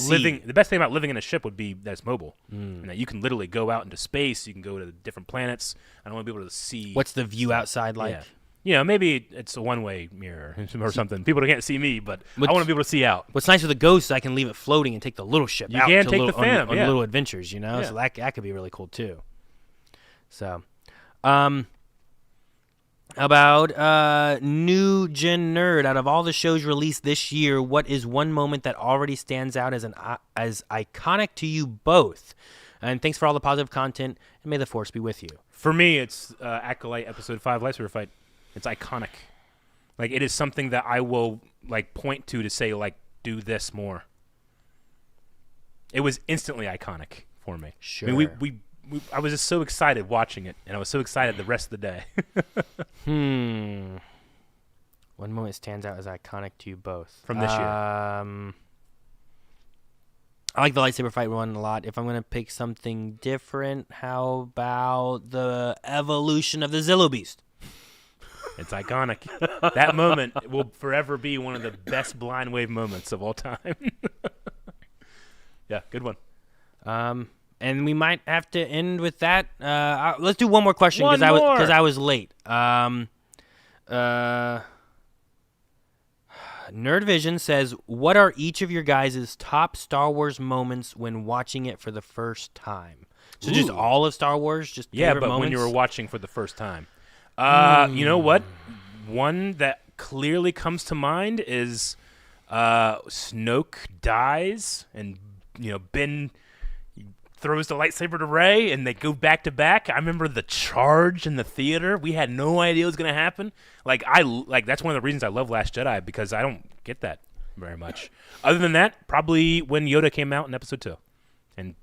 living in a ship would be that it's mobile, and that you can literally go out into space. You can go to different planets. I don't want to be able to see. What's the view outside like? Yeah. Maybe it's a one-way mirror or something. People can't see me, but I want to be able to see out. What's nice with the Ghost is I can leave it floating and take the little ship out. You can take the Phantom on little adventures, So that could be really cool too. So, about New Gen Nerd. Out of all the shows released this year, what is one moment that already stands out as iconic to you both? And thanks for all the positive content, and may the Force be with you. For me, it's Acolyte Episode 5 Lightsaber Fight. It's iconic. Like, it is something that I will, like, point to say, like, do this more. It was instantly iconic for me. Sure. I mean, I was just so excited watching it, and I was so excited the rest of the day. One moment stands out as iconic to you both. From this year. I like the lightsaber fight one a lot. If I'm going to pick something different, how about the evolution of the Zillo Beast? It's iconic. That moment will forever be one of the best blind wave moments of all time. Yeah, good one. And we might have to end with that. Let's do one more question because I was late. Nerdvision says, what are each of your guys' top Star Wars moments when watching it for the first time? So just all of Star Wars? Just favorite moments? When you were watching for the first time. You know what? One that clearly comes to mind is Snoke dies and, Ben throws the lightsaber to Rey, and they go back to back. I remember the charge in the theater. We had no idea what was going to happen. That's one of the reasons I love Last Jedi, because I don't get that very much. Other than that, probably when Yoda came out in Episode 2 and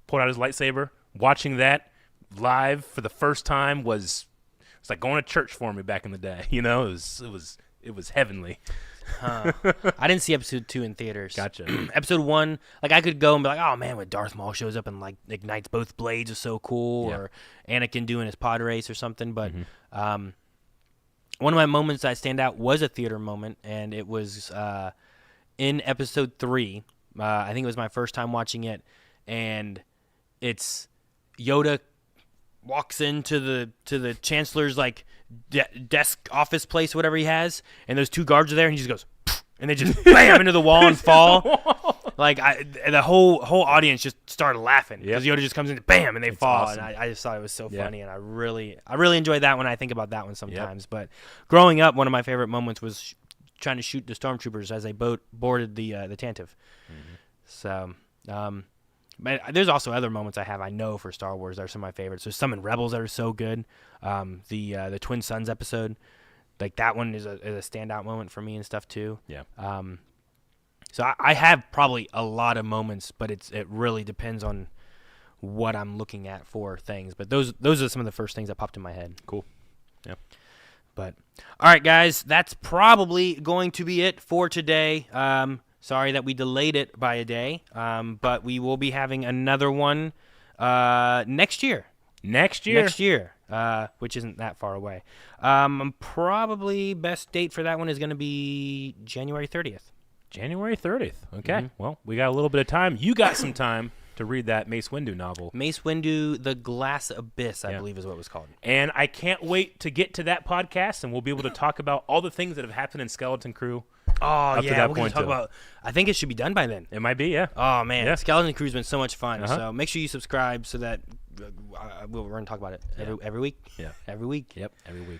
pulled out his lightsaber. Watching that live for the first time was like going to church for me back in the day. You know, it was heavenly. I didn't see Episode 2 in theaters. Gotcha. Episode 1, like I could go and be like, oh man, when Darth Maul shows up and like ignites both blades is so cool, or Anakin doing his pod race or something. But one of my moments that stand out was a theater moment, and it was in Episode 3. I think it was my first time watching it, and it's Yoda walks into the Chancellor's like desk office place, whatever he has, and those two guards are there, and he just goes, and they just bam into the wall and fall. Like the whole audience just started laughing because Yoda just comes in, bam, and they fall. Awesome. And I just thought it was so funny, and I really enjoyed that when I think about that one sometimes. Yep. But growing up, one of my favorite moments was trying to shoot the stormtroopers as they boarded the Tantive. Mm-hmm. So. But there's also other moments I know for Star Wars that are some of my favorites. There's some in Rebels that are so good. The Twin Sons episode, like that one is a standout moment for me and stuff too. Yeah. So I have probably a lot of moments, but it really depends on what I'm looking at for things. But those are some of the first things that popped in my head. Cool. Yeah. But all right, guys, that's probably going to be it for today. Sorry that we delayed it by a day, but we will be having another one next year. Next year, which isn't that far away. Probably best date for that one is going to be January 30th. January 30th. Okay. Mm-hmm. Well, we got a little bit of time. You got some time to read that Mace Windu novel. Mace Windu, The Glass Abyss, I believe is what it was called. And I can't wait to get to that podcast, and we'll be able to talk about all the things that have happened in Skeleton Crew. Oh, yeah, we're going to talk about – I think it should be done by then. It might be, yeah. Oh, man. Yeah. Skeleton Crew's been so much fun. So make sure you subscribe so that we're going to talk about it every week. Yeah. Every week. Yep, every week.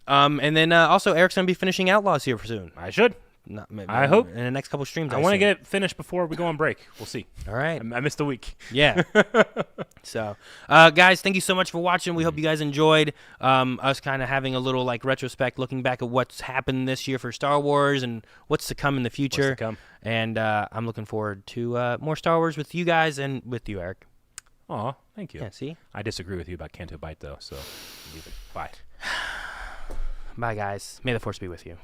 And then also Eric's going to be finishing Outlaws here soon. I should. I hope. In the next couple streams. I want to get it finished before we go on break. We'll see. All right. I missed a week. Yeah. So, guys, thank you so much for watching. We hope you guys enjoyed us kind of having a little like retrospect, looking back at what's happened this year for Star Wars and what's to come in the future. What's to come. And I'm looking forward to more Star Wars with you guys and with you, Eric. Aw, thank you. Yeah, see? I disagree with you about Canto Bite, though, so leave it. Bye. Bye, guys. May the Force be with you.